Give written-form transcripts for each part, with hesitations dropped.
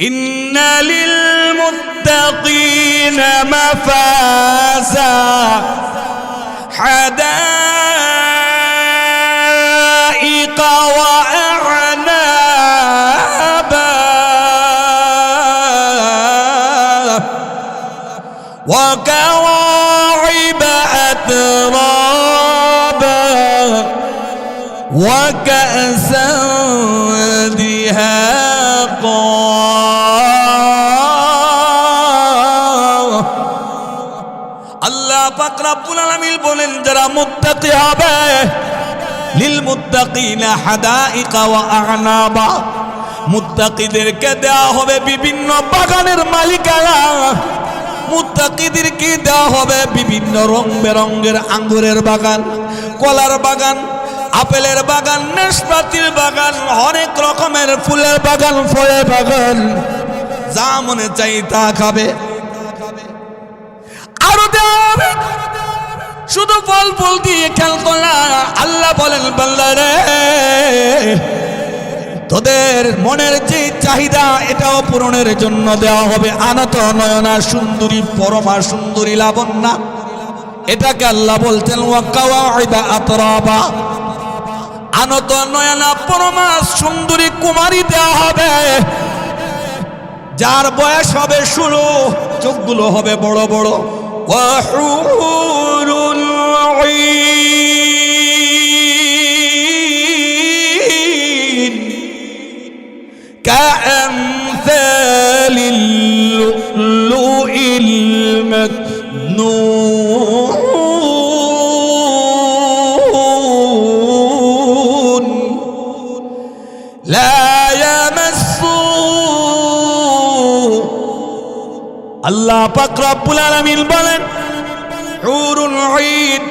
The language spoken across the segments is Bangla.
ইন্না লিল মুত্তাকিনা মাফাজা হাদাইকা ওয়া আ'নাবা ওয়া কাওয়াইবা আতরাবা ওয়া কা'সান দিহাকা। আল্লাহ পাক রব্বুল আলামিন বলেন যারা মুত্তাকি হবে, লিল মুত্তাকিনা হাদাইকা ওয়া আ'নাবা, মুত্তাকিদেরকে দেওয়া হবে বিভিন্ন বাগানের মালিকানা, মুত্তাকিদেরকে দেওয়া হবে বিভিন্ন রং বেরঙের আঙ্গুরের বাগান, কলার বাগান, আপেলের বাগান, নাশপাতির বাগান, অনেক রকমের ফুলের বাগান, ফলের বাগান, যা মনে চাই তা খাবে। আরো দেওয়া হবে শুধু ফল ফুল দিয়ে খেলতো না। আল্লাহ বলেন বান্দারে তোদের মনের যে চাহিদা এটাও পূরণের জন্য দেওয়া হবে। আনত নয়না সুন্দরী, পরমা সুন্দরী লাবণ্যা, এটাকে আল্লাহ বলছেন ওয়া কাওয়াইবা আতরাবা, আনত নয়না পরমা সুন্দরী কুমারী দেওয়া হবে, যার বয়স হবে 16, চোখগুলো হবে বড় বড়। ওয়া হুরুল ঈন কাআমসালিল লুলুইল মাকনুন লা ইয়ামাসসু। আল্লাহ পাক রব্বুল আলামিন বলেন হুরুল ঈন,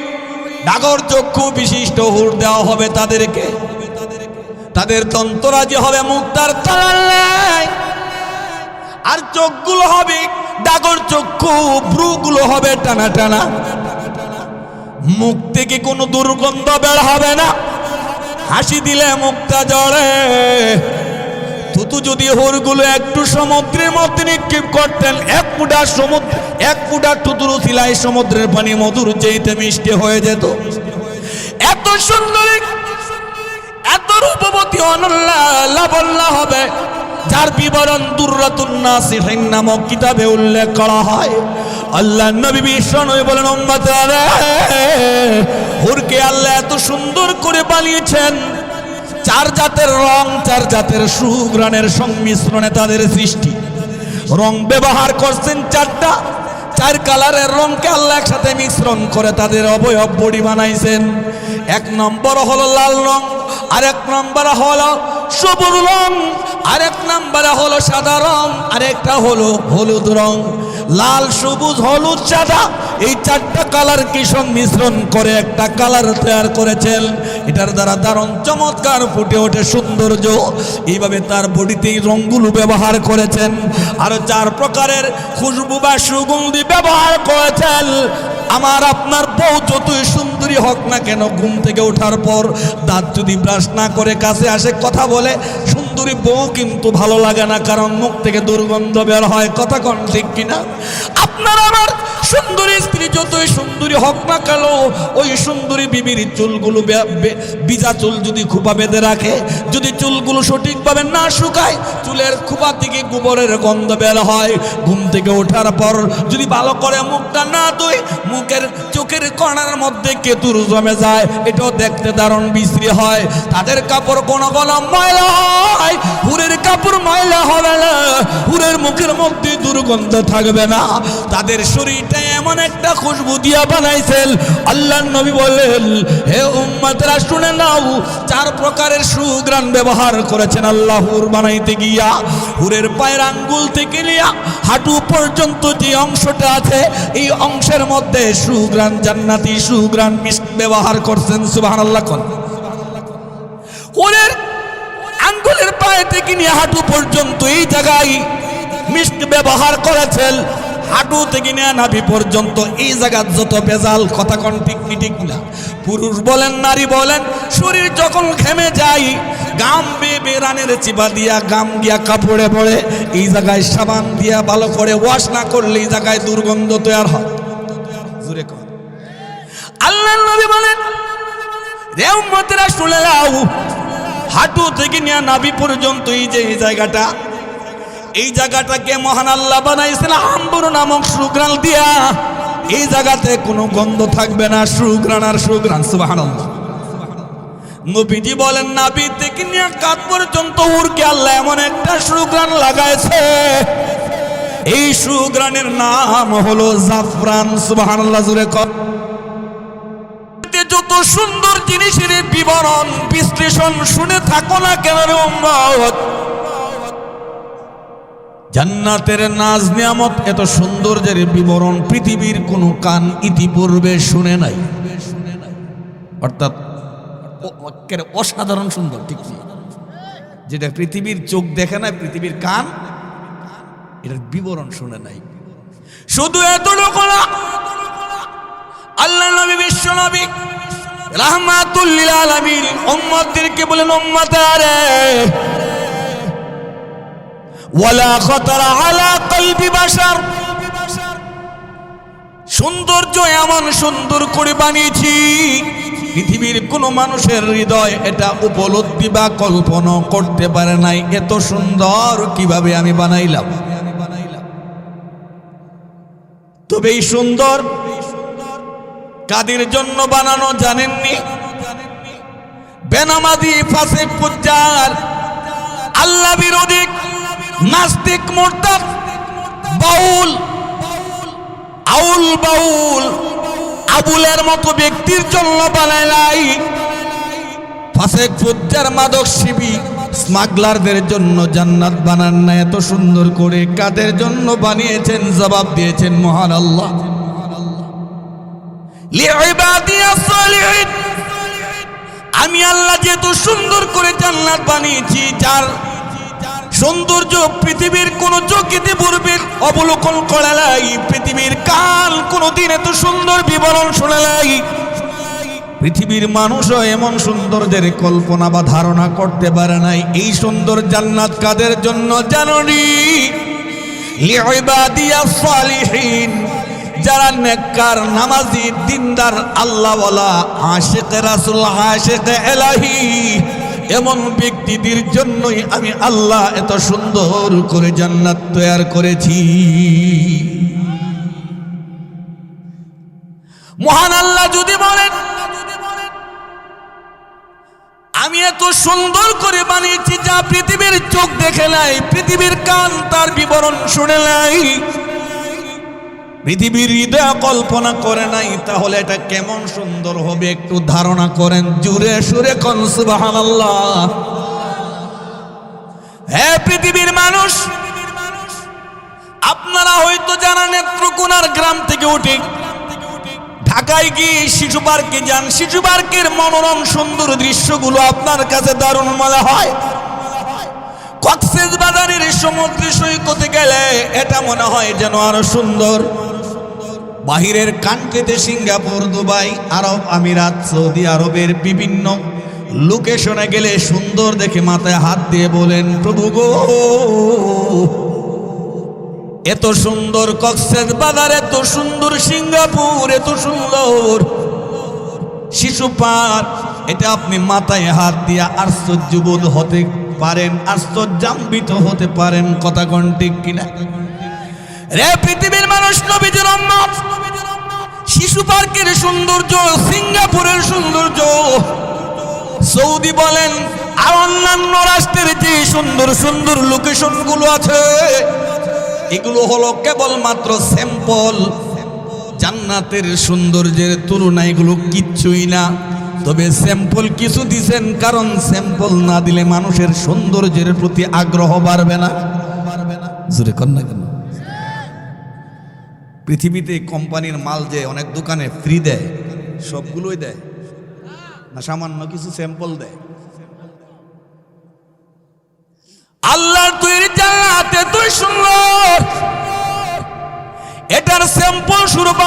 ডাগর চক্ষু বিশিষ্ট হুর দেওয়া হবে তাদেরকে। তাদের দন্তরাজি হবে মুক্তার কালার নাই, আর চোখগুলো হবে ডাগর চক্ষু, ভ্রুগুলো হবে টানা টানা, মুখ থেকে কোনো দুর্গন্ধ বের হবে না, হাসি দিলে মুখটা জড়ে। থুতু যদি হুরগুলো একটু সমুদ্রের মধ্যে নিক্ষেপ করতেন, এক ফুটা থুতুর উথিলায় সমুদ্রের পানি মধুর চেয়েতে মিষ্টি হয়ে যেত। এত সুন্দরী, এত রূপবতী, অনন্যা লাবণ্যা হবে, যার বিবরণ দুররাতুন নাসিহিন নামক কিতাবে উল্লেখ করা হয়। আল্লাহ নবী বিশ্বনবী বলেন উম্মতরা, হুরকে আল্লাহ এত সুন্দর করে বানিয়েছেন, 4 জাতের রং, 4 জাতের সুঘ্রাণের সংমিশ্রণে তাদের সৃষ্টি। রং ব্যবহার করছেন 4টা, 4 কালারের রংকে আল্লাহ একসাথে মিশ্রণ করে তাদের অবয়ব বডি বানাইছেন। 1 নম্বর হলো লাল রং, আরেক নম্বর হলো সবুজ রং, আরেক নম্বর হলো সাদা রং, আরেকটা হলো হলুদ রং। লাল, সবুজ, হলুদ, সাদা, এই 4টা কালারকে সংমিশ্রণ করে একটা কালার তৈরি করেছেন। এটার দ্বারা দারুণ চমৎকার ফুটে ওঠে সৌন্দর্য। এইভাবে তার বডিতে এই রঙগুলো ব্যবহার করেছেন। আর 4 প্রকারের খুশবু বা সুগন্ধি ব্যবহার করেছেন। আমার আপনার বউ যতই সুন্দরী হোক না কেন, ঘুম থেকে ওঠার পর দাঁত যদি ব্রাশ না করে কাছে আসে কথা বলে, সুন্দরী বউ কিন্তু ভালো লাগে না, কারণ মুখ থেকে দুর্গন্ধ বের হয়। কথা কোন ঠিক কিনা? আপনার আমার সুন্দরী স্ত্রী যতই সুন্দরী হোক না কেন, ওই সুন্দরী বিবির চুলগুলো বিজা চুল যদি খোপা বেঁধে রাখে, যদি চুলগুলো সঠিকভাবে না শুকায়, চুলের খোপা থেকে গোবরের গন্ধ বের হয়। ঘুম থেকে ওঠার পর যদি ভালো করে মুখটা না ধুই, মুখের চোখের কণার মধ্যে কেতুর জমে যায়, এটাও দেখতে দারুণ বিশ্রী হয়। তাদের কাপড় কোনো কোনো ময়লা হয়, হুরের কাপড় ময়লা হবে না, হুরের মুখের মধ্যে দুর্গন্ধ থাকবে না। তাদের শরীরটা এমন একটা খুশবু দিয়া বানাইছেন। আল্লাহর নবী বলেন, হে উম্মতরা শুনে নাও, 4 প্রকারের সুঘ্রাণ ব্যবহার করেছেন আল্লাহ হুর বানাইতে গিয়া। হুরের পায়ের আঙ্গুল থেকে নিয়ে হাঁটু পর্যন্ত যে অংশটা আছে, এই অংশের মধ্যে সুঘ্রাণ, জান্নাতি সুঘ্রাণ মিষ্টি ব্যবহার করছেন। সুবহানাল্লাহ। হুরের আঙ্গুলের পায়ে থেকে নিয়ে হাঁটু পর্যন্ত এই জায়গায় মিষ্টি ব্যবহার করেছেন। হাঁটু থেকে নিয়ে নাভি পর্যন্ত এই জায়গার যত বেজাল, কথা কোন ঠিক কি ঠিক না? পুরুষ বলেন নারী বলেন, শরীর যখন ঘেমে যায়, গাম বেয়ে রানের চিপা দিয়া গাম গিয়া কাপড়ে পড়ে, এই জায়গায় সাবান দিয়া ভালো করে ওয়াশ না করলে এই জায়গায় দুর্গন্ধ তৈরি হয়। জোরে কর। আল্লাহর নবী বলেন, রে উম্মতেরা শুনে নাও, হাঁটু থেকে নিয়ে নাভি পর্যন্ত এই যে এই জায়গাটা, এই জায়গাটাকে মহান আল্লাহ বানাইছেন আম্বর নামক সুঘ্রাণ দিয়া। এই জায়গাতে কোনো গন্ধ থাকবে না, সুঘ্রাণ আর সুঘ্রাণ। সুবহানাল্লাহ। নবীজি বলেন, নাভি থেকে নিয়ে কাঁধ পর্যন্ত উড়কে আল্লাহ এমন একটা সুঘ্রাণ লাগাইছে, এই সুঘ্রাণের নাম হলো জাফরান। সুবহানাল্লাহ। জোরে কর। যত সুন্দর জিনিসের বিবরণ বিশ্লেষণ শুনে থাকো না কেন রে উম্মত, জান্নাতের নাজ নিয়ামত এত সৌন্দর্যের বিবরণ পৃথিবীর কোনো কান ইতিপূর্বে শুনে নাই। অর্থাৎ অসাধারণ সুন্দর, ঠিক কি? যেটা পৃথিবীর চোখ দেখে না, পৃথিবীর কান এটার বিবরণ শুনে নাই। শুধু এতটুকু না, আল্লাহ নবী বিশ্ব নবী রাহমাতুল লিল আলামিন উম্মতদেরকে বলেন, উম্মতারে ওয়ালা খাতারা আলা কলবি বাশার, সৌন্দর্য এমন সুন্দর করে বানিয়েছি পৃথিবীর কোন মানুষের হৃদয় এটা উপলব্ধি বা কল্পনা করতে পারে নাই। এত সুন্দর কিভাবে আমি বানাইলাম। তবে এই সুন্দর কাদের জন্য বানানো জানেননি? বেনামাজি, ফাসিক, ফুজ্জার, আল্লাহ বিরোধী, নাস্তিক, মুরতাদ, বাউল, আউল বাউল, আবুলের মতো ব্যক্তির জন্য বানাইলাই। ফাসিক, ফুজ্জার, মাদক সেবী, স্মাগলারদের জন্য জান্নাত বানান না। এত সুন্দর করে কাদের জন্য বানিয়েছেন? জবাব দিয়েছেন মহান আল্লাহ, লিইবাদিয়াস সালিহিন। আমি আল্লাহ যেহেতু সুন্দর করে জান্নাত বানিয়েছি, যার সৌন্দর্য পৃথিবীর কোন চোখেতে পূর্বে অবলোকন করে নাই, পৃথিবীর কাল কোনদিন এত সুন্দর বিবরণ শুনে নাই, পৃথিবীর মানুষও এমন সৌন্দর্যের কল্পনা বা ধারণা করতে পারে নাই। এই সুন্দর জান্নাত কাদের জন্য জানোনি? লিইবাদিয়াস সালিহিন, যারা নেককার, নামাজি, দিনদার, আল্লাহওয়ালা, আশিক রাসূল, আশিক ইলাহি, এমন ব্যক্তিদের জন্যই আমি আল্লাহ এত সুন্দর করে জান্নাত তৈরি করেছি। মহান আল্লাহ যদি বলেন, আমি এত সুন্দর করে বানিয়েছি যা পৃথিবীর চোখ দেখে নাই, পৃথিবীর কান তার বিবরণ শুনে নাই, পৃথিবীর হৃদয় কল্পনা করে নাই, তাহলে এটা কেমন সুন্দর হবে একটু ধারণা করেন। জুড়ে সুরে কোন সুবহানাল্লাহ। হে পৃথিবীর মানুষ, আপনারা হয়তো জানা নেত্রকোনার গ্রাম থেকে উঠে ঢাকায় গিয়ে শিশু পার্কে যান, শিশু পার্কের মনোরম সুন্দর দৃশ্যগুলো আপনার কাছে দারুণ মনে হয়। কক্সবাজারের সমুদ্র সৈকতে গেলে এটা মনে হয় যেন আরো সুন্দর। বাহিরের কান্ট্রিতে সিঙ্গাপুর, দুবাই, আরব আমিরাত, সৌদি আরবের বিভিন্ন লোকেশনে গেলে সুন্দর দেখে মাথায় হাত দিয়ে বলেন, প্রভু গো, এত সুন্দর কক্সবাজার, এত সুন্দর সিঙ্গাপুর, এত সুন্দর শিশু পার্ক, এটা আপনি মাথায় হাত দিয়ে আশ্চর্যবোধ হতে পারেন, আশ্চর্যান্বিত হতে পারেন। কথা কোন ঠিক কিনা? রে পৃথিবীর মানুষ, নবীজির উম্মত, শিশু পার্কের সৌন্দর্য, সিঙ্গাপুরের সৌন্দর্য, সৌদি বলেন আর অন্যান্য রাষ্ট্রের যে সুন্দর সুন্দর লোকেশন গুলো আছে, এগুলো হলো কেবলমাত্র স্যাম্পল। জান্নাতের সৌন্দর্যের তুলনায় এগুলো কিচ্ছুই না। তবে স্যাম্পল কিছু দিছেন, কারণ স্যাম্পল না দিলে মানুষের সৌন্দর্যের প্রতি আগ্রহ বাড়বে না। জোরে কর না কেন? পৃথিবীতে কোম্পানির মাল যে অনেক দোকানে ফ্রি দেয়, সবগুলোই দেয় না, সামান্য কিছু স্যাম্পল দেয়। আল্লাহর তৈরি জান্নাত এত সুন্দর,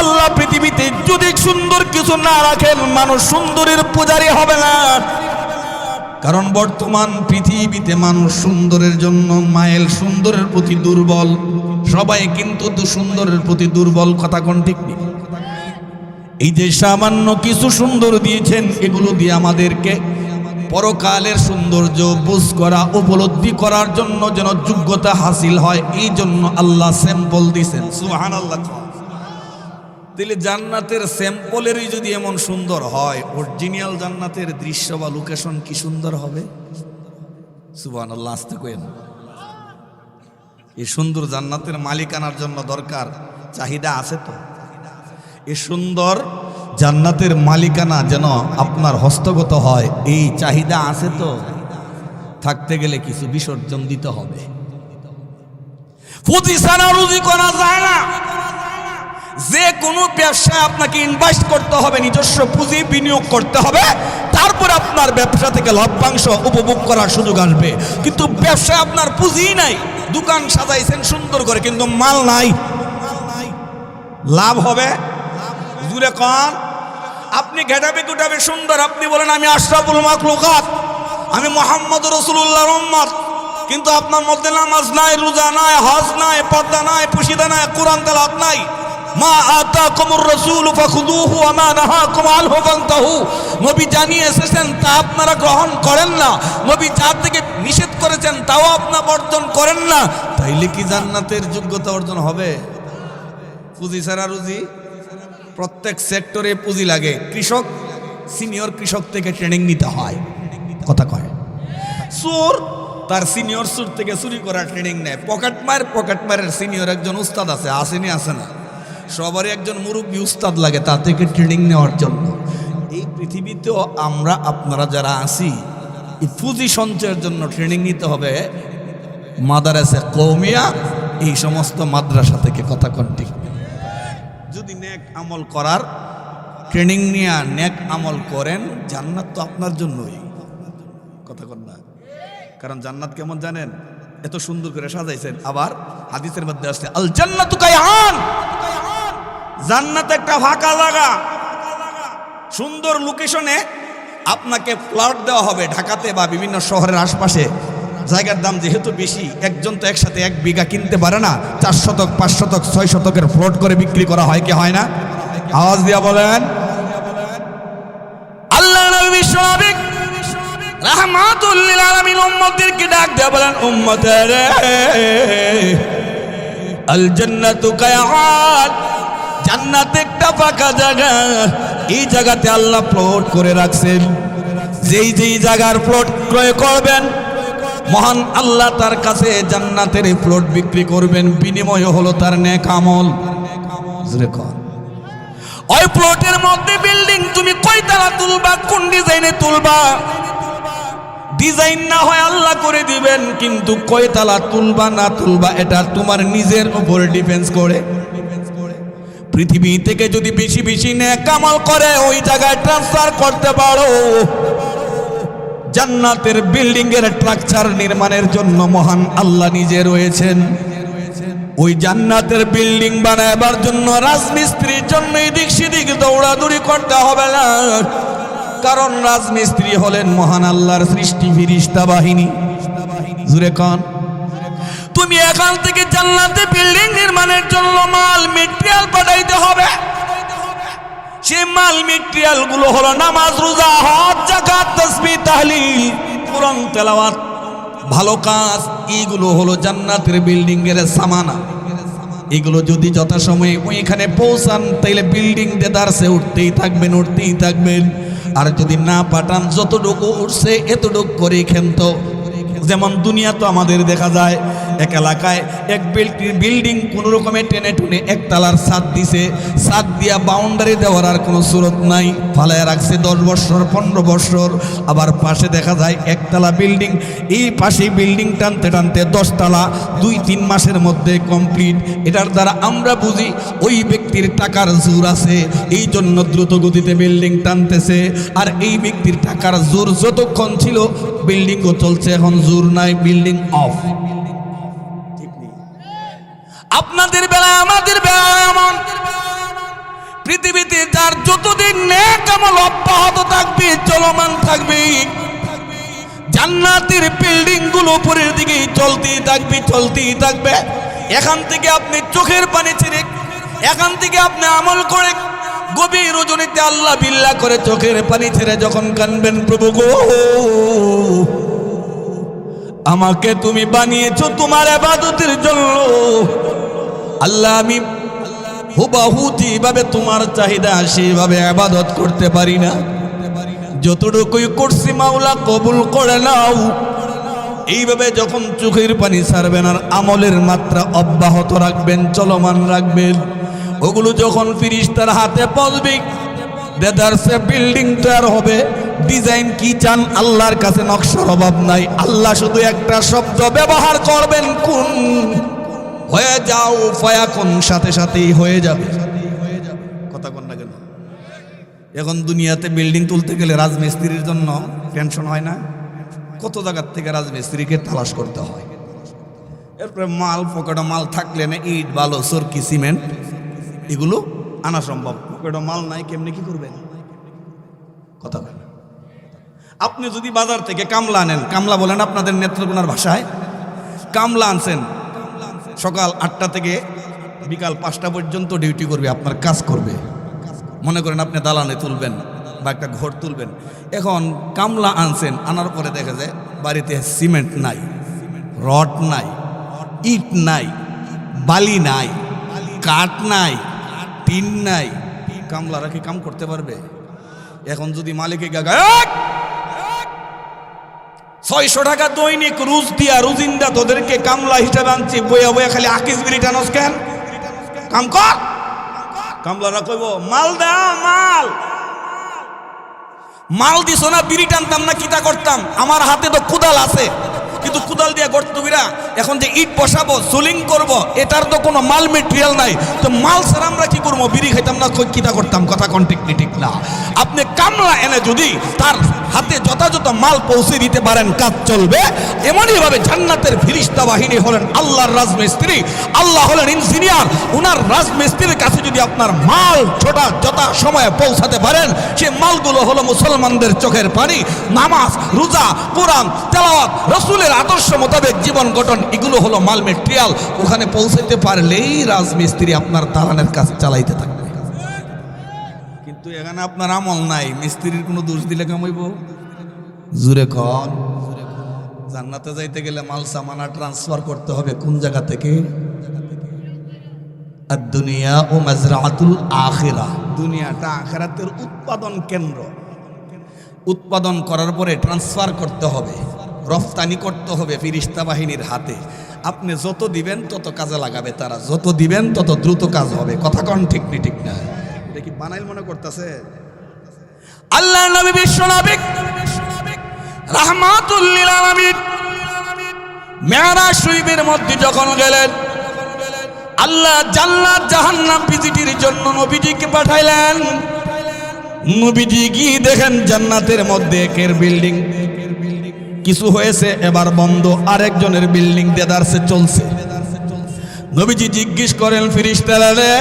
আল্লাহ পৃথিবীতে যদি সুন্দর কিছু না রাখেন, মানুষ সুন্দরের পূজারী হবে না। কারণ বর্তমান পৃথিবীতে মানুষ সুন্দরের জন্য মাইল, সুন্দরের প্রতি দুর্বল। সবাই কিন্তু সুন্দরের প্রতি দুর্বল, কথা কোন ঠিক নেই। এই যে সামান্য কিছু সুন্দর দিয়েছেন, এগুলো দিয়ে আমাদেরকে পরকালের সৌন্দর্য বুঝ করা, উপলব্ধি করার জন্য যেন যোগ্যতা হাসিল হয়, এই জন্য আল্লাহ স্যাম্পল দিয়েছেন। সুবহানাল্লাহ। তাহলে জান্নাতের স্যাম্পলেরই যদি এমন সুন্দর হয়, অরিজিনাল জান্নাতের দৃশ্য বা লোকেশন কি সুন্দর হবে। সুবহানাল্লাহ। আস্তে কইেন। এই সুন্দর জান্নাতের মালিকানার জন্য দরকার চাহিদা আছে তো। এই সুন্দর জান্নাতের মালিকানা যেন আপনার হস্তগত হয়, এই চাহিদা আছে তো। থাকতে গেলে কিছু বিসর্জন দিতে হবে। পুঁজি ছাড়া রুজি করা যায় না। যে কোনো ব্যবসায় আপনাকে ইনভেস্ট করতে হবে, নিজস্ব পুঁজি বিনিয়োগ করতে হবে, তারপর আপনার ব্যবসা থেকে লভ্যাংশ উপভোগ করার সুযোগ আসবে। কিন্তু ব্যবসায় আপনার পুঁজি নাই, দোকান সাজাইছেন সুন্দর করে কিন্তু মাল নাই, লাভ হবে? জুড়ে কন। আপনি ঘেটাবে গুটাবে সুন্দর, আপনি বলেন আমি আশরাফুল মাখলুকাত, আমি মুহাম্মদ রাসূলুল্লাহর উম্মত, কিন্তু আপনার মধ্যে নামাজ নাই, রোজা নাই, হজ নাই, পর্দা নাই, পুশিদা নাই, কোরআন তেলাওয়াত নাই। মা আতাকুমুর রাসূলু ফাখুযুহু ওয়া মা নাহাকুম আনহু ফান্তাহু। নবী জানিয়ে এসেছেন তা আপনারা গ্রহণ করেন না, নবী যা থেকে নিষেধ করেছেন তাও আপনারা বর্জন করেন না। তাইলে কি জান্নাতের যোগ্যতা অর্জন হবে? পুঁজি ছাড়া রুজি। প্রত্যেক সেক্টরে পুঁজি লাগে। কৃষক, সিনিয়র কৃষক থেকে ট্রেনিং নিতে হয়, কথা কয়। চোর তার সিনিয়র চোর থেকে চুরি করার ট্রেনিং নেয়। পকেটমারের সিনিয়র একজন উস্তাদ আছে, আসেনি আছে না? সবারই একজন মুরব্বী উস্তাদ লাগে তার থেকে ট্রেনিং নেওয়ার জন্য। এই পৃথিবীতেও আমরা আপনারা যারা আছি, এই পুঁজি সঞ্চয়ের জন্য ট্রেনিং নিতে হবে মাদারাসা কওমিয়া, এই সমস্ত মাদ্রাসা থেকে, কথা কোন ঠিক। যদি নেক আমল করার ট্রেনিং নিয়ে নেক আমল করেন, জান্নাত তো আপনার জন্যই, কথা কন না। কারণ জান্নাত কেমন জানেন? এত সুন্দর করে সাজাইছেন। আবার হাদিসের মধ্যে আসছে আল জান্নাতু কায়আন, জান্নাত একটা ফাঁকা জায়গা, সুন্দর লোকেশনে আপনাকে প্লট দেওয়া হবে। ঢাকাতে বা বিভিন্ন শহরের আশপাশে জায়গার দাম যেহেতু বেশি, একজন তো একসাথে 1 বিঘা কিনতে পারে না। 4 শতক, 5 শতক, 6 শতকের প্লট করে বিক্রি করা হয় কি হয় না? আওয়াজ দিয়া বলেন। আল্লাহ নবী বিশ্বনবী রাহমাতুল লিল আলামিন উম্মতদেরকে ডাক দেয়া বলেন, উম্মতেরা আল জান্নাতু কায়আন, জান্নাত একটা ফাঁকা জায়গা। এই জায়গাতে আল্লাহ প্লট করে রাখছেন। যেই জায়গার প্লট ক্রয় করবেন, মহান আল্লাহ তার কাছে জান্নাতের প্লট বিক্রি করবেন, বিনিময় হলো তার নেক আমল। ওই প্লটের মধ্যে বিল্ডিং তুমি কয়তলা তুলবা, কোন ডিজাইনে তুলবা, ডিজাইন না হয় আল্লাহ করে দিবেন, কিন্তু কয়তলা তুলবা না তুলবা এটা তোমার নিজের উপর ডিপেন্ডস করে। পৃথিবী থেকে যদি বেশি বেশি নেক আমল করে ওই জায়গায় ট্রান্সফার করতে পারো, জান্নাতের বিল্ডিং এর স্ট্রাকচার নির্মাণের জন্য মহান আল্লাহ নিজে রয়েছেন। ওই জান্নাতের বিল্ডিং বানাবার জন্য রাজমিস্ত্রির জন্য এদিক সেদিক দৌড়াদৌড়ি করতে হবে না। কারণ রাজমিস্ত্রি হলেন মহান আল্লাহর সৃষ্টি ফেরেশতা বাহিনী। জুরে কান। তুমি এখান থেকে জান্নাতে বিল্ডিং নির্মাণের জন্য মাল মেটেরিয়াল পাঠাইতে হবে। সেই মাল মেটেরিয়াল গুলো হলো নামাজ, রোজা, হজ, যাকাত, তাসবিহ, তাহলিল, কোরআন তেলাওয়াত, ভালো কাজ। এইগুলো হলো জান্নাতের বিল্ডিং এর সামানা। এগুলো যদি যথাসময়ে ওইখানে পৌঁছান তাইলে বিল্ডিং দেদারসে উঠতেই থাকবেন। আর যদি না পাঠান, যতটুকু উঠছে এতটুকু করে খেন্ত। যেমন দুনিয়া তো আমাদের দেখা যায় এক এলাকায় এক বিল্ডিং কোনো রকমে টেনে টুনে একতলার ছাদ দিছে, ছাদ দিয়া বাউন্ডারি দেওয়ার আর কোনো সুরত নাই, ফালায় রাখছে 10 বছর 15 বছর। আবার পাশে দেখা যায় একতলা বিল্ডিং, এই পাশে বিল্ডিং টানতে টানতে 10 তলা 2-3 মাসের মধ্যে কমপ্লিট। এটার দ্বারা আমরা বুঝি ওই ব্যক্তির টাকার জোর আছে, এই জন্য দ্রুত গতিতে বিল্ডিং টানতেছে। আর এই ব্যক্তির টাকার জোর যতক্ষণ ছিল বিল্ডিংও চলছে, এখন জোর নাই, বিল্ডিং অফ। আপনাদের বেলায় আমাদের বেলায় এমন পৃথিবীতে যার যতদিন নেক আমল অব্যাহত থাকবে, চলমান থাকবে, জান্নাতের বিল্ডিং গুলো উপরের দিকে চলতেই থাকবে। এখান থেকে আপনি চোখের পানি ছেড়ে, এখান থেকে আপনি আমল করে গভীর রজনীতে আল্লাহ বিল্লাহ করে চোখের পানি ছেড়ে যখন কানবেন, প্রভু গো আমাকে তুমি বানিয়েছো তোমার ইবাদতের জন্য, আল্লাহ আমি হুবাহু যেভাবে তোমার চাহিদা সেভাবে ইবাদত করতে পারি না, যতটুকুই করছি মাওলা কবুল করে নাও। এইভাবে যখন চোখের পানি ছাড়বেন আর আমলের মাত্রা অব্যাহত রাখবেন, চলমান রাখবেন, ওগুলো যখন ফেরেশতার হাতে পৌঁছবে, দেদারসে বিল্ডিং তৈরি হবে। ডিজাইন কি চান, আল্লাহর কাছে নকশার অভাব নাই। আল্লাহ শুধু একটা শব্দ ব্যবহার করবেন, কুন, হয়ে যাও, ফায়াকুন, সাথে সাথেই হয়ে যাবে। কথা কোন না কেন? এখন দুনিয়াতে বিল্ডিং তুলতে গেলে রাজমিস্ত্রির জন্য টেনশন হয় না? কত জায়গার থেকে রাজমিস্ত্রিকে তালাশ করতে হয়। এরপরে মাল, পকেটে মাল থাকলে না, ইট, বালু, সরকি, সিমেন্ট এগুলো আনা সম্ভব। পকেটে মাল নাই, কেমনি কি করবেন? কথা বলেন। আপনি যদি বাজার থেকে কামলা আনেন, কামলা বলেন আপনাদের নেত্রকোনার ভাষায়, কামলা আনছেন, সকাল 8টা থেকে বিকাল 5টা পর্যন্ত ডিউটি করবে, আপনার কাজ করবে। মনে করেন আপনি দালানে তুলবেন বা একটা ঘর তুলবেন। এখন কামলা আনছেন, আনার পরে দেখা যায় বাড়িতে সিমেন্ট নাই, রড নাই, ইট নাই, বালি নাই, কাঠ নাই, টিন নাই। কামলারা কি কাম করতে পারবে? এখন যদি মালিকে গায় 600 টাকা দৈনিক রুজ দিয়া, রুজিন্দা তোদেরকে কামলা হিসাবে আনছি, বইয়া বইয়া খালি আকিস বিড়ি টানস কেন? কাম কর। কামলারা কইব মাল দাও, মাল দিছ না, বিড়ি টানতাম না, কিতা করতাম? আমার হাতে তো কুদাল আছে, কিন্তু কুদাল দিয়ে গর্ত বিরা, এখন যে ইট বসাবো, সোলিং করব, এটার তো কোনো মাল মেটেরিয়াল নাই। তো মাল ছাড়া আমরা কি করবো? বিড়ি খাইতাম না, কিতা করতাম? কথা কোন ঠিক না? আপনি কামলা এনে যদি তার হাতে যথাযথ মাল পৌঁছে দিতে পারেন, কাজ চলবে। এমনই ভাবে জান্নাতের ফেরেশতা বাহিনী হলেন আল্লাহর রাজমিস্ত্রি, আল্লাহ হলেন ইঞ্জিনিয়ার। উনার রাজমিস্ত্রির কাছে যদি আপনার মাল যথা সময়ে পৌঁছাতে পারেন, সে মালগুলো হলো মুসলমানদের চোখের পানি, নামাজ, রোজা, কোরআন তেলাওয়াত, রাসূলের আদর্শ মোতাবেক জীবন গঠন, এগুলো হলো মাল মেটেরিয়াল। ওখানে পৌঁছাতে পারলেই রাজমিস্ত্রি আপনার দালানের কাজ চালাইতে থাকবে। কিন্তু এখানে আপনার আমল নাই, মিস্ত্রির কোনো দোষ দিলে কামাইব? জুরে কন। জান্নাতে যাইতে গেলে মাল সামানা ট্রান্সফার করতে হবে কোন জায়গা থেকে? আদ-দুনিয়া ও মাজরাআতুল আখিরা। দুনিয়াটা আখিরাতের উৎপাদন কেন্দ্র। উৎপাদন করার পরে ট্রান্সফার করতে হবে, রফতানি করতে হবে ফেরেশতা বাহিনীর হাতে। আপনি যত দিবেন তত কাজে লাগাবে তারা, যত দিবেন তত দ্রুত কাজ হবে। কথা কোন ঠিক না? এটা কি বানাইল মনে করতেছে? আল্লাহর নবী বিশ্বনবী রাহমাতুল লিল আলামিন মেরাজ শরীফের মধ্যে যখন গেলেন, আল্লাহ জান্নাত জাহান্নাম ভিজিটের জন্য নবীজিকে পাঠাইলেন। নবীজি কি দেখেন জান্নাতের মধ্যে একের বিল্ডিং কিছু হয়েছে, এবার বন্ধ, আরেকজনের বিল্ডিং দেদারসে চলছে। নবীজি জিজ্ঞেস করেন ফেরেশতারা, রে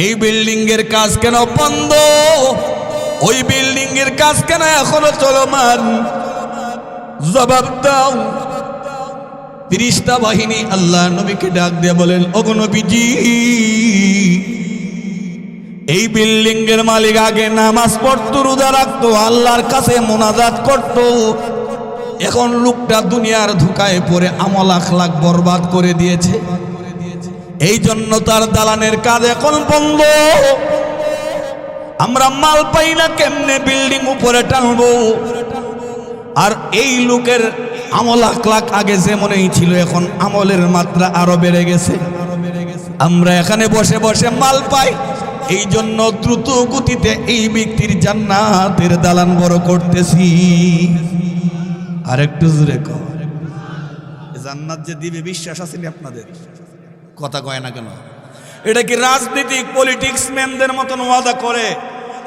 এই বিল্ডিং এর কাজ কেন বন্ধ? ওই বিল্ডিং এর কাজ কেন এখনো চলমান? জবাব দাও। ফেরেশতা বাহিনী আল্লাহ নবীকে ডাক দিয়ে বলেন, ওগো নবীজি, এই বিল্ডিং এর মালিক আগে নামাজ পড়তো, রোজা রাখতো, আল্লাহর কাছে মোনাজাত করত। এখন লোকটা দুনিয়ার ধোঁকায় পড়ে আমল আখলাক বরবাদ করে দিয়েছে। এই জন্য তার দালানের কাজ এখন বন্ধ। আমরা মাল পাই না, কেমনে বিল্ডিং উপরে টানবো? আর এই লোকের আমল আখলাক আগে যেমনই ছিল, এখন আমলের মাত্রা আরো বেড়ে গেছে। আমরা এখানে বসে বসে মাল পাই, এই জন্য দ্রুত গতিতে এই ব্যক্তির জান্নাতের দালান বড় করতেছি। আরেকটু জোরে কর। জান্নাত যে দিবে বিশ্বাস আছে আপনাদের? কথা কয় না কেন? এটা কি রাজনীতিক পলিটিক্স ম্যানদের মতন ওয়াদা করে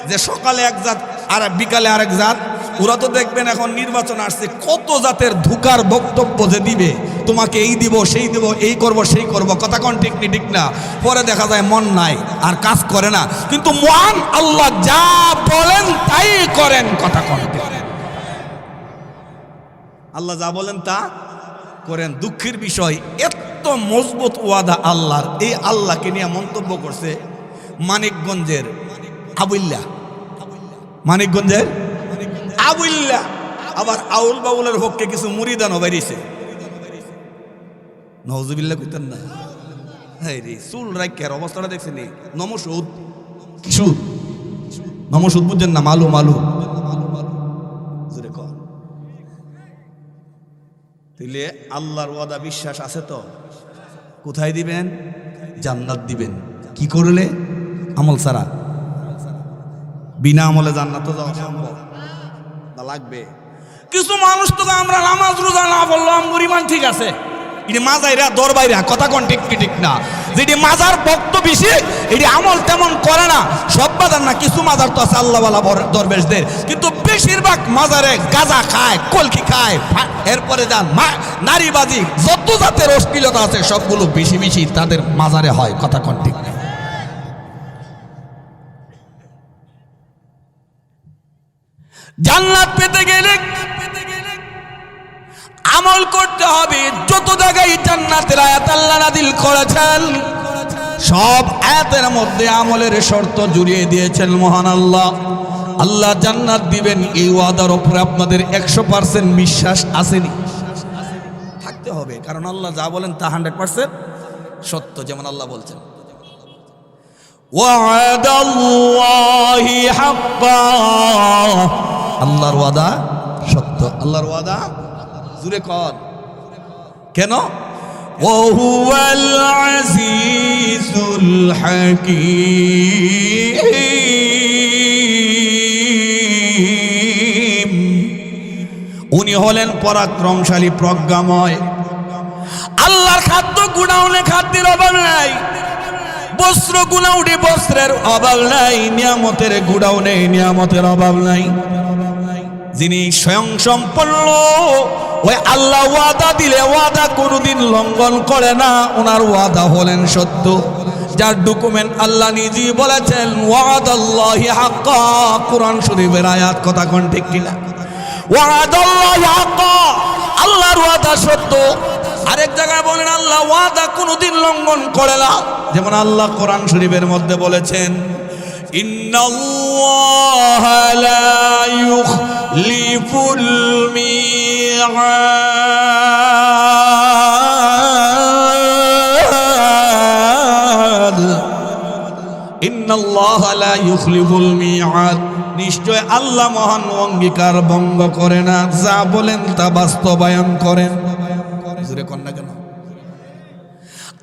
যে সকালে এক জাত আর বিকালে আরেক জাত? ওরা তো দেখবেন এখন নির্বাচন আসছে, কত জাতের ধোঁকার বক্তব্য যে দিবে, তোমাকে এই দিব সেই দিব, এই করব সেই করব, কথা কোন ঠিক নি ঠিক না। পরে দেখা যায় মন নাই আর কাজ করে না। কিন্তু মহান আল্লাহ যা বলেন তাই করেন, কথা কোন ঠিক। আল্লাহ যা বলেন তা করেন। দুঃখের বিষয়, এত মজবুত ওয়াদা আল্লাহর, এই আল্লাহকে নিয়ে মন্তব্য করছে মানিকগঞ্জের আবুল্লাহ, মানিকগঞ্জের আবুল্লাহ। আবার আউল বাউলের পক্ষে কিছু মুরিদানও বেরিয়েছে। নওজুবিল্লাহ কইতেন না, হ্যাঁ রে চুল রাইকের অবস্থাটা দেখছেন। নমসুদ কিশোর, নমসুদ বুঝছেন না? মালু মালু জোরে কর। তাইলে আল্লাহর ওয়াদা বিশ্বাস আছে তো? কোথায় দিবেন? জান্নাত দিবেন। কি করলে? আমল ছাড়া। বিনা আমলে জান্নাত তো যাওয়া সম্ভব না, লাগবে। কিছু মানুষ তো আমরা নামাজ রোজা না বললাম গরিমান ঠিক আছে, এটি মাজাইরা দরবাইরা, কথা কোন ঠিক কি ঠিক না। যেটি মাজার ভক্ত বেশি, এটি আমল তেমন করে না। সব বাজার না, কিছু মাজার তো আছে আল্লাহওয়ালা দরবেশদের, কিন্তু বেশিরভাগ মাজারে গাঁজা খায়, কলকি খায়, এরপরে যান নারীবাজি, যত জাতের অশ্লীলতা আছে সবগুলো বেশি বেশি তাদের মাজারে হয়, কথা কোন ঠিক না। জান্নাত পেতে গেলে আমল করতে হবে। যত জায়গায় জান্নাতের আয়াত আল্লাহ নাযিল করেছেন, সব আয়াতের মধ্যে আমলের শর্ত জুড়িয়ে দিয়েছেন মহান আল্লাহ। আল্লাহ জান্নাত দিবেন, এই ওয়াদার উপরে আপনাদের 100% বিশ্বাস আসেনি? থাকতে হবে, কারণ আল্লাহ যা বলেন তা 100% সত্য। যেমন আল্লাহ বলছেন, ওয়াদাল্লাহি হাক্কা, আল্লাহর ওয়াদা সত্য। আল্লাহর ওয়াদা জুরে কর কেন? ওহুয়াল আজিজুল হাকীম, উনি হলেন পরাক্রমশালী, প্রজ্ঞাময়। আল্লাহর খাদ্য গুণাউনে খাদ্যের অভাব নাই, বস্ত্র গুণাউনে বস্ত্রের অভাব নাই, নিয়ামতের গুণাউনে নিয়ামতের অভাব নাই। যিনি স্বয়ং সম্পন্ন, ওই আল্লাহ ওয়াদা দিলে ওয়াদা কোনোদিন লঙ্ঘন করে না, ওনার ওয়াদা হলেন সত্য। যার ডকুমেন্ট আল্লাহ নিজেই বলেছেন ওয়াদাল্লাহি হাক্কা, কোরআন শরীফের আয়াত, কথা কোন ঠিক কিনা? ওয়াদাল্লাহি হাক্কা, আল্লাহর ওয়াদা সত্য। আরেক জায়গায় বলেন আল্লাহ ওয়াদা কোনোদিন লঙ্ঘন করে না। যেমন আল্লাহ কোরআন শরীফের মধ্যে বলেছেন, ইন্নাল্লাহা লা ইউখলিফুল মিআদ, ইন্নাল্লাহা লা ইউখলিফুল মিআদ, নিশ্চয় আল্লাহ মহান অঙ্গীকার ভঙ্গ করে না, যা বলেন তা বাস্তবায়ন করেন। জোরে কর না কেন?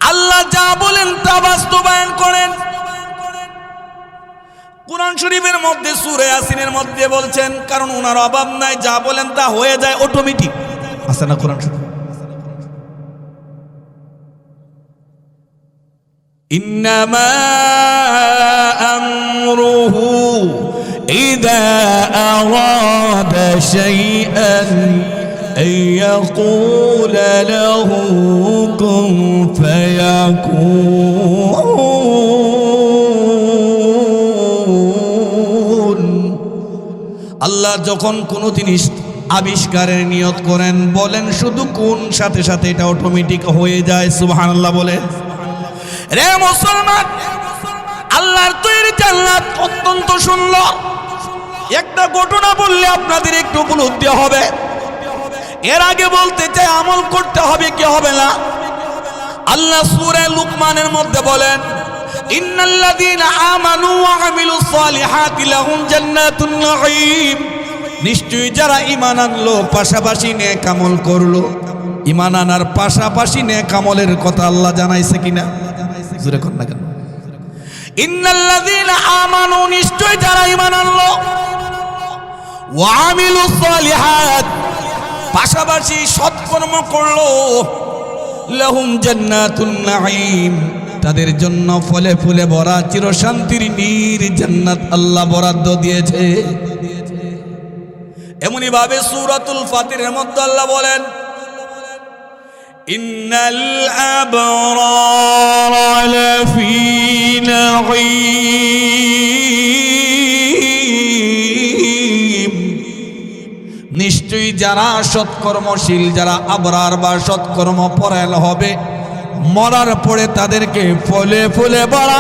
আল্লাহ যা বলেন তা বাস্তবায়ন করেন। কুরআন শরীফের মধ্যে সূরা ইয়াসিনের মধ্যে বলছেন, কারণ ওনার অভাব নাই, যা বলেন তা হয়ে যায় অটোমেটিক। আছে না কুরআন শরীফ? ইন্নামা আমরুহু ইযা আরাদা শাইআন আইয়াকুলা লাহু কুন ফায়াকুন। আল্লাহ যখন কোনো জিনিস আবিষ্কারের নিয়ত করেন, বলেন শুধু কোন, সাথে সাথে এটা অটোমেটিক হয়ে যায়। সুবহানাল্লাহ বলে। রে মুসলমান, আল্লাহর তৈরি জান্নাত অত্যন্ত সুন্দর। একটা ঘটনা বললে আপনাদের একটু উপলব্ধি হবে। এর আগে বলতে চাই আমল করতে হবে কি হবে না। আল্লাহ সূরা লুকমানের মধ্যে বলেন, ইন্নাল্লাযীনা আমানু ওয়া আমিলুস সালিহাতি লাহুম জান্নাতুন নাঈম, নিশ্চয়ই যারা ঈমান আনলো পাশাপাশি নেক আমল করলো। ঈমান আনার পাশাপাশি নেক আমলের কথা আল্লাহ জানাইছে কিনা? জোরে কর না কেন? ইন্নাল্লাযীনা আমানু, নিশ্চয় যারা ঈমান আনলো, ওয়া আমিলুস সালিহাত, পাশাপাশি সৎকর্ম করলো, লাহুম জান্নাতুন নাঈম, তাদের জন্য ফলে ফুলে ভরা চিরশান্তির নীর জান্নাত আল্লাহ বরাদ্দ দিয়েছে। এমনি ভাবে সূরাতুল ফাতিরের মধ্যে আল্লাহ বলেন ইন্নাল আবরারা লাফি নাঈম, নিশ্চয়ই যারা সৎকর্মশীল, যারা আবরার বা সৎকর্ম পরায়ণ হবে, মরার পরে তাদেরকে ফলে ফলে ভরা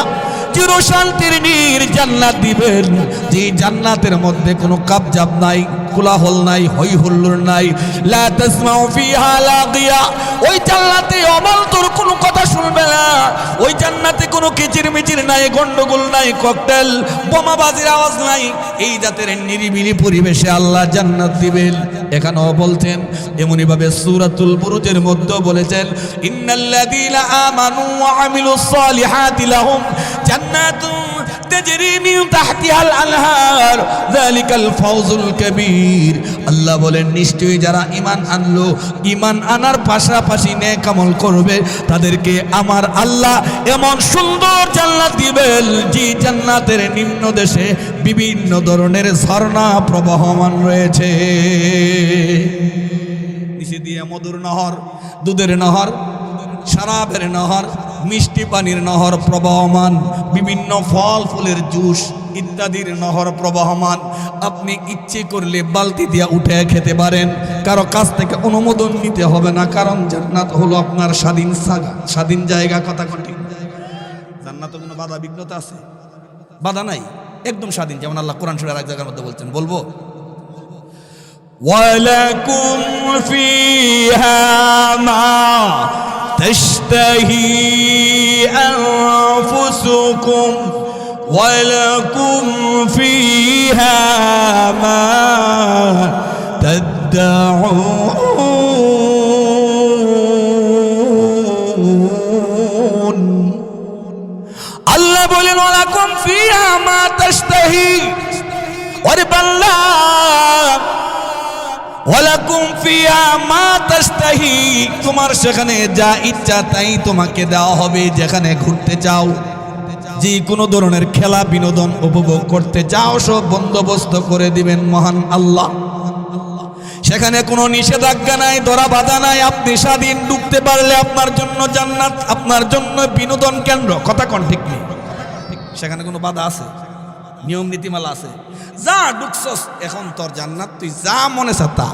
চির শান্তির জান্নাত দিবেন, যে জান্নাতের মধ্যে কোনো কাবজাব নাই, কোলাহল নাই, হই হুল্লোড় নাই। লা তাসমাউ ফিহা লাগিয়া, ওই জান্নাতে অমালতোর কোনো কথা শুনবে না। ওই জান্নাতে কোনো কিচিরমিচির নাই, গন্ডগোল নাই, ককটেল বোমাবাজির আওয়াজ নাই। এই জাতের নিরিবিলি পরিবেশে আল্লাহ জান্নাত দিবেন। এখানেও বলছেন, এমনি ভাবে সূরাতুল বুরুজের মধ্যে বলেছেন ইন্নাল্লাযীনা আমানু ওয়া আমিলুস সালিহাতি লাহুম জান্নাতুন তাজরি মিন তাহতিহাল আনহার যালিকাল ফাওজুল কাবীর। আল্লাহ বলেন নিশ্চয়ই যারা ঈমান আনলো, ঈমান আনার পাশাপাশি নেক আমল করবে, তাদেরকে আমার আল্লাহ এমন সুন্দর জান্নাত দিবেন, যে জান্নাতের নিম্ন দেশে বিভিন্ন ধরনের ঝর্ণা প্রবাহমান রয়েছে। নিচে দিয়ে মধুর নহর, দুধের নহর, শরাবের নহর, মিষ্টি পানির নহর প্রবাহমান, বিভিন্ন ফল ফুলের জুস ইত্যাদির নহর প্রবাহমান। আপনি ইচ্ছে করলে বালতি দিয়ে উঠে খেতে পারেন, কারো কাছ থেকে অনুমোদন নিতে হবে না, কারণ জান্নাত হলো আপনার স্বাধীন জায়গা। কথা ঠিক, জান্নাতে কোনো বাধা বিঘ্নতা আছে? বাধা নাই, একদম স্বাধীন। যেমন আল্লাহ কোরআন শরীফের এক জায়গার মধ্যে বলছেন, বলবো ওয়ালাকুম ফিহা মা তাশতাহি আনফুসুকুম ওয়ালাকুম ফিহা মা তাদউন। আল্লাহ বলেন ওয়ালাকুম ফিহা মা তাশতাহি, ওরে বান্দা ওয়ালাকুম ফিহা মা তাশতাহি, তোমার সেখানে যা ইচ্ছা তাই তোমাকে দেওয়া হবে। যেখানে ঘুরতে চাও, যে কোনো ধরনের খেলা বিনোদন উপভোগ করতে চাও, সব বন্দোবস্ত করে দিবেন মহান আল্লাহ। সেখানে কোনো নিষেধাজ্ঞা নাই, ধরা বাধা নাই, আপনি স্বাধীন। ঢুকতে পারলে আপনার জন্য জান্নাত, আপনার জন্য বিনোদন কেন্দ্র। কথা কোন ঠিক নেই, সেখানে কোনো বাধা আছে? নিয়ম নীতিমালা আছে? যা ঢুকছস, এখন তোর জান্নাত, তুই যা মনে চা তা।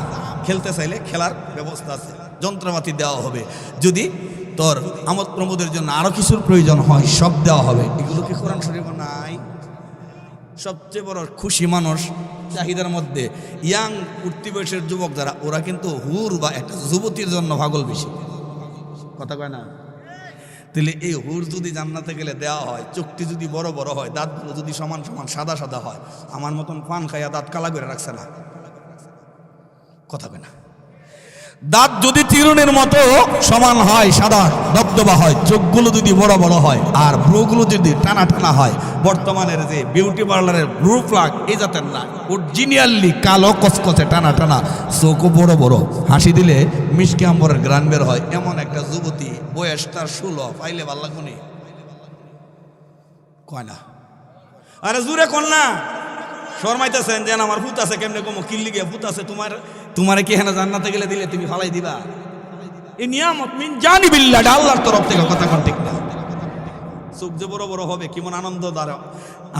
খেলতে চাইলে খেলার ব্যবস্থা আছে, যন্ত্রপাতি দেওয়া হবে। যদি তোর আমোদ প্রমোদের জন্য আরো কিছুর প্রয়োজন হয়, সব দেওয়া হবে। এগুলো কি কোরআন শরীফে নাই? সবচেয়ে বড় খুশি মানুষ চাহিদার মধ্যে ইয়াং উঠতি বয়সের যুবক যারা, ওরা কিন্তু হুর বা একটা যুবতীর জন্য পাগল বেশি। কথা কয় না? তাহলে এই হুর যদি জান্নাতে গেলে দেওয়া হয়, চোখটি যদি বড় বড় হয়, দাঁতগুলো যদি সমান সমান সাদা সাদা হয়, আমার মতন পান খাইয়া দাঁত কালা করে রাখছে না। কথা কয় না? দাঁত যদি চিরুনের মতো সমান হয়, সাদা দবদবা হয়, চোখগুলো যদি বড় বড় হয়, আর ব্রুগুলো যদি টানা টানা হয়, বর্তমানের যে বিউটি পার্লারের ব্রু প্লাগ এই জাতের না, অরিজিনালি কালো কচকচে টানা টানা, চোখও বড় বড়, হাসি দিলে মিষ্টি আম্বরের গ্রান বের হয়, এমন একটা যুবতী, বয়স তার 16, পাইলে ভাল লাগবে নি? কয় না? আরে জুড়ে কন না, শর্মাইতেছেন যেন আমার ভূত আছে। কেমনে কমো কিল্লি গিয়ে ভূত আছে তোমার কি হেনা জান্নাতে গেলে দিলে তুমি ফালাই দিবা? এই নিয়ামত মিন জানিবিল্লাহ, আল্লাহর তরফ থেকে। কথা কোন ঠিক না? চোখ যে বড় বড় হবে, কেমন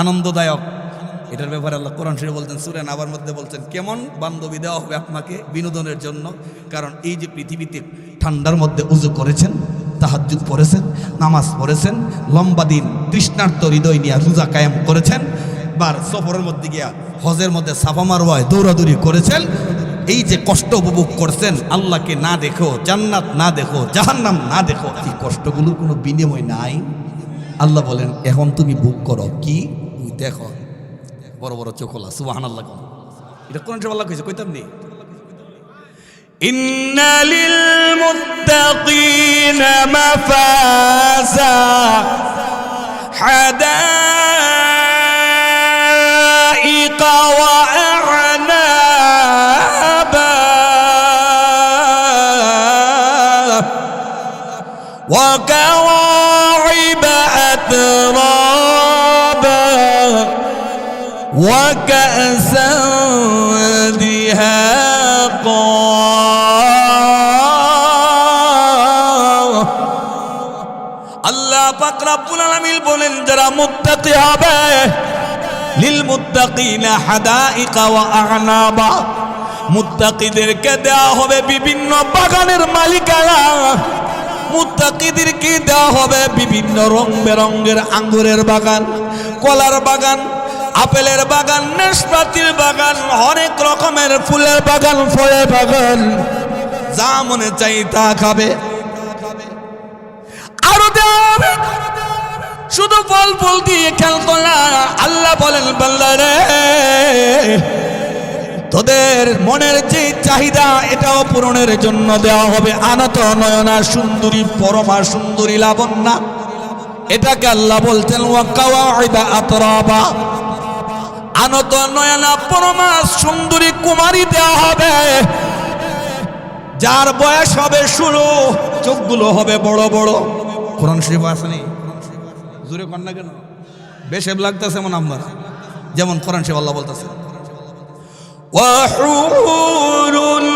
আনন্দদায়ক। এটার ব্যাপারে আল্লাহ কোরআন শরীফে বলতেন, সূরা নাবার মধ্যে বলছেন কেমন বান্ধবী দেওয়া হবে আপনাকে বিনোদনের জন্য। কারণ এই যে পৃথিবীতে ঠান্ডার মধ্যে উযু করেছেন, তাহাজ্জুদ পড়েছেন, নামাজ পড়েছেন, লম্বা দিন তৃষ্ণার্ত হৃদয় নিয়ে রোজা কায়েম করেছেন, বার সফরের মধ্যে গিয়া হজের মধ্যে সাফা মারওয়ায় দৌড়াদৌড়ি করেছেন, এই যে কষ্ট উপভোগ করছেন, আল্লাহকে না দেখো, জান্নাত না দেখো, জাহান্নাম না দেখো, এই কষ্টগুলোর কোনো বিনিময় নাই। আল্লাহ বলেন এখন তুমি ভোগ করো, কি তুই দেখো, বড় বড় চোখলা। সুবহানাল্লাহ। এটা কোন আল্লাহ কইছে? কইতাম নি? ইন্না লিল মুত্তাকিনা মাফাজা হাদাইকা ওয়া আ'নাবা ওয়া কাওয়াইবা আতরাবা ওয়া কা'সান মিহাকা। আল্লাহ পাক রব্বুল আলামিন বলেন যারা মুত্তাকি হবে লিল মুত্তাকিনা হাদাইকা ওয়া আ'নাবা, মুত্তাকিদেরকে দেওয়া হবে বিভিন্ন বাগানের মালিকানা, মুত্তাকিদেরকে দেওয়া হবে বিভিন্ন রং বেরঙের আঙ্গুরের বাগান, কলার বাগান, আপেলের বাগান, নাশপাতির বাগান, অনেক রকমের ফুলের বাগান, ফলের বাগান, যা মনে চাই তা খাবে। আরো দেওয়া হবে শুধু ফল ফুল দিয়ে খেলতো না। আল্লাহ বলেন বান্দারে তোদের মনের যে চাহিদা এটাও পূরণের জন্য দেওয়া হবে। আনত নয়না সুন্দরী, পরমা সুন্দরী লাবণ্যা, এটাকে আল্লাহ বলছেন ওয়া কাওয়াইবা আতরাবা। আনত নয়না পরমা সুন্দরী কুমারী দেওয়া হবে, যার বয়স হবে 16, চোখগুলো হবে বড় বড়। কোরআন শরীফ আসেনি, জোরে কর না কেন, বেশ লাগতেছে এমন আমরা, যেমন কোরআন শরীফ আল্লাহ বলতেছে ওয়াহুরুল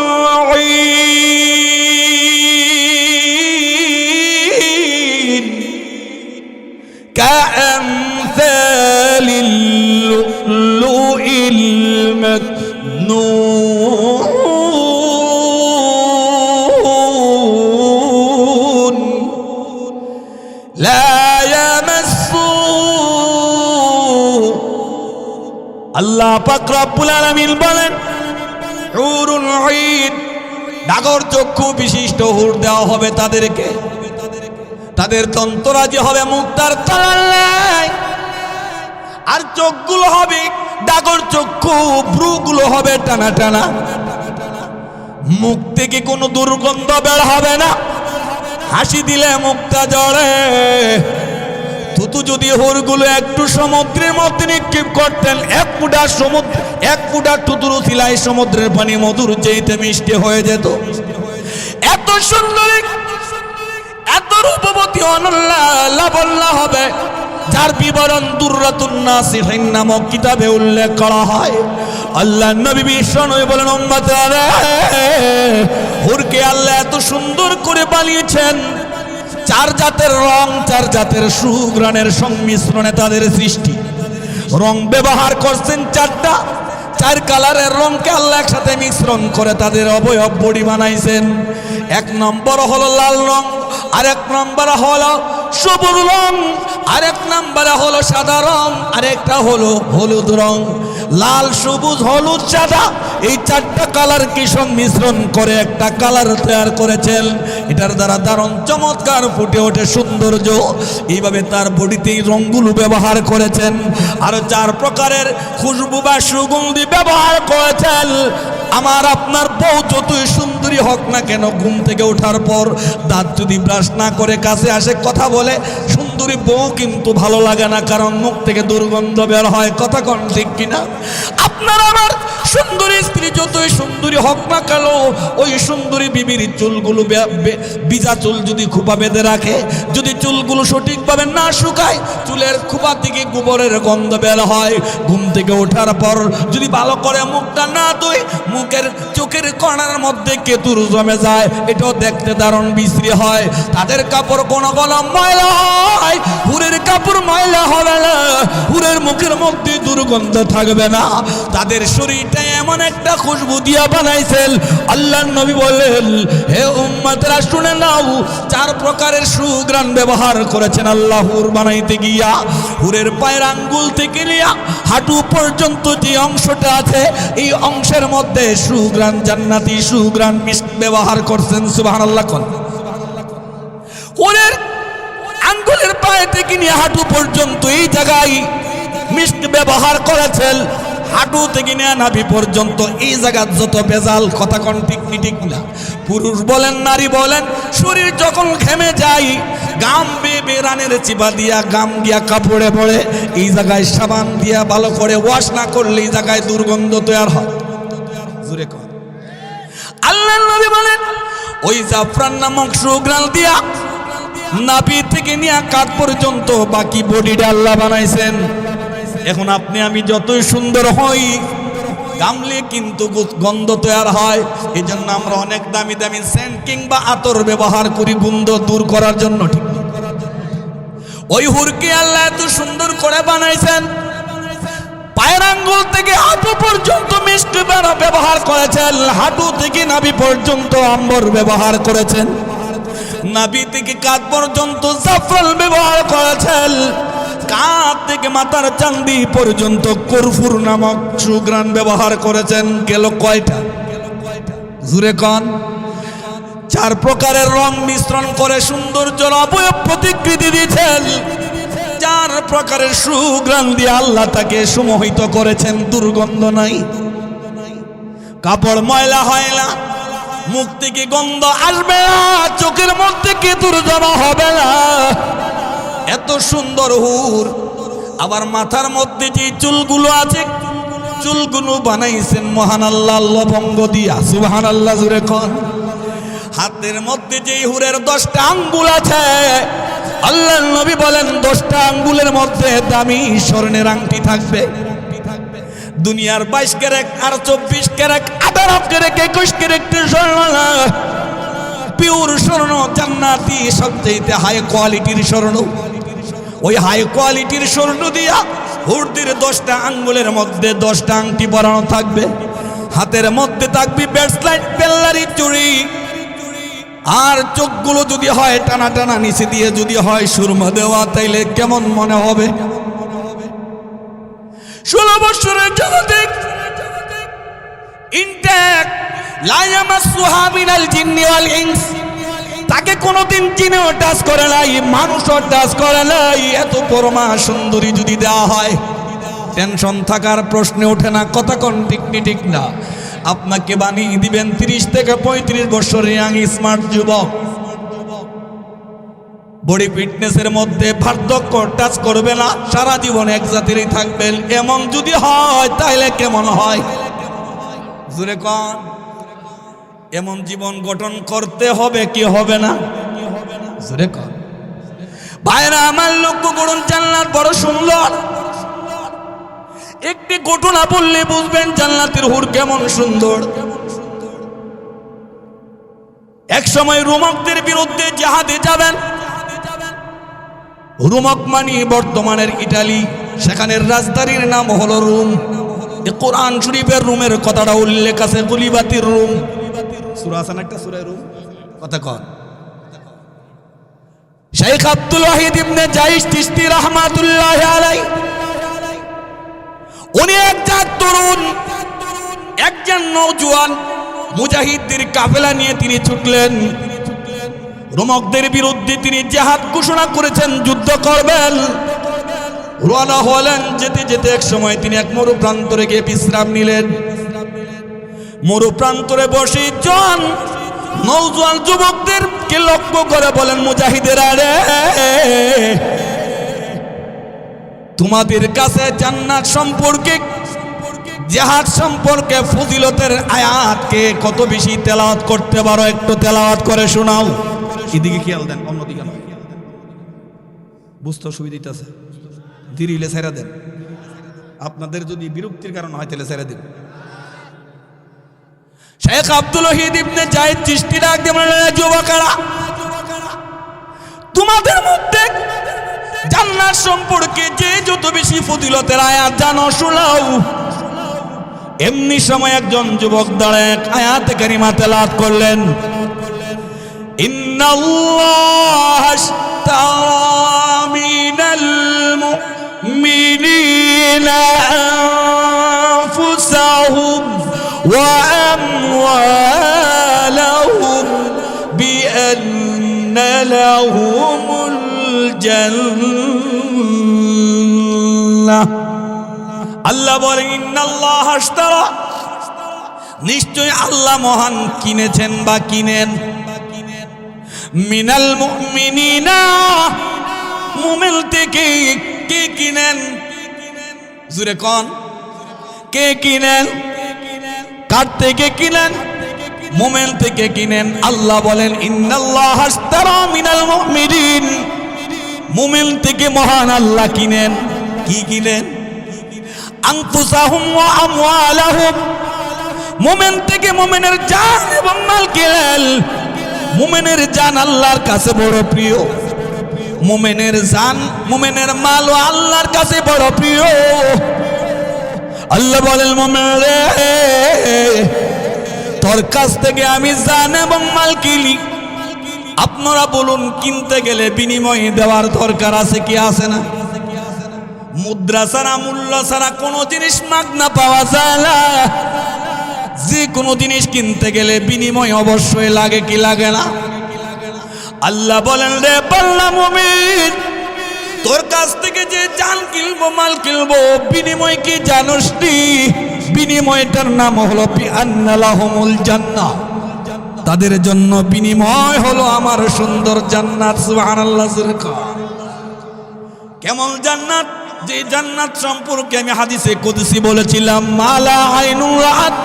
ঈন কাআমসালিল লুলুইল মাকনুন লা ইয়ামাসসু। আল্লাহ পাক রব্বুল আলামিন বলেন হুরুল ঈন, ডাগর চক্ষু বিশিষ্ট হুর দেওয়া হবে তাদেরকে। তাদের তন্তরাজি হবে মুক্তার তালাই, আর চোখগুলো হবে ডাগর চক্ষু, ভ্রুগুলো হবে টানা টানা, মুখ থেকে কোনো দুর্গন্ধ বের হবে না, হাসি দিলে মুখটা জড়ে। থুতু যদি হুরগুলো একটু সমুদ্রের মধ্যে নিক্ষেপ করতেন, এক ফুটা থুতুর উছিলায় সমুদ্রের পানি মধুর চেয়েতে মিষ্টি হয়ে যেত। এত সুন্দরী, এত রূপবতী, অনন্যা লাবণ্যা হবে, যার বিবরণ দুররাতুন নাসিহিন নামক কিতাবে উল্লেখ করা হয়। আল্লাহ নবী বিশ্বনবী বলেন উম্মতরা, হুরকে আল্লাহ এত সুন্দর করে বানিয়েছেন, 4 জাতের রং, 4 জাতের সুঘ্রাণের সংমিশ্রণে তাদের সৃষ্টি। রং ব্যবহার করছেন 4টা, 4 কালারের রংকে আল্লাহ একসাথে মিশ্রণ করে তাদের অবয়ব বডি বানাইছেন। 1 নম্বর হলো লাল রং, আর 1 নম্বর হলো সবুজ রং, আর 1 নম্বরে হলো সাদা রং, আর একটা হলো হলুদ রং। লাল, সবুজ, হলুদ, সাদা, এই 4টা কালারকে সংমিশ্রণ করে একটা কালার তৈরি করেছেন। এটার দ্বারা দারুণ চমৎকার ফুটে ওঠে সৌন্দর্য। এইভাবে তার বডিতে এই রঙগুলো ব্যবহার করেছেন। আরো 4 প্রকারের খুশবু বা সুগন্ধি ব্যবহার করেছেন। আমার আপনার বউ যতই সুন্দরী হোক না কেন, ঘুম থেকে ওঠার পর দাঁত যদি ব্রাশ না করে কাছে আসে কথা বলে, সুন্দরী বউ কিন্তু ভালো লাগে না, কারণ মুখ থেকে দুর্গন্ধ বের হয়। কথা কোন ঠিক কিনা? আপনার আমার সুন্দরী স্ত্রী যতই সুন্দরী হোক না কেন, ওই সুন্দরী বিবির চুলগুলো বিজা চুল যদি খোপা বেঁধে রাখে, যদি চুলগুলো সঠিকভাবে না শুকায়, চুলের খোপা থেকে গোবরের গন্ধ বের হয়। ঘুম থেকে ওঠার পর যদি ভালো করে মুখটা না ধুই, মুখের চোখের কণার মধ্যে কেতুর জমে যায়, এটাও দেখতে দারুণ বিশ্রী হয়। তাদের কাপড় কোন কোন ময়লা হয়, হুরের কাপড় ময়লা হবে না, হুরের মুখের মধ্যে দুর্গন্ধ থাকবে না। তাদের শরীরটা এমন একটা খুশবু দিয়া বানাইছেন। আল্লাহর নবী বলেন, হে উম্মতরা শুনে নাও, 4 প্রকারের সুঘ্রাণ ব্যবহার করেছেন আল্লাহ হুর বানাইতে গিয়া। হুরের পায়ের আঙ্গুল থেকে নিয়ে হাঁটু পর্যন্ত যে অংশটা আছে, এই অংশের মধ্যে সুঘ্রাণ, জান্নাতি সুঘ্রাণ মিষ্ক ব্যবহার করছেন। সুবহানাল্লাহ। কোন হুরের আঙ্গুলের পায়ে থেকে নিয়ে হাঁটু পর্যন্ত এই জায়গায় মিষ্ক ব্যবহার করেছেন। হাঁটু থেকে নিয়ে নাভি পর্যন্ত এই জায়গার যত বেজাল, কথা কোন ঠিক না, পুরুষ বলেন নারী বলেন, শরীর যখন ঘেমে যায়, গাম বেয়ে রানের চিপা দিয়া গাম গিয়া কাপড়ে পড়ে, এই জায়গায় সাবান দিয়া ভালো করে ওয়াশ না করলে এই জায়গায় দুর্গন্ধ তৈরি হয়। জোরে কর। আল্লাহর নবী বলেন, ওই জাফরান নামক সুঘ্রাণ দিয়া নাভি থেকে নিয়ে কাঁধ পর্যন্ত বাকি বডিটা আল্লাহ বানাইছেন। এখন আপনি আমি যতই সুন্দর হই, গামলে কিন্তু গন্ধ তৈরি হয়। এই জন্য আমরা অনেক দামি দামি সেন্ট কিংবা আতর ব্যবহার করি গন্ধ দূর করার জন্য। ঠিক ওই হুরকে আল্লাহ এত সুন্দর করে বানাইছেন, পায়ের আঙ্গুল থেকে হাঁটু পর্যন্ত মিষ্টি ব্যবহার করেছেন, হাঁটু থেকে নাভি পর্যন্ত আম্বর ব্যবহার করেছেন, নাভি থেকে কাঁধ পর্যন্ত জাফরান ব্যবহার করেছেন, কাঁধ থেকে মাথার চাঁদি পর্যন্ত কর্পূর নামক সুঘ্রাণ ব্যবহার করেছেন। গেল কয়টা? জুরে কন। 4 প্রকারের রং মিশ্রণ করে সৌন্দর্যের অবয়ব প্রতিকৃতি দিয়েছেন। 4 প্রকারের সুঘ্রাণ দিয়ে আল্লাহ তাকে সুমোহিত করেছেন। দুর্গন্ধ নাই, কাপড় ময়লা হয় না, মুখ থেকে গন্ধ আসবে না, চোখের মধ্যে কি দুর্জমা হবে না। এত সুন্দর হুর। আবার মাথার মধ্যে যে চুলগুলো আছে, চুলগুলো বানাইছেন মহান আল্লাহ লবঙ্গ দিয়া। সুবহানাল্লাহ জুরে কোন। হাতের মধ্যে যে হুরের 10টা আঙ্গুল আছে, আল্লাহর নবী বলেন 10টা আঙ্গুলের মধ্যে দামি স্বর্ণের আংটি থাকবে। দুনিয়ার 22 ক্যারেট আর 24 ক্যারেট 18 ক্যারেট 21 ক্যারেটের স্বর্ণ না, পিওর স্বর্ণ জান্নাতি সবচেয়ে হাই কোয়ালিটির স্বর্ণ। ওই হাই কোয়ালিটির স্বর্ণ দিয়া হুরদের 10টা আঙ্গুলের মধ্যে 10টা আংটি পরানো থাকবে। হাতের মধ্যে থাকবে ব্রেসলেট, পেল্লারি, চুড়ি। আর চোখগুলো যদি হয় টানা টানা, নিচে দিয়ে যদি হয় সুরমা দেওয়া, তাইলে কেমন মনে হবে? 16 বছরের জগতে ইনট্যাক্ট, লা ইয়ামাসসুহা মিনাল জিন্নি ওয়াল ইনস। তাকে কোনোদিন জিনেও টাচ করে নাই, মানুষও টাচ করে নাই। এত পরমা সুন্দরী যদি দেওয়া হয়, টেনশন থাকার প্রশ্নে ওঠে না। কথা কোন ঠিক নি ঠিক না? আপনাকে বানিয়ে দিবেন 30 থেকে 35 বছরের ইয়াং স্মার্ট যুবক, বডি ফিটনেসের মধ্যে পার্থক্য টাচ করবে না, সারা জীবন এক জাতিরই থাকবেন। এমন যদি হয় তাহলে কেমন হয়? জোরে কোন। এমন জীবন গঠন করতে হবে কি হবে না? জোরে কোন। ভাইরা আমার, লক্ষ্য করুন, জান্নাত বড় সুন্দর। একটি ঘটনা বললে বুঝবেন জান্নাতের হুর কেমন সুন্দর। এক সময় রোমকদের বিরুদ্ধে জিহাদে যাবেন। রোমক মানে বর্তমানের ইটালি, সেখানের রাজধানীর নাম হলো রোম। কোরআন শরীফের রোমের কথাটা উল্লেখ আছে, গুলিবাতির রোম। সূরা আছে না একটা সূরা রোম? কথা কন। শেখ আব্দুল ওয়াহিদ ইবনে জাইশ চিশতি রাহমাতুল্লাহি আলাইহি, উনি একজন তরুণ, একজন নওজোয়ান মুজাহিদদের কাফেলা নিয়ে তিনি ছুটলেন। রোমকদের বিরুদ্ধে তিনি জিহাদ ঘোষণা করেছেন, যুদ্ধ করবেন। রওনা হলেন। যেতে যেতে এক সময় তিনি এক মরু প্রান্তরে গিয়ে বিশ্রাম নিলেন। মরু প্রান্তরে বসে জন নওজোয়ান যুবকদেরকে লক্ষ্য করে বলেন, মুজাহিদেরা রে, তোমাদের কাছে জান্নাত সম্পর্কে, জিহাদ সম্পর্কে ফজিলতের আয়াতকে কত বেশি তেলাওয়াত করতে পারো? একটু তেলাওয়াত করে শোনাও। এদিকে খেয়াল দেন, অন্যদিকে নয়। বুঝতে সুবিধা দিতেছে, ধীরে ছেড়ে দেন। আপনাদের যদি বিরক্তির কারণ হয় তাহলে ছেড়ে দিন। শেখ আব্দুল ওয়াহিদ ইবনে জাইদ চিশতি ডাক দিয়ে বললেন, যুবকেরা, তোমাদের মধ্যে জান্নাত সম্পর্কে যে যত বেশি ফজিলতের আয়াত জানো শোনাও। এমনি সময় একজন যুবক দাঁড়ায় এক আয়াতে কারিমা তেলাওয়াত করলেন, ইন্নাল্লাহ আশতারা মিনাল মুমিনিনা আনফুসাহুম ওয়া আমওয়ালাহুম বিআন্না লাহুমুল জান্নাহ। আল্লাহ বলেন, ইন্নাল্লাহ আশতারা, নিশ্চয় আল্লাহ মহান কিনেছেন বা কিনেন, মিনাল মুমিনিনা, মুমিন থেকে। কে কিনেন? জোরে কোন। কে কিনেন? কার থেকে কিনেন? মুমিন থেকে কিনেন। আল্লাহ বলেন, ইন্নাল্লাহ আশতারা মিনাল মুমিনিন, মুমিন থেকে মহান আল্লাহ কিনেন। কি কিনেন? আনফুসাহুম ওয়া আমওয়ালাহুম, মুমিন থেকে মুমিনের জান এবং মাল কিনেন। মুমিনের জান আল্লাহর কাছে বড় প্রিয়, মুমিনের জান মুমিনের মাল আল্লাহর কাছে বড় প্রিয়। আল্লাহ বলেন, মুমিন রে, তোর কাছ থেকে আমি জান এবং মাল কিনি। আপনারা বলুন, কিনতে গেলে বিনিময় দেওয়ার দরকার আছে কি আছে না? মুদ্রা ছাড়া, মূল্য ছাড়া কোনো জিনিস মাগনা পাওয়া যায় না। যে কোনো জিনিস কিনতে গেলে বিনিময় অবশ্যই লাগে কি লাগে না? আল্লাহ বলেন, রে বান্দা মুমিন, তোর কাছ থেকে যে জান কিনবো, মাল কিনবো, বিনিময় কি জানোস নি? বিনিময়টার নাম হলো বিআন্না লাহুমুল জান্নাহ। তাদের জন্য বিনিময় হলো আমার সুন্দর জান্নাত। সুবহানাল্লাহ। কেমন জান্নাত? যে জান্নাত সম্পর্কে আমি হাদিসে কুদসি বলেছিলাম, মালা আইনুন রাআত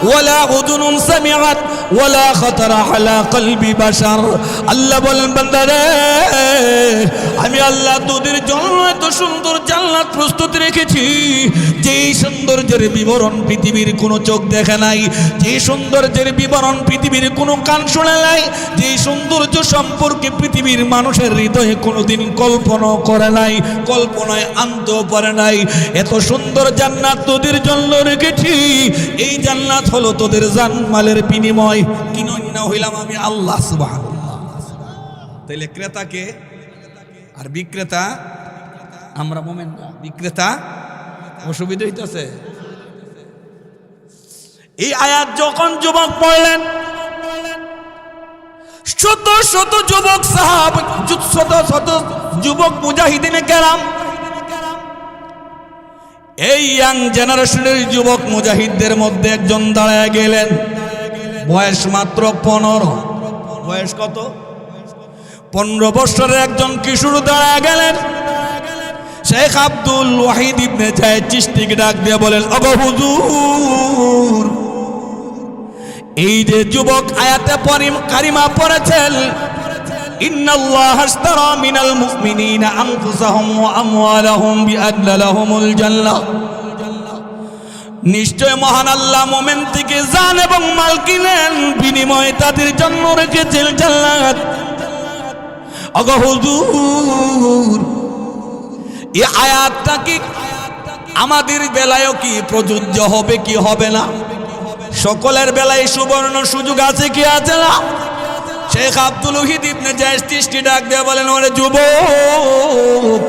ওয়ালা উযুনুন সামিআত ওয়ালা খাতারা আলা কলবি বাশার। আল্লাহ বলেন, বান্দা রে, আমি আল্লাহ তোদের জন্য এত সুন্দর জান্নাত প্রস্তুত রেখেছি, যেই সৌন্দর্যের বিবরণ পৃথিবীর কোনো চোখ দেখে নাই, যে সৌন্দর্যের বিবরণ পৃথিবীর কোনো কান শোনে নাই, যে সৌন্দর্য সম্পর্কে পৃথিবীর মানুষের হৃদয়ে কোনোদিন কল্পনা করে নাই, কল্পনায় আনতেও পারে নাই। এত সুন্দর জান্নাত তোদের জন্য রেখেছি। এই জান্নাত হলো তোদের জানমালের বিনিময়। কিনন্না হইলাম আমি আল্লাহ। সুবহানাল্লাহ। তাইলে ক্রেতাকে আর বিক্রেতা আমরা মোমেন না, বিক্রেতা অসুবিধা হইতেছে। এই আয়াত যখন যুবক পড়লেন, শত শত যুবক সাহাব, শত শত যুবক মুজাহিদিনে কেরাম, এই ইয়াং জেনারেশনের যুবক মুজাহিদদের মধ্যে একজন দাঁড়ায় গেলেন, বয়স মাত্র 15। বয়স কত? 15 বছরের একজন কিশোর দাঁড়ায় গেলেন। শেখ আব্দুল ওয়াহিদ ইবনে যায়েদ চিশতিকে ডাক দিয়ে বলেন, ওগো হুজুর, এই যে যুবক আয়াতে কারিমা পড়েছেন, ইন্নাল্লাহ আশতারা মিনাল মুমিনিনা আনফুসাহুম ওয়া আমওয়ালাহুম বিআন্না লাহুমুল জান্নাহ, নিশ্চয় মহান আল্লাহ মুমিন থেকে জান এবং মাল কিনেন, বিনিময়ে তাদের জন্য রেখেছেন জান্নাত। ওগো হুজুর, এই আয়াতটা কি আমাদের বেলায়ও কি প্রযোজ্য হবে কি হবে না? সকলের বেলায় সুবর্ণ সুযোগ আছে কি আছে না? শেখ আব্দুল ওয়াহিদ ইবনে যায়েদ চিশতি ডাক দিয়ে বলেন, ওরে যুবক,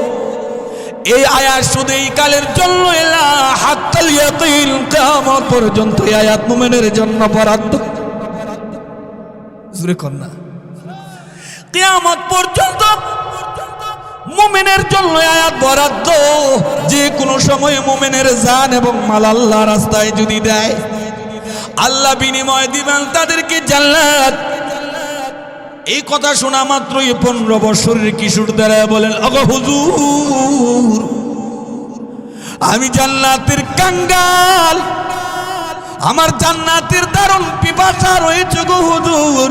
এই আয়াত শুধু এই কালের জন্য এলা হাত্তাল ইয়াতিল, কিয়ামত পর্যন্ত এই আয়াত মুমিনের জন্য বরাদ্দ। জোরে কর না। কিয়ামত পর্যন্ত মুমিনের জন্য আয়াত বরাদ্দ। যে কোনো সময় মুমিনের জান এবং মাল আল্লাহ রাস্তায় যদি দেয়, আল্লাহ বিনিময় দিবেন তাদেরকে জান্নাত। এই কথা শোনা মাত্রই 15 বছরের কিশোর দাঁড়ায় বলেন, ওগো হুজুর, আমি জান্নাতের কাঙ্গাল, আমার জান্নাতের দারুণ পিপাসা রয়েছে গো হুজুর।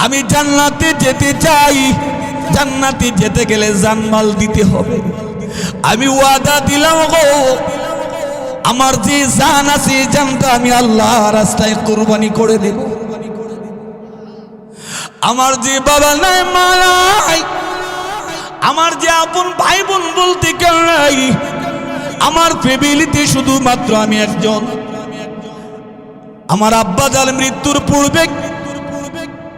আমি জান্নাতে যেতে চাই, জান্নাতে যেতে গেলে জানমাল দিতে হবে। আমি ওয়াদা দিলাম গো, আমার যে জান আছে জানটা আমি আল্লাহ রাস্তায় কুরবানি করে দেব। আমার যে বাবা নাই, মা নাই, আমার যে আপন ভাই বোন বলতে কেউ নাই, আমার ফ্যামিলিতে শুধুমাত্র আমি একজন। আমার আব্বা জান মৃত্যুর পূর্বে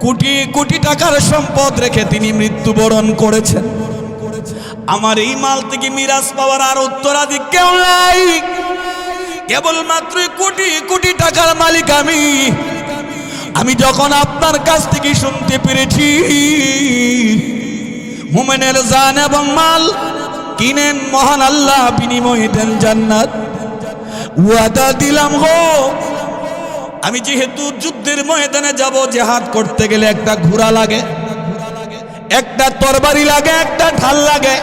কোটি কোটি টাকার সম্পদ রেখে তিনি মৃত্যুবরণ করেছেন। আমার এই মাল থেকে মিরাজ পাওয়ার আর উত্তরাধিক কেউ নাই, কেবলমাত্র কোটি কোটি টাকার মালিক আমি। আমি যখন আপনার কাছ থেকে শুনতে পেরেছি মুমিনের জান এবং মাল কিনেন, মহান আল্লাহ বিনিময়ে দেন জান্নাত, ওয়াদা দিলাম গো, আমি যেহেতু যুদ্ধের ময়দানে যাব, জিহাদ করতে গেলে একটা ঘোড়া লাগে, একটা তরবারি লাগে, একটা ঢাল লাগে,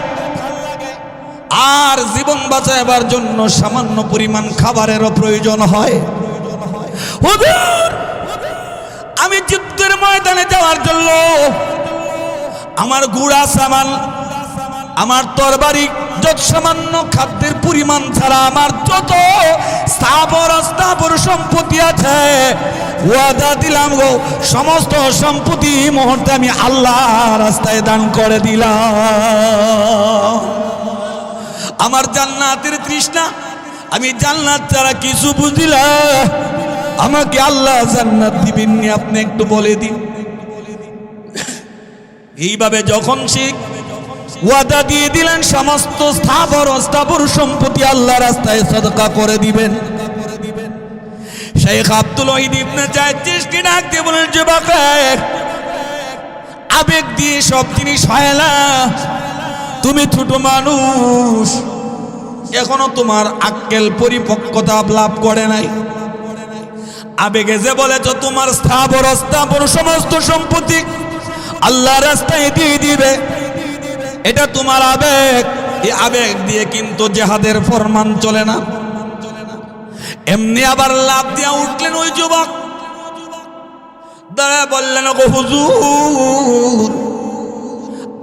আর জীবন বাঁচাবার জন্য সামান্য পরিমাণ খাবারেরও প্রয়োজন হয়। হুজুর, আমি যুদ্ধের ময়দানে যাওয়ার জন্য আমার ঘোড়া সামান, আমার তরবারি যত সামান্য খাদ্যের পরিমাণ ছাড়া আমার যত স্থাবর সম্পত্তি আছে, ওয়াদা দিলাম গো সমস্ত সম্পত্তি এই মুহূর্তে আমি আল্লাহর রাস্তায় দান করে দিলাম। আমার জান্নাতের তৃষ্ণা, আমি জান্নাত ছাড়া কিছু বুঝিলাম, আমাকে আল্লাহ জান্নাত দিবেন নি আপনি একটু বলে দিন। এইভাবে যখন সে ওয়াদা দিয়ে দিলেন সমস্ত স্থাবর সম্পত্তি আল্লাহ রাস্তায় সদকা করে দিবেন, শেখ আব্দুল ওয়াহিদ ইবনে জায়েদ চিশতি ডাক দিয়ে বলেন, যুবক আবেগ দিয়ে সব জিনিস হয় না, তুমি ছোট মানুষ, এখনো তোমার আক্কেল পরিপক্কতা লাভ করে নাই। আবেগে যে বলেছ তোমার স্থাবর সমস্ত সম্পত্তি আল্লাহ রাস্তায় দিয়ে দিবে, এটা তোমার আবেগ। এই আবেগ দিয়ে কিন্তু জিহাদের ফরমান চলে না। এমনি আবার লাভ দিয়া উঠলেন ওই যুবক, দাঁড়ায় বললেন, গো হুজুর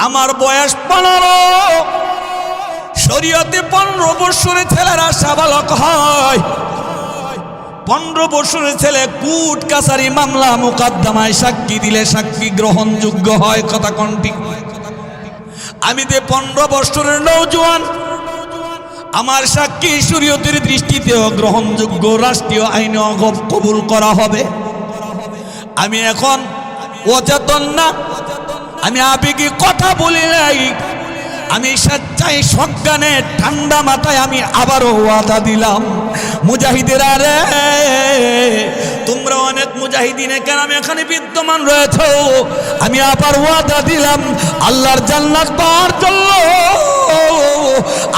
আমার বয়স 15, শরীয়তে 15 বছরের ছেলেরা সাবালক হয়। 15 বছরের ছেলে কুট কাছারি মামলা মোকদ্দমায় সাক্ষী দিলে সাক্ষী গ্রহণযোগ্য হয়, কথা কোনটি? আমি যে 15 বছরের নওজোয়ান, আমার সাক্ষী শরীয়তের দৃষ্টিতেও গ্রহণযোগ্য, রাষ্ট্রীয় আইনে কবুল করা হবে। আমি এখন অচেতন না, আমি আবেগে কথা বলি নাই, আমি সচ্চাই সজ্ঞানে ঠান্ডা মাথায় আমি আবারও ওয়াদা দিলাম, মুজাহিদেরা রে, তোমরা অনেক মুজাহিদিনে কেরাম এখানে বিদ্যমান রয়েছ, আমি আবার ওয়াদা দিলাম আল্লাহর জান্নাত পাওয়ার জন্য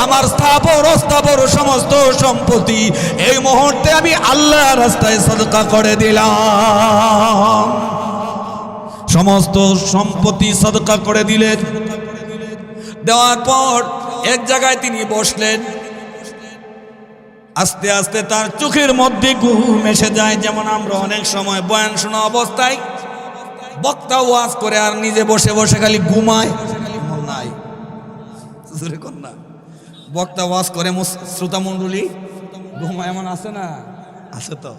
আমার স্থাবর সমস্ত সম্পত্তি এই মুহূর্তে আমি আল্লাহর রাস্তায় সদকা করে দিলাম। সমস্ত সম্পত্তি সদকা করে দিলেন। দেওয়ার পর এক জায়গায় তিনি বসলেন। আস্তে আস্তে তার চোখের মধ্যে ঘুম এসে যায়। যেমন আমরা অনেক সময় বয়ান শোনা অবস্থায় বক্তা ওয়াজ করে আর নিজে বসে বসে খালি ঘুমায়, এমন নাই। না, বক্তা ওয়াজ করে শ্রোতা মণ্ডলী ঘুমায়, এমন আছে না? আছে তো।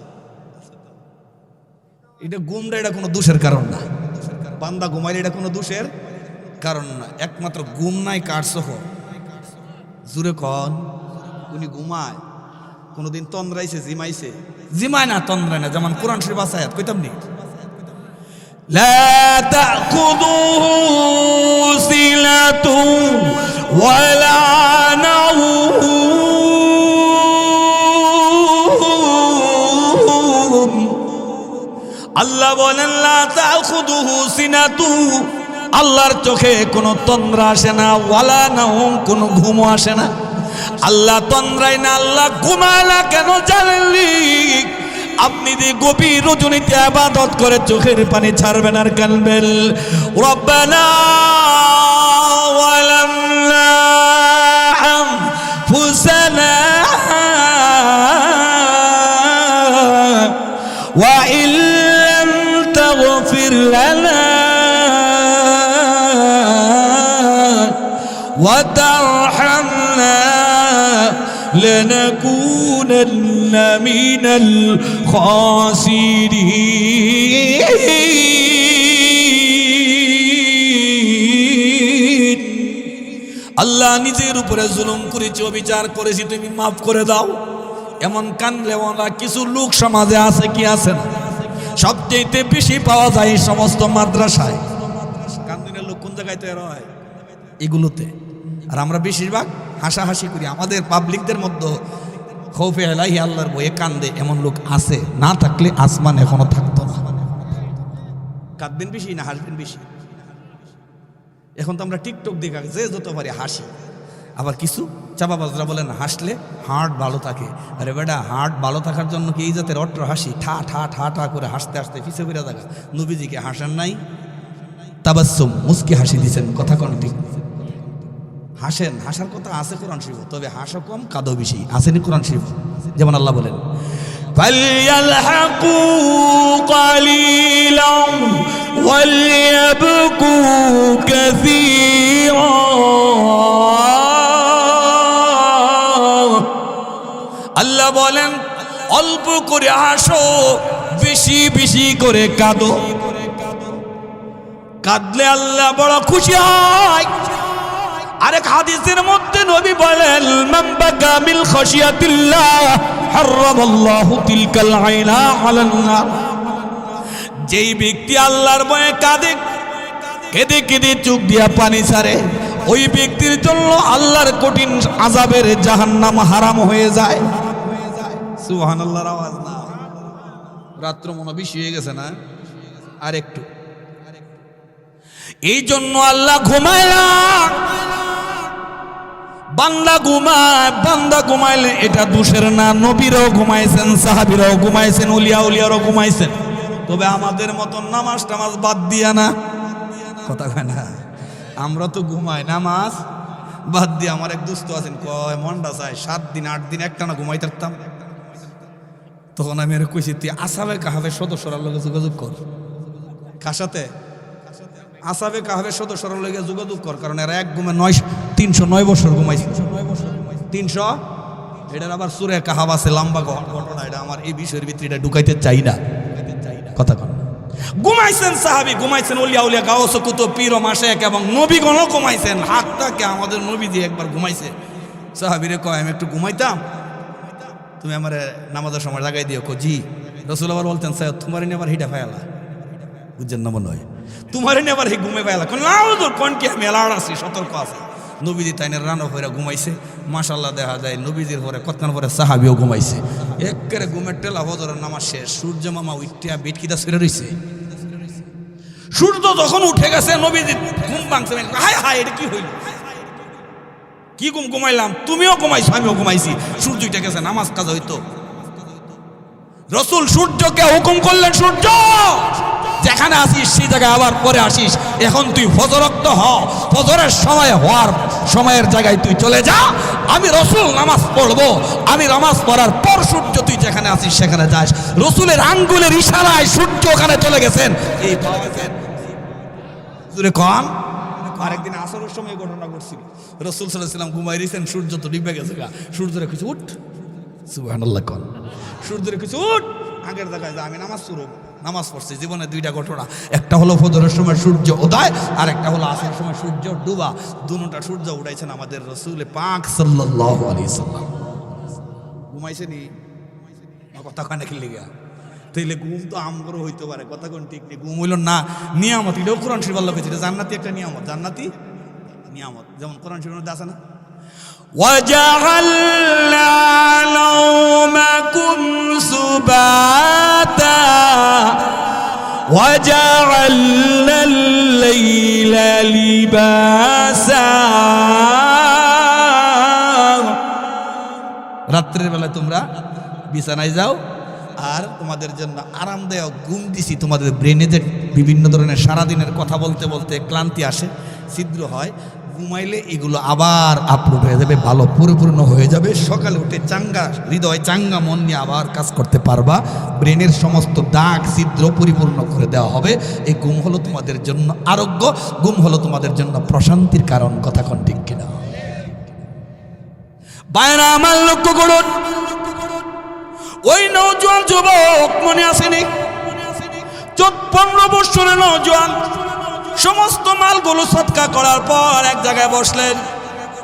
এটা ঘুমটা এটা কোনো দোষের কারণ না, বান্দা ঘুমাইলে এটা কোনো দোষের কারণ না। একমাত্র ঘুম নাই কার সহ, জুড়ে কন উনি ঘুমায়। কোনদিন তন্দ্রাইছে, জিমাইছে? জিমায় না, তন্দ্রায় না। যেমন কোরআন শরীফ আছে আয়াত, কইতাম নি, লা তাকুযুহু সিলাতুন ওয়ালা নাউম। আল্লাহ বলেন লা তাকুযুহু সিনাতুন, আল্লাহর চোখে কোনো তন্দ্রা আসে না, ওয়ালা নাউম, কোনো ঘুমও আসে না। আল্লাহ তন্দ্রায় না, আল্লাহ ঘুমায় না। কেন জানেননি? আপনি যে গভীর রজনীতে ইবাদত করে চোখের পানি ছাড়বেন আর কাঁদবেন, রব্বানা ওয়ালামনা আনফুসানা ওয়া ইল্লাম তাগফির লানা ওয়া তারহামনা لنكونن من الخاسرين। আল্লাহ নিজের উপরে জুলুম করেছি, অবিচার করেছি, তুমি মাফ করে দাও। এমন কানলেওয়ালা কিছু লোক সমাজে আছে কি আছে না? সবচেয়ে বেশি পাওয়া যায় এই সমস্ত মাদ্রাসায়। কান্দিনের লোক কোন জায়গায় তৈরি হয়? এগুলোতে। আর আমরা বেশিরভাগ হাসাহাসি করি। আমাদের পাবলিকদের মধ্যে খৌফে এলাহি আল্লাহর ভয়ে কান্দে এমন লোক আছে, না থাকলে আসমান এখনো থাকতো না। কাঁদবেন বেশি না হাসবেন বেশি? এখন তো আমরা টিকটক দেখা যে যত পারি হাসি। আবার কিছু চাপাবাজরা বলেন হাসলে হার্ট ভালো থাকে। আরে বেটা, হার্ট ভালো থাকার জন্য কি এই জাতের অট্র হাসি ঠা ঠা ঠা ঠা করে হাসতে হাসতে পিছিয়ে ফিরে থাকা? নবীজিকে হাসান নাই? তাবাসসুম, মুস্কি হাসি দিছেন, কথা কোন ঠিক? হাসেন, হাসার কথা আছে কোরআন শরীফে, তবে হাসা কম কাঁদো বেশি। আসেনি কোরআন শরীফ? যেমন আল্লাহ বলেন ফালইয়ালহাকু কালিলান ওয়ালইয়াবকু কাসীরা আল্লাহ বলেন অল্প করে হাসো, বেশি বেশি করে কাঁদো। কাঁদলে আল্লাহ বড় খুশি হয়। আরেক হাদিসের মধ্যে নবী বলেন মান বাকা মিন খাশিয়াতিল্লাহ হারামাল্লাহু তিলকাল আইনা আলান নার। যেই ব্যক্তি আল্লাহর ভয়ে কাঁদে, কেঁদে কেঁদে চোখ দিয়া পানি ছাড়ে, ওই ব্যক্তির জন্য আল্লাহর কঠিন আযাবের জাহান্নাম হারাম হয়ে যায়। সুবহানাল্লাহর আওয়াজ না, রাত্র মনে বেশি হয়ে গেছে না, আর একটু। এই জন্য আল্লাহ ঘুমায় না, বান্দা ঘুমায়। বান্দা ঘুমাইলে এটা দোষের না। নবীরাও ঘুমাইছেন, সাহাবীরাও ঘুমাইছেন, উলিয়ারাও ঘুমাইছেন। তবে আমাদের মতন নামাজ টামাজ বাদ দিয়া না, কথা কয় না, আমরা তো ঘুমাই নামাজ বাদ দিয়ে। আমার এক দুস্থ আছেন, কয় মনটা চায় 7 দিন 8 দিন একটানা ঘুমাই থাকতাম। তখন আমি এর কইছি তুই আসাবে কাহাবের সদস্যরার লগে যোগাযোগ কর। কার সাথে? আসাবে কাহাবের সদস্যরার লগে যোগাযোগ কর, কারণ এরা এক ঘুমে 309 বছর ঘুমাইছে। 300 এটার আবার সূরা কাহাব আছে, লম্বা ঘটনা। এটা আমার এই বিষয়ের ভিতরে এটা ঢুকাইতে চাই না, কথা কন। ঘুমাইছেন সাহাবী, ঘুমাইছেন উলিয়া গাউস কুতুব পীর ও মাশায়েখ এবং নবীগণ ঘুমাইছেন। হাতটাকে আমাদের নবী দিয়ে একবার ঘুমাইছে। সাহাবীরে কয় আমি একটু ঘুমাইতাম, তুমি আমার নামাজের সময় জাগাই দিও। জি। রাসূল আবার বলতেন সাহেব তোমার নিয়ে আবার হিটা ফায়ালা, বুঝছেন না মনে হয়, তোমার নিয়ে আবার হি ঘুমে পাইলা। কোন কোন কি আমি এলাড় আছি, সতর্ক আছে। নবীজি তাইনের রানো হইরা ঘুমাইছে। মাশাআল্লাহ দেখা যায় নবীজির পরে কতক্ষণ পরে সাহাবীও ঘুমাইছে। একেবারে ঘুমের টেলা ফজরের নামাজ শেষ, সূর্য মামা উঠিয়া বেটকিটা ছেড়ে রইছে। সূর্য যখন উঠে গেছে নবীজি ঘুম ভাঙছে। হায় হায় এটা কি হইল, কি ঘুমাইলাম? তুমিও ঘুমাইছো, আমিও ঘুমাইছি। সূর্য উঠে গেছে, নামাজ কাজা হইতো। রাসূল সূর্যকে হুকুম করলেন, সূর্য যেখানে আসিস সেই জায়গায় আবার পরে আসিস। এখন তুই ফজরক্ত হ, ফজরের সময় হওয়ার সময়ের জায়গায় তুই চলে যা। আমি রাসূল নামাজ পড়বো, আমি নামাজ পড়ার পর সূর্য তুই যেখানে আসিস সেখানে যাস। রাসূলের আঙ্গুলের ইশারায় সূর্য ওখানে চলে গেছেন। এই জুরে কম। আরেকদিন আসরের সময় ঘটনা ঘটছিল, রাসূল সাল্লাল্লাহু আলাইহি ওয়াসাল্লাম ঘুমাই রইছেন, সূর্য তো ডুবে গেছে গা। সূর্যরে কিছু উঠ, সুবহানাল্লাহ কন। সূর্যরে কিছু উঠ, আগের জায়গায় যা, আমি নামাজ পড়ব। নামাজ পড়ছি। জীবনে 2টা ঘটনা, একটা হলো ফজরের সময় সূর্য উদয়, আর একটা হলো আসরের সময় সূর্য ডুবা। দুটোটা সূর্য উঠাইছেন আমাদের রাসূল পাক সাল্লাল্লাহু আলাইহি সাল্লাম। ঘুমাইছে নি, কথা কানে খেলে গিয়া। তাইলে ঘুম তো আমগরও হইতে পারে, কথা কোন ঠিক নেই। ঘুম হইল না নিয়ামত, এটাও কোরআন শরীফ আল্লাহ কইছে জান্নাতি একটা নিয়ামত, জান্নাতি নিয়ামত। যেমন কোরআন শরীফের মধ্যে আছে না, وَجَعَلْنَا نَوْمَكُمْ سُبَاتًا وَجَعَلْنَا اللَّيْلَ لِبَاسًا। রাত্রের বেলায় তোমরা বিছানায় যাও, আর তোমাদের জন্য আরামদায়ক ঘুম দিছি। তোমাদের ব্রেনে যে বিভিন্ন ধরনের সারাদিনের কথা বলতে বলতে ক্লান্তি আসে, ছিদ্র হয়, ঘুমাইলে এগুলো আবার আপলোড হয়ে যাবে, ভালো পরিপূর্ণ হয়ে যাবে। সকালে উঠে চাঙ্গা হৃদয়, চাঙ্গা মন নিয়ে আবার কাজ করতে পারবা। ব্রেনের সমস্ত দাগ ছিদ্র পরিপূর্ণ করে দেওয়া হবে। এই ঘুম হলো তোমাদের জন্য আরোগ্য, ঘুম হলো তোমাদের জন্য প্রশান্তির কারণ, কথা কোন ঠিক কিনা? বাইরা আমার লক্ষ্য করুন, ওই নওজোয়ান যুবক মনে আসেনি, 14-15 বছরের নওজোয়ান, সমস্ত মালগুলো সদকা করার পর এক জায়গায় বসলেন।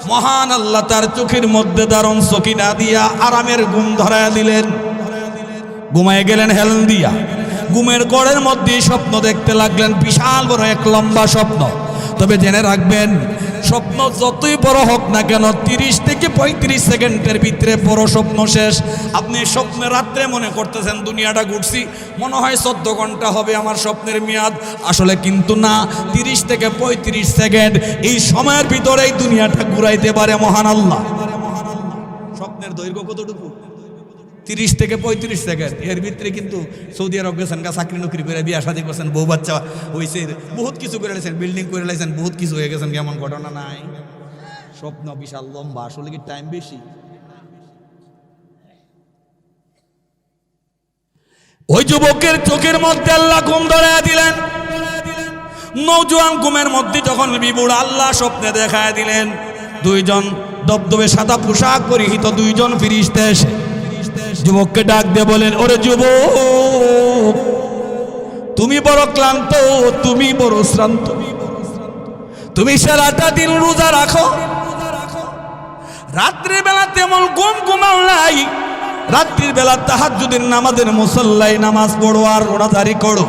মহান আল্লাহ তার চোখের মধ্যে দারুণ সকিনা দিয়া আরামের ঘুম ধরায়া দিলেন। ঘুমায় গেলেন হেলন দিয়া। ঘুমের গড়ের মধ্যে স্বপ্ন দেখতে লাগলেন, বিশাল বড় এক লম্বা স্বপ্ন। তবে জেনে রাখবেন, স্বপ্ন যতই বড় হোক না কেন 30 থেকে 35 সেকেন্ডের ভিতরে বড় স্বপ্ন শেষ। আপনি স্বপ্নে রাত্রে মনে করতেছেন দুনিয়াটা ঘুরছি, মনে হয় 14 ঘন্টা হবে আমার স্বপ্নের মেয়াদ, আসলে কিন্তু না, 30 থেকে 35 সেকেন্ড এই সময়ের ভিতরে এই দুনিয়াটা ঘুরাইতে পারে মহান আল্লাহ। স্বপ্নের দৈর্ঘ্য কতটুকু? 30 থেকে 35 সেকেন্ড। এর ভিতরে কিন্তু সৌদি আরব গেছেন, চাকরি নকরি করে, বিয়া শাদী করছেন, বউ বাচ্চা হয়েছে, বহুত কিছু করে লেছেন, বিল্ডিং করে লেছেন, বহুত কিছু হয়ে গেছেন, কেমন ঘটনা নাই? স্বপ্ন বিশাল লম্বা, আসলে কি টাইম বেশি? ওই যুবকের চোখের মধ্যে আল্লাহ ঘুম ধরাইয়া দিলেন। নওজোয়ান ঘুমের মধ্যে যখন বিবুড় আল্লাহ স্বপ্নে দেখায় দিলেন, 2জন দবদবে সাদা পোশাক পরিহিত 2জন ফেরেশতা এসে যুবককে ডাক দিয়ে বলেন, ওরে যুবক, তুমি বড় ক্লান্ত, তুমি বড় শ্রান্ত, তুমি সারাটা দিন রোজা রাখো, রাত্রির বেলা তেমন ঘুমাও নাই, রাত্রির বেলা তাহাজ্জুদের নামাজের মুসল্লায় নামাজ পড়ো আর রোজাদারি করো,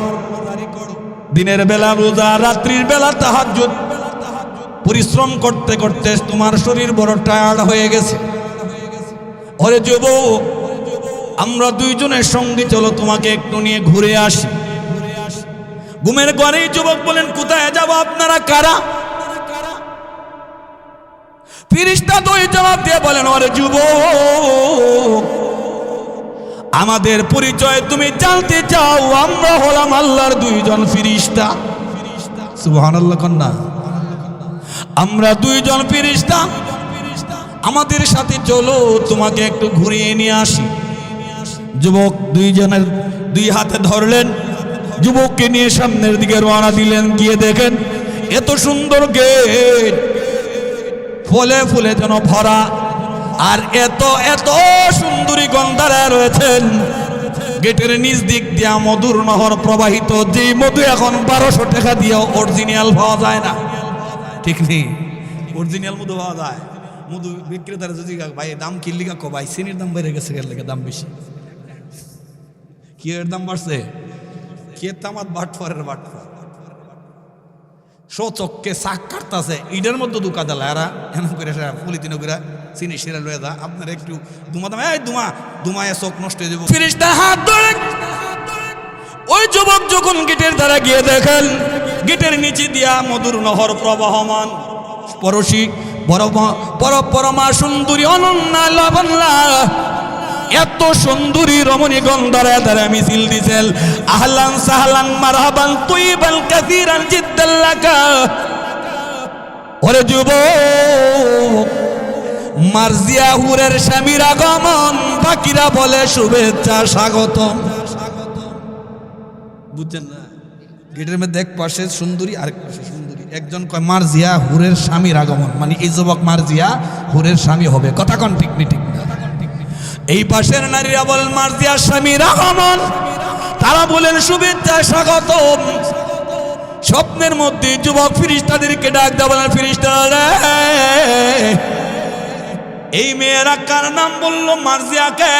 দিনের বেলা রোজা, রাত্রির বেলা তাহাজ্জুদ, পরিশ্রম করতে করতে তোমার শরীর বড় টায়ার্ড হয়ে গেছে। ওরে যুবক, আমরা দুইজনের সঙ্গে চলো, তোমাকে একটু নিয়ে ঘুরে আসি। ঘুমের ঘরেই যুবক বলেন, কোথায় যাব, আপনারা কারা? ফেরেশতা দুই জবাব দিয়ে বলেন, ওরে যুবক, আমাদের পরিচয় তুমি জানতে চাও? আমরা হলাম আল্লাহর দুইজন ফেরেশতা। সুবহানাল্লাহ কন্যা, আমরা দুইজন ফেরেশতা, আমাদের সাথে চলো, তোমাকে একটু ঘুরিয়ে নিয়ে আসি। যুবক দুইজনের দুই হাতে ধরলেন, যুবককে নিয়ে সামনের দিকে রওনা দিলেন। গিয়ে দেখেন এত সুন্দর গেট, ফলে ফুলে যেন ভরা, আর এত এত সুন্দরী গন্ধারা রয়েছেন। গেটের নিচ দিক দিয়া মধুর নহর প্রবাহিত, যে মধু এখন 1200 টাকা দিয়ে অরিজিনাল পাওয়া যায় না, ঠিক নেই? অরিজিনাল মধু পাওয়া যায়। মধু বিক্রেতারা যদি ভাই দাম কি লিখা কো, ভাই চিনির দাম বেড়ে গেছে, গেলে দাম বেশি। কি এর দাম বাড়ছে? কে তামাত বাটফারের বাটফার চোখকে শাক কাটতেছে, ইডের মধ্যে দুকা দিলা এরা এমন করে পলিথিন করে চিনি সেরা লয়ে দা, আপনার একটু দুমা দাম, এই দুমা দুমায় চোখ নষ্ট হয়ে যাবো। ফেরেশতা হাত ধরে ওই যুবক যখন গেটের দ্বারা গিয়ে দেখেন গেটের নিচে দিয়া মধুর নহর প্রবাহমান, পরশী পরমা সুন্দরী অনন্যা লাবণ্যা, এত সুন্দরী রমণী গন্ধারা দ্বারা মিছিল দিছেন, আহলান সাহলান মারহাবান তুইবান কাসীরান জিদ্দাল লাকা। ওরে যুবক, মার্জিয়া হুরের স্বামীর আগমন, বাকিরা বলে শুভেচ্ছা স্বাগতম। বুঝছেন না? গেটের মধ্যে এক পাশে সুন্দরী, আরেক পাশে সুন্দরী, একজন কয় মার্জিয়া হুরের স্বামীর আগমন, মানে এই যুবক মার্জিয়া হুরের স্বামী হবে। কথা কোন ঠিক নি? ঠিক না? এই পাশের নারীরা বলেন মার্জিয়া স্বামীর আগমন, তারা বলেন শুভেচ্ছা স্বাগতম। স্বপ্নের মধ্যে যুবক ফেরেশতাদেরকে ডাক দেয়া বলেন, ফেরেশতারা এই মেয়েরা কার নাম বললো? মার্জিয়াকে।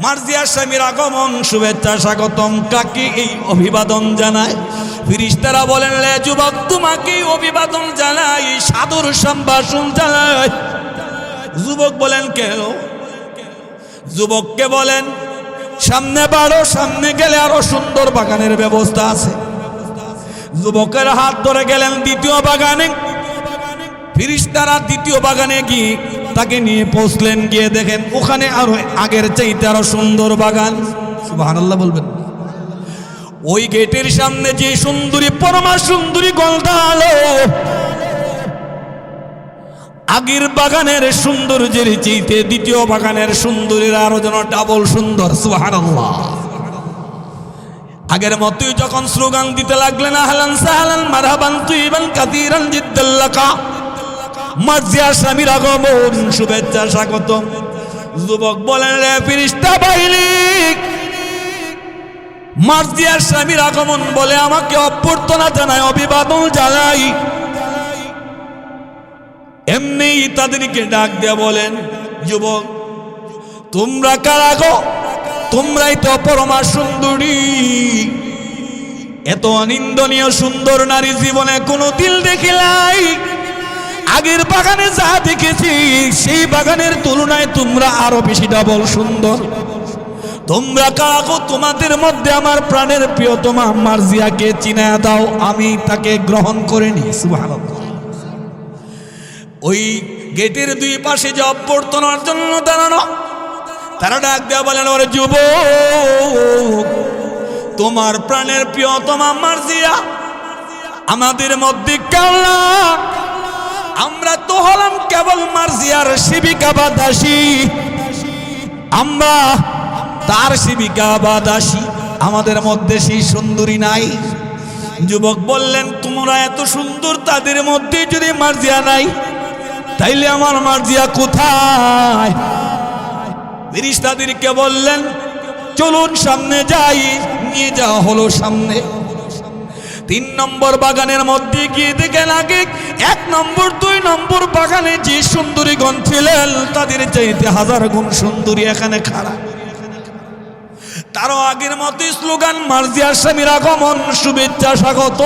মার্জিয়ার স্বামীর আগমন, শুভেচ্ছা স্বাগতম, কাকে এই অভিবাদন জানায়? ফেরেশতারা বলেন, লে যুবক, তোমাকে অভিবাদন জানাই, সাদর সম্ভাষণ জানাই। যুবক বলেন, কেন? যুবককে বলেন, সামনে বাড়ো, সামনে গেলে আরো সুন্দর বাগানের ব্যবস্থা আছে। যুবকের হাত ধরে গেলেন দ্বিতীয় বাগানে। ফেরেশতারা দ্বিতীয় বাগানে গিয়ে তাকে নিয়ে পৌঁছলেন। গিয়ে দেখেন ওখানে আরো আগের চাইতে আরো সুন্দর বাগান। সুবহানাল্লাহ বলবেন। ওই গেটের সামনে যে সুন্দরী, পরমা সুন্দরী গন্ধালো, আগের বাগানের সৌন্দর্যের চাইতে দ্বিতীয় বাগানের সুন্দরীর আরো যেন ডাবল সুন্দর। সুবহানাল্লাহ। আগের মতোই যখন স্লোগান দিতে লাগলেন, আহলান সাহলান মারহাবান তুইবান কাসীরান জিদ্দাল লাকা, মার্জিয়া স্বামীর আগমন, শুভেচ্ছা স্বাগতম। যুবক বলেন, রে ফেরেশতা বাহিনী, মার্জিয়ার স্বামীর আগমন বলে আমাকে অভ্যর্থনা জানায়, অভিবাদন জানাই। এমনি তাদেরকে ডাক দেয়া বলেন, যুবক, তোমরা কারা গো? তোমরাই তো পরমা সুন্দরী। এত অনিন্দনীয় সুন্দর নারী জীবনে কোনোদিন দেখি নাই। আগের বাগানে যা দেখেছি সেই বাগানের তুলনায় তোমরা আরো বেশি ডাবল সুন্দর। তোমরা কারা গো? তোমাদের মধ্যে আমার প্রাণের প্রিয়তমা মার্জিয়াকে চিনায়া দাও, আমি তাকে গ্রহণ করে নি। সুবহানাল্লাহ। ওই গেটের দুই পাশে যে অভ্যর্থনার জন্য দাঁড়ানো, তারা ডাক দেয়া বলেন, ওরে যুবক, তোমার প্রাণের প্রিয়তমা মার্জিয়া আমাদের মধ্যে কেউ না, আমরা তো হলাম কেবল মার্জিয়ার সেবিকা বা দাসী, আমরা তার সেবিকা বা দাসী, আমাদের মধ্যে সেই সুন্দরী নাই। যুবক বললেন, তোমরা এত সুন্দর, তাদের মধ্যে যদি মার্জিয়া নাই, তাইলে আমার মার্জিয়া কোথায়? ফেরেশতাদেরকে বললেন চলুন সামনে যাই। নিয়ে যাওয়া হলো সামনে। 3 নম্বর বাগানের মধ্যে গিয়ে দেখেন আগে 1 নম্বর 2 নম্বর বাগানে যে সুন্দরীগণ ছিলেন তাদের চাইতে 1000 গুণ সুন্দরী এখানে খাড়া। তারও আগের মতো স্লোগান মার্জিয়ার স্বামীর আগমন, শুভেচ্ছা, স্বাগত।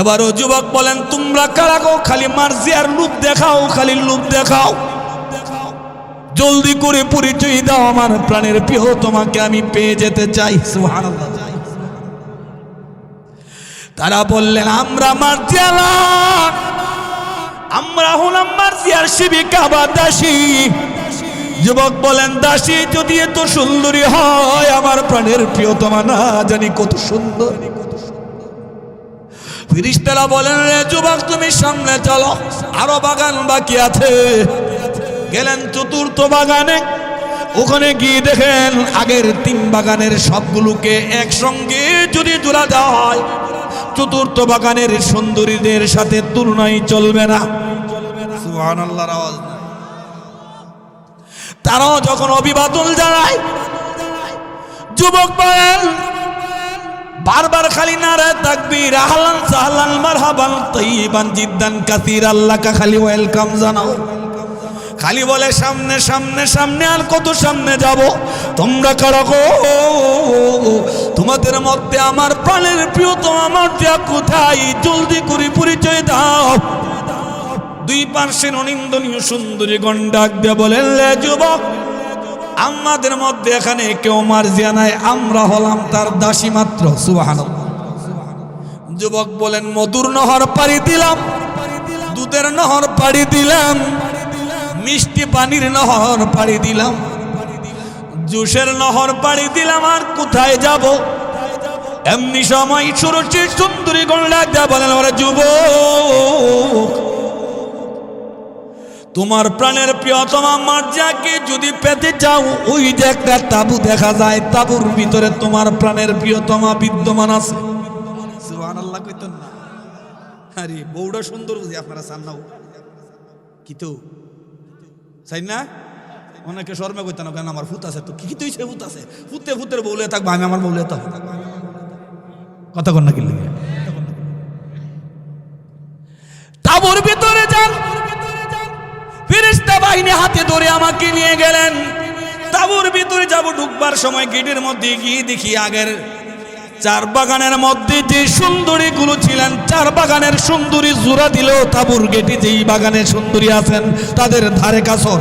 এবারও যুবক বলেন তোমরা কারা গো? খালি মার্জিয়ার লোক দেখাও, খালি লোক দেখাও, জলদি করে পরিচয় দাও, আমার প্রাণের প্রিয় তোমাকে আমি পেয়ে যেতে চাই। সুবহানাল্লাহ। তারা বললেন আমরা মার্জিয়ালা, আমরা হলাম মার্জিয়ার সেবিকা বা দাসী। যুবক বলেন দাসী যদি এত সুন্দরী হয়, আমার প্রাণের প্রিয়তমা না জানি কত সুন্দর। ফেরেশতারা বলেন রে যুবক তুমি সামনে চলো, আরো বাগান বাকি আছে। গেলেন 4র্থ বাগানে। ওখানে গিয়ে দেখেন আগের 3 বাগানের সবগুলোকে একসঙ্গে যদি জোড়া দেওয়া হয় 4র্থ বাগানের সুন্দরীদের সাথে তুলনাই চলবে না। সুবহানাল্লাহর আওয়াজ। তারাও যখন অভিবাদন জানায়, যুবক বলেন বারবার খালি নারে তাকবীর, আহলান সাহলান মারহাবান তাইয়িবান জিদ্দান কাসীর, আল্লাহকে খালি ওয়েলকাম জানাও। খালি বলে সামনে সামনে সামনে, আর কত সামনে যাব? তোমরা কারা গো? তোমাদের মধ্যে আমার প্রাণের প্রিয়তম আমার যা কোথায়? জলদি করে পরিচয় দাও। 2 পার্শ্বের অনিন্দনীয় সুন্দরী গণ ডাক দিয়ে বলেন রে যুবক, আমাদের মধ্যে এখানে কেউ মার্জিয়া নাই, আমরা হলাম তার দাসী মাত্র। সুবহানাল্লাহ। যুবক বলেন মধুর নহর পাড়ি দিলাম, দুধের নহর পাড়ি দিলাম, মিষ্টি পানির নহর পাড়ি দিলাম, জুসের নহর পাড়ি দিলাম, আর কোথায় যাব? এমনি সময় সুরুচির সুন্দরী গণ ডাক দিয়ে বলেন ওরে যুবক, তোমার প্রাণের প্রিয়তমা মার্জিয়াকে যদি পেতে চাও, ওই যে একটা তাবু দেখা যায়, তাবুর ভিতরে তোমার প্রাণের প্রিয়তমা বিদ্যমান আছে। সুবহানাল্লাহ কইতেন না? আরে বউটা সুন্দর বুঝি আপনারা চান না? কি তো চাই না? অনেকে শর্মে কইতেন না, কেন আমার ফুত আছে তো কি তুই সে ফুত আছে, ফুতে ফুতের বউলে থাকবো, আমি আমার বউলে তো কথা কন না কি লাগে। তাবুর ভিতরে যান, ফেরেশতা বাহিনী হাতে ধরে আমাকে নিয়ে গেলেন। তাবুর ভিতরে যাব, ঢুকবার সময় গেটের মধ্যে গিয়ে দেখি আগের 4 বাগানের মধ্যে যে সুন্দরী গুলো ছিলেন, 4 বাগানের সুন্দরী জোড়া দিল তাবুর গেটে যেই বাগানে সুন্দরী আছেন তাদের ধারে কাছে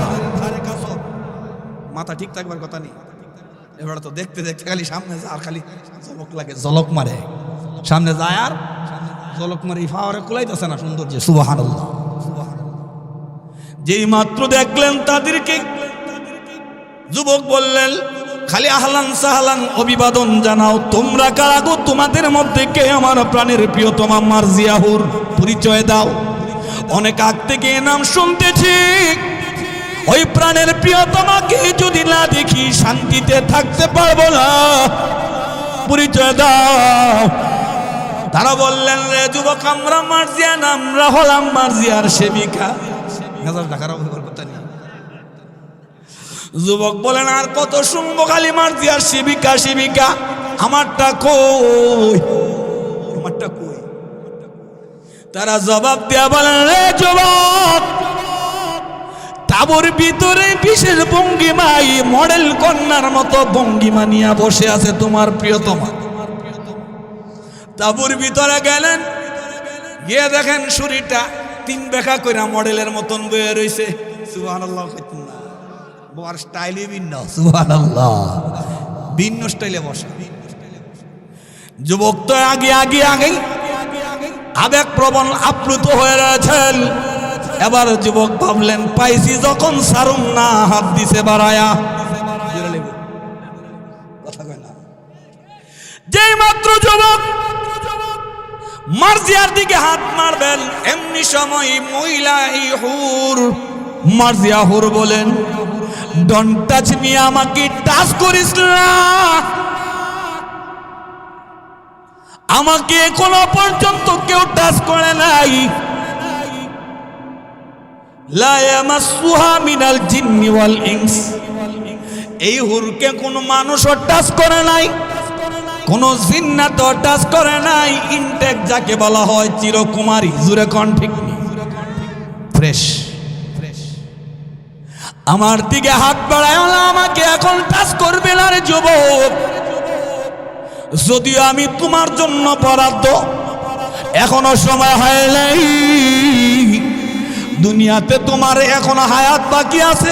মাথা ঠিক থাকবার কথা নেই। এবার তো দেখতে দেখতে খালি সামনে যা আর খালি ঝলক লাগে, ঝলক মারে, সামনে যায় আর ঝলক মারে, ফাওয়ারে কুলাইতেছে না সৌন্দর্য। সুবহানাল্লাহ। যেই মাত্র দেখলেন তাদেরকে, যুবক বললেন খালি আহলান সাহলান অভিবাদন জানাও, তোমরা কারা গো? তোমাদের মধ্যে কে আমার প্রাণের প্রিয়তমা মার্জিয়াহুর? পরিচয় দাও। অনেক আগ থেকে নাম শুনতেছি, ওই প্রাণের প্রিয়তমাকে যদি না দেখি শান্তিতে থাকতে পারবো না, পরিচয় দাও। তারা বললেন রে যুবক, আমরা মার্জিয়া না, আমরা হলাম মার্জিয়ার সেবিকা। যুবক বলেন আর কত শুনবো খালি মার্জিয়ার সেবিকা সেবিকা, আমারটা কই, আমারটা কই? তারা জবাব দেয়া বলেন রে যুবক, তাবুর ভিতরে বিশেষ ভঙ্গিমাই মডেল কন্যার মতো ভঙ্গিমা নিয়ে বসে আছে তোমার প্রিয়তমা। তাবুর ভিতরে গেলেন, গিয়ে দেখেন শরীরটা 3 বেখা কইরা মডেলের মতন বয়ে রইছে। সুবহানাল্লাহ। বর স্টাইলই ভিন্ন। সুবহানাল্লাহ। ভিন্ন স্টাইলে বসা। যুবক তো আগে আগে আগে আবেগ প্রবণ আপ্লুত হয়ে রয়েছেন। এবার যুবক ভাবলেন পাইছি যখন সারুম না, হাত দিছে বাড়ায়া। কথা কয় না? যেই মাত্র যুবক মার্জিয়ার দিকে হাত মারবেন, এমনি সময় মহিলা হুর মার্জিয়া হুর বলেন ডোন্ট টাচ মি, আমাকে টাচ করিস না, আমাকে এখনো পর্যন্ত কেউ টাচ করে নাই। লা ইয়ামাসসুহা মিনাল জিন্নি ওয়াল ইনস। এই হুরকে কোনো মানুষও টাচ করে নাই, কোনো জিন্নাতও টাচ করে নাই। ইনটেক যাকে বলা হয় চিরকুমারী, জুরে কোন ঠিক নেই, ফ্রেশ। আমার দিকে হাত বাড়ায়, আমাকে এখন টাচ করবে না রে যুবক। যদিও আমি তোমার জন্য বরাদ্দ, এখনো সময় হয় নাই। দুনিয়াতে তোমার এখনো হায়াত বাকি আছে।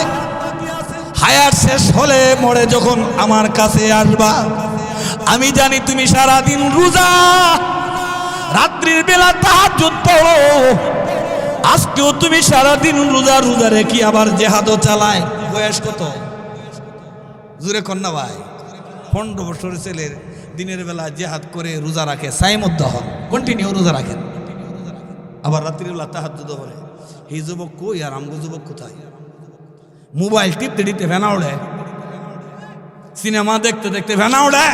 হায়াত শেষ হলে মরে যখন আমার কাছে আসবা, আমি জানি তুমি সারাদিন রোজা, রাত্রির বেলা তাহাজ্জুদ পড়ো। আজকেও তুমি সারাদিন রোজা রোজা রেখে আবার জেহাদও চালায়। বয়স কত? জুরে কন্যা ভাই, 15 বছরের ছেলের দিনের বেলা জেহাদ করে রোজা রাখে, সাইমুদ্দ হন, কন্টিনিউ রোজা রাখেন, আবার রাত্রির বেলা তাহাজ্জুদ পড়ে। এই যুবক কই আর আমগো যুবক কোথায়? মোবাইল টিপতে টিপতে ভেনা ওড়ে, সিনেমা দেখতে দেখতে ভেনা ওড়ে,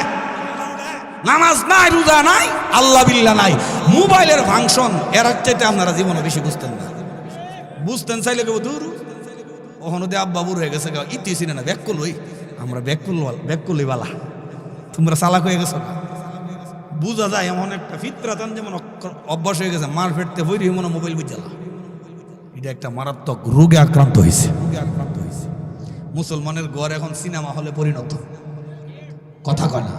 নামাজ নাই, রোজা নাই, আল্লাহ বিল্লাহ নাই, মোবাইলের ফাংশন। এর চাইতে আপনারা জীবনে বেশি বুঝতেন না। বুঝতেন চাইলে কেউ দূর ওখানে দে আব্বা বুড়ো হয়ে গেছে, ইতি চিনে না, ব্যাক করলই আমরা ব্যাক করলই বালা, তোমরা চালাক হয়ে গেছো। বুঝা যায় এমন একটা ফিতরাতান যেমন অভ্যাস হয়ে গেছে, মার ফেটতে বই মনে মোবাইল বুঝালা। এটা একটা মারাত্মক রোগে আক্রান্ত হয়েছে। মুসলমানের ঘর এখন সিনেমা হলে পরিণত। কথা কয় না,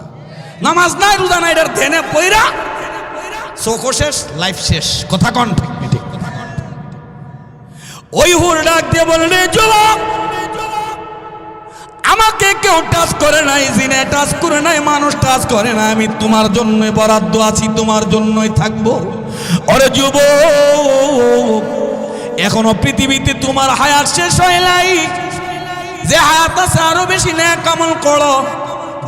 নামাজ নাই, রোজা নাই, এটার ধ্যানে পইরা চোখ শেষ, লাইফ শেষ। কথা কন ঠিক। ওই হুর ডাক দিয়ে বললে, যুবক আমাকে কেউ টাচ করে নাই, জিনে টাচ করে নাই, মানুষ টাচ করে নাই, আমি তোমার জন্যই বরাদ্দ আছি, তোমার জন্যই থাকবো। ওরে যুবক, এখনো পৃথিবীতে তোমার হায়াত শেষ হয় নাই। যে হায়াত আছে আরো বেশি নেক আমল করো,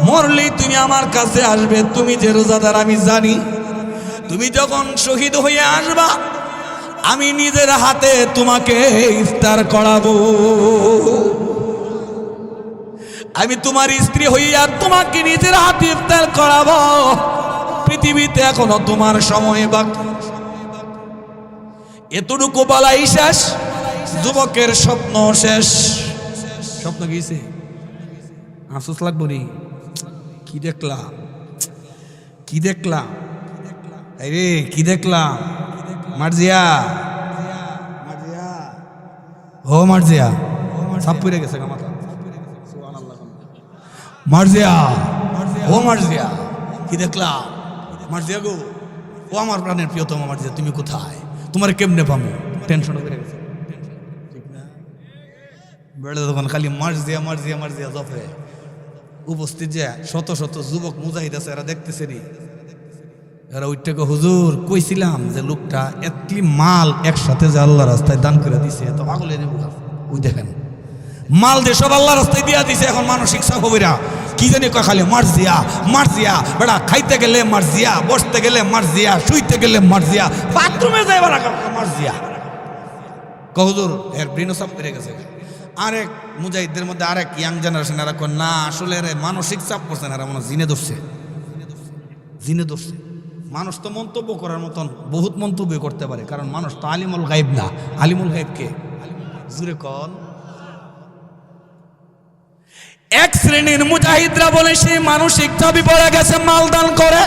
মরলেই তুমি আমার কাছে আসবে। তুমি যে রোজাদার আমি জানি, তুমি যখন শহীদ হয়ে আসবা, আমি নিজের হাতে তোমাকে ইফতার করাবো। আমি তোমার স্ত্রী হইয়া তোমাকে নিজের হাতে ইফতার করাবো। পৃথিবীতে এখনো তোমার সময় বাকি। এতটুকু বলাই শেষ, যুবকের স্বপ্ন শেষ। স্বপ্ন গিয়েছে, আফসোস লাগবো নি। কি দেখলাম, কি দেখলাম, আরে কি দেখলাম? মার্জিয়া, ও মার্জিয়া, সাপ পড়ে গেছে মাথা। মার্জিয়া, ও মার্জিয়া, কি দেখলাম? মার্জিয়া গো, ও আমার প্রাণের প্রিয়তম মার্জিয়া, তুমি কোথায়? তোমার কেমনে পাবো? টেনশন করে গেছে, ঠিক না? বেড়ে তখন খালি মার্জিয়া মার্জিয়া মার্জিয়া জপে। উপস্থিত যে শত শত যুবক মুজাহিদ আছে, এরা দেখতেছে নি, এরা ওইটাকে হুজুর কইছিলাম যে লোকটা এতলি মাল একসাথে যে আল্লাহ রাস্তায় দান করে দিছে, এত পাগলে নেব। ওই দেখেন মাল যে সব আল্লাহ রাস্তায় দিয়া দিছে, এখন মানসিক চাপ হবে না। কি জানি কয় খালি মার্জিয়া মার্জিয়া। বেড়া খাইতে গেলে মার্জিয়া, বসতে গেলে মার্জিয়া, শুইতে গেলে মার্জিয়া, বাথরুমে যাইবার মার্জিয়া। হুজুর এর ব্রেনও চাপ পেরে গেছে। আরেক মুজাহিদদের মধ্যে আরেক ইয়াং জেনারেশন, এরা কয় না আসলে এর মানসিক চাপ করছে না, এরা মনে জিনে ধরছে, জিনে ধরছে। মানুষ তো মন্তব্য করার মতন বহুত মন্তব্য করতে পারে, কারণ মানুষ তো আলিমুল গাইব না। আলিমুল গাইব কে? জুরে কন। এক শ্রেণীর মুজাহিদরা বলে সে মানসিক চাপে পড়ে গেছে, মাল দান করে।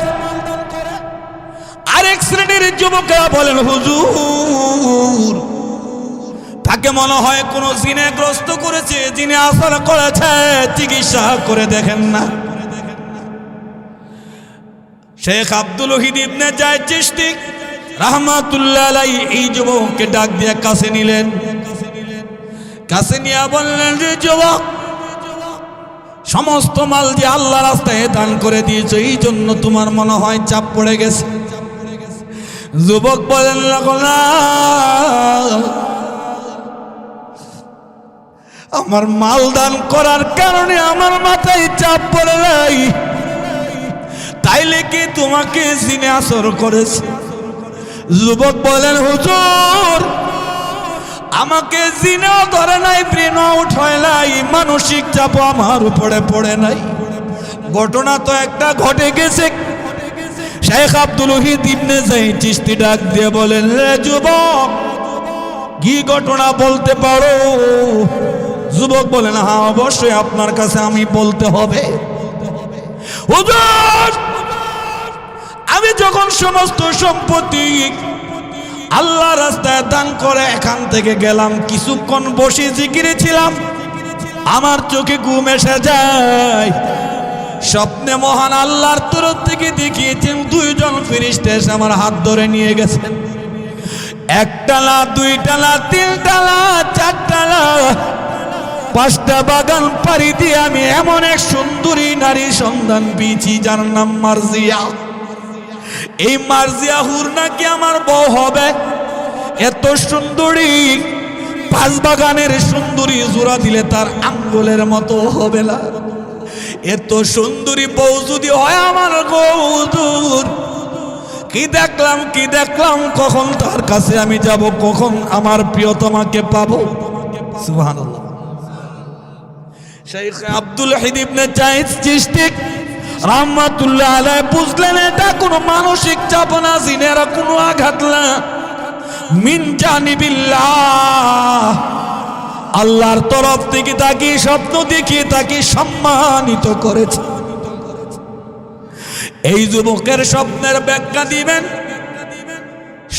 আরেক শ্রেণীর যুবকরা বলেন হুজুর তাকে মনে হয় কোন জিনেগ্রস্ত করেছে, জিনে আসর করেছে, চিকিৎসা করে দেখেন না। শেখ আব্দুল ওয়াহিদ ইবনে জায়েদ চিশতি রাহমাতুল্লাহ আলাইহি এই যুবককে ডাক দিয়ে কাছে নিলেন। কাছে নিয়ে বললেন, যে যুবক সমস্ত মাল যে আল্লাহ রাস্তায় দান করে দিয়েছো, এই জন্য তোমার মনে হয় চাপ পড়ে গেছে। যুবক বলেন, না আমার মাল দান করার কারণে আমার মাথায় চাপ পড়ে নাই, তাইলে কি তোমাকে জিনে আসর করেছে? যুবক বলেন, হুজুর আমাকে জিনেও ধরে নাই, ব্রেন আউট হয় নাই, মানসিক চাপ আমার উপরে পড়ে নাই। ঘটনা তো একটা ঘটে গেছে। শেখ আব্দুল ওয়াহিদ ইবনে জায়েদ চিশতি ডাক দিয়ে বলেন, রে যুবক কি ঘটনা বলতে পারো? যুবক বলেন, হ্যাঁ অবশ্যই আপনার কাছে আমি বলতে হবে। হুজুর, আমি যখন সমস্ত সম্পত্তি আল্লাহ রাস্তায় দান করে এখান থেকে গেলাম, কিছুক্ষণ বসে জিকিরে ছিলাম, আমার চোখে ঘুম এসে যায়। স্বপ্নে মহান আল্লাহর তরফ থেকে দেখিয়েছেন দুইজন ফেরেশতা এসে আমার হাত ধরে নিয়ে গেছেন। একটালা, দুইটালা, তিনটালা, চারটালা, 5টা বাগান পাড়ি দিয়ে আমি এমন এক সুন্দরী নারীর সন্ধান পেয়েছি যার নাম মার্জিয়া। এই মার্জিয়া হুর নাকি আমার বউ হবে। এত সুন্দরী, 5 বাগানের সুন্দরী জোড়া দিলে তার আঙ্গুলের মতো হবে না। এত সুন্দরী বউ যদি হয় আমার গৌদুর, কি দেখলাম কি দেখলাম, কখন তার কাছে আমি যাব, কখন আমার প্রিয়তমাকে পাবো। সুবহানাল্লাহ। শেখ আব্দুল হাদী ইবনে জায়েদ চিশতি রাহমাতুল্লাহ আলাইহি বুঝলেন এটা কোনো মানসিক চাপ না, জিনের কোনো আঘাত না, মিন জানিবিল্লাহ, আল্লাহর তরফ থেকে তাকে স্বপ্ন দেখিয়ে তাকে সম্মানিত করেছে। এই যুবকের স্বপ্নের ব্যাখ্যা দিবেন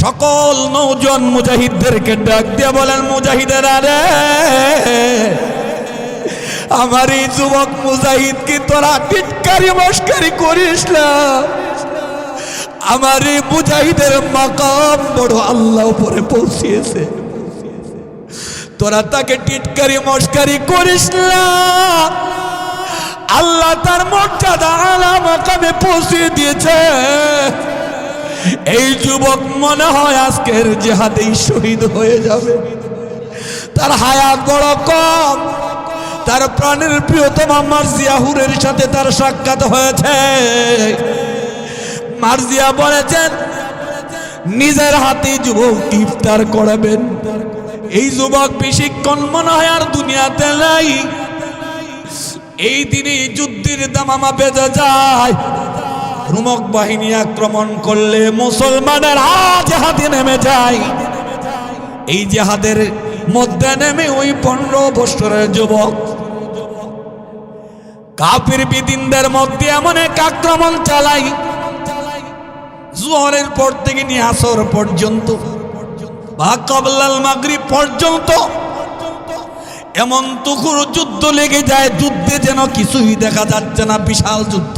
সকল নওজোয়ান মুজাহিদদেরকে ডাক দিয়ে বলেন, মুজাহিদেরা রে, আমার এই যুবক মুজাহিদকে তোরা টিটকারি মস্কারি করিস না। আমার এই মুজাহিদের মাকাম বড় আল্লাহ উপরে পৌঁছিয়েছে, তোরা তাকে টিটকারি মস্কারি করিস না। আল্লাহ তার মর্যাদা আলা মাকামে পৌঁছে দিয়েছে। এই যুবক মনে হয় আজকের জিহাদেই শহীদ হয়ে যাবে। তার হায়াত বড় কম, তার প্রাণের প্রিয়তমা মার্জিয়া হুরের সাথে তার সাক্ষাৎ হয়েছে। মার্জিয়া বলেছেন নিজের হাতে যুবক ইফতার করাবেন। এই যুবক বেশিক্ষণ মনে হয় আর দুনিয়াতে নাই। এই দিনে যুদ্ধের দামামা বেজে যায়। রোমক বাহিনী আক্রমণ করলে মুসলমানের জিহাদে নেমে যায়। এই জিহাদের মধ্যে নেমে ওই 15 বছরের যুবক কাফির বিদিনদের মধ্যে এমন এক আক্রমণ চালায়, জোহরের পর থেকে নিয়ে আসর পর্যন্ত বা ক্বাবলাল মাগরিব পর্যন্ত এমন তুখুর যুদ্ধ লেগে যায়, যুদ্ধে যেন কিছুই দেখা যাচ্ছে না। বিশাল যুদ্ধ,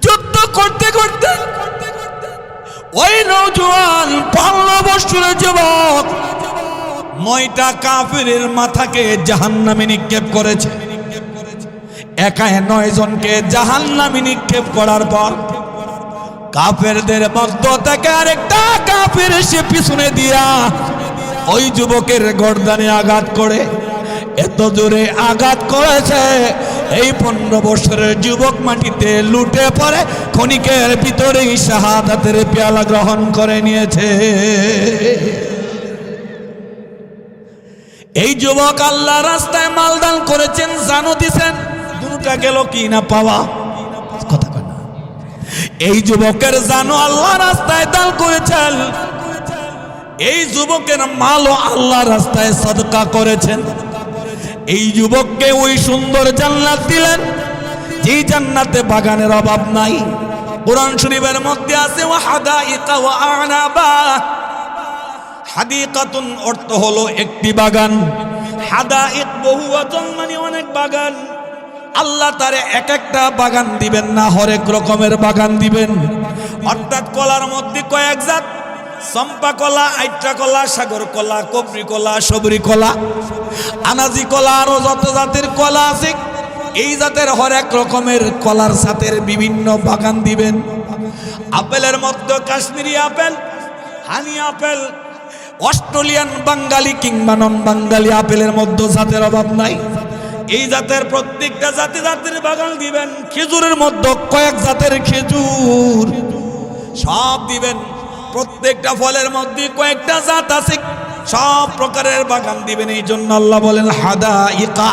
যুদ্ধ করতে করতে ওই নওজোয়ান 15 বছরের যুবক 9টা কাফিরের মাথাকে জাহান্নামে নিক্ষেপ করেছে। একাই 9 জনকে জাহান্নামে নিক্ষেপ করার পর কাফেরদের মধ্য থেকে আরেকটা কাফের এসে পিছনে দিয়া ওই যুবকের গর্দানে আঘাত করে, এত জোরে আঘাত করেছে এই 15 বছরের যুবক মাটিতে লুটে পড়ে ক্ষণিকের ভিতরেই শাহাদাতের পেয়ালা গ্রহণ করে নিয়েছে। এই যুবক আল্লাহ রাস্তায় মালদান করেছেন, জানো দিছেন, দুটা গেল কি না পাওয়া কথা কয় না। এই যুবকের জানো আল্লাহ রাস্তায় দান করেছেন, এই যুবকের মালও আল্লাহ রাস্তায় সদকা করেছেন। এই যুবককে ওই সুন্দর জান্নাত দিলেন, যেই জান্নাতে বাগানের অভাব নাই। কোরআন শরীফের মধ্যে আছে ওয়া হাদাইকা ওয়া আনাবা। হাদিকাতুন অর্থ হলো একটি বাগান, হাদাইক বহুওয়াতুন মানে অনেক বাগান। আল্লাহ তারে এক একটা বাগান দিবেন না, হরেক রকমের বাগান দিবেন। অর্থাৎ কলার মধ্যে কয়েক জাত, চম্পা কলা, আইট্রা কলা, সাগর কলা, কবরি কলা, সবরি কলা, আনাজি কলা, আরো যত জাতের কলা আছে, এই জাতের হরেক রকমের কলার জাতের বিভিন্ন বাগান দিবেন। আপেলের মধ্যে কাশ্মীরি আপেল, হানি আপেল, অস্ট্রেলিয়ান বাঙ্গালি কিংবা নন বাঙ্গালি আপেলের মধ্যে জাতের অভাব নাই। এই জাতের প্রত্যেকটা জাতি জাতের বাগান দিবেন। খেজুরের মধ্যে কয়েক জাতের খেজুর সব দিবেন। প্রত্যেকটা ফলের মধ্যে কয়েকটা জাত আছে, সব প্রকারের বাগান দিবেন। এই জন্য আল্লাহ বলেন হাদাইকা,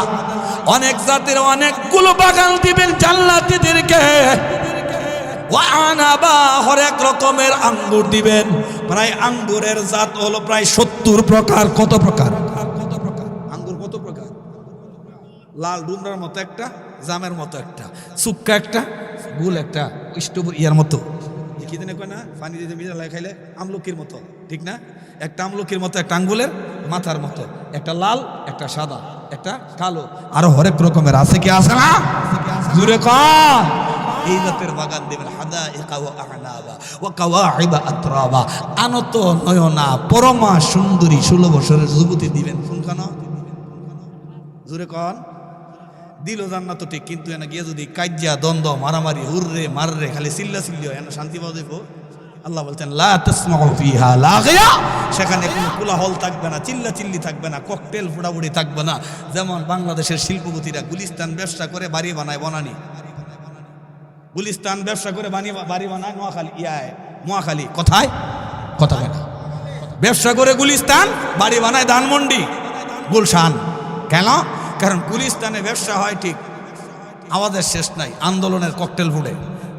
অনেক জাতের অনেকগুলো বাগান দিবেন জান্নাতীদেরকে। ওয়া আনাবা, হরেক রকমের আঙ্গুর দিবেন। প্রায় আঙ্গুরের জাত হলো প্রায় 70 প্রকার। কত প্রকার? আঙ্গুর কত প্রকার? লাল ডুমরার মতো একটা, জামের মতো একটা, সুক্কা একটা, গুল একটা, ইয়ার মতো কি জানে কয় না, পানি দিয়ে মিশালে খাইলে আমলকির মতো, ঠিক না? একটা আমলকির মতো, একটা আঙ্গুলের মাথার মতো, একটা লাল, একটা সাদা, একটা কালো, আরো হরেক রকমের আছে। কি আছে না? জুড়ে কর। এই জাতের বাগান দেবেন। হাদাইকা ওয়া আনাবা ওয়া কাওয়াইবা আতরাবা, আনত নয়না পরমা সুন্দরী 16 বছরের যুবতী দিবেন। কোনখানে? জুড়ে কর। দিল জান্নাত ঠিক, কিন্তু এনে গিয়ে যদি কাজ্জা দ্বন্দ্ব মারামারি হুররে মাররে খালি চিল্লা চিল্লি হয়, এনে শান্তি পাওয়া যাবো? আল্লাহ বলছেন লা তাসমাউ ফিহা লাগিয়া, সেখানে কোনো কোলাহল থাকবে না, চিল্লা চিল্লি থাকবে না, ককটেল ফুটাফুটি থাকবে না। যেমন বাংলাদেশের শিল্পপতিরা গুলিস্তান ব্যবসা করে বাড়ি বানায়, বনানি গুলিস্তান ব্যবসা করে বাড়ি বানায় নোয়াখালী কোথায়? কথা কেনা ব্যবসা করে গুলিস্তান বাড়ি বানায় ধানমন্ডি, গুলশান। কেন? কারণ গুলিস্তানে ব্যবসা হয় ঠিক, আওয়াজের শেষ নাই, আন্দোলনের ককটেল ফুটে,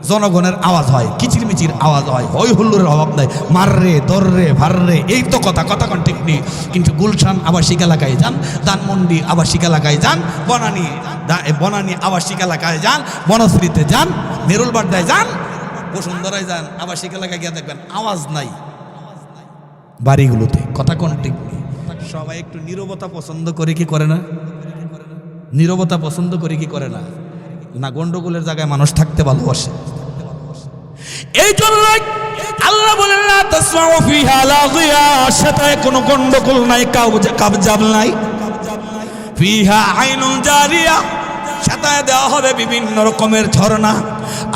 জনগণের আওয়াজ হয়, কিচিরমিচির আওয়াজ হয়, হই হুল্লোড়ের অভাব নাই, মাররে দররে ভাররে, এই তো কথা কোন ঠিক নেই। কিন্তু গুলশান আবাসিক এলাকায় যান, ধানমন্ডি আবাসিক এলাকায় যান, বনানী আবাসিক এলাকায় যান, বনশ্রীতে যান, নেরুলবাড্ডায় যান, বসুন্ধরায় যান, আবাসিক এলাকায় গিয়ে দেখবেন আওয়াজ নাই বাড়িগুলোতে। কথা কোন ঠিক নেই। সবাই একটু নীরবতা পছন্দ করে কি করে না? নীরবতা পছন্দ করে কি করে না? না, গন্ডগোলের জায়গায় মানুষ থাকতে ভালোবাসে। এই জন্য আল্লাহ বলেন না তাসমাউ ফিহা লাগিয়া, সেটায় কোনো গন্ডগোল নাই, কাবজাব নাই। ফিহা আইনুন জারিয়া, সেটায় দেওয়া হবে বিভিন্ন রকমের ঝর্ণা।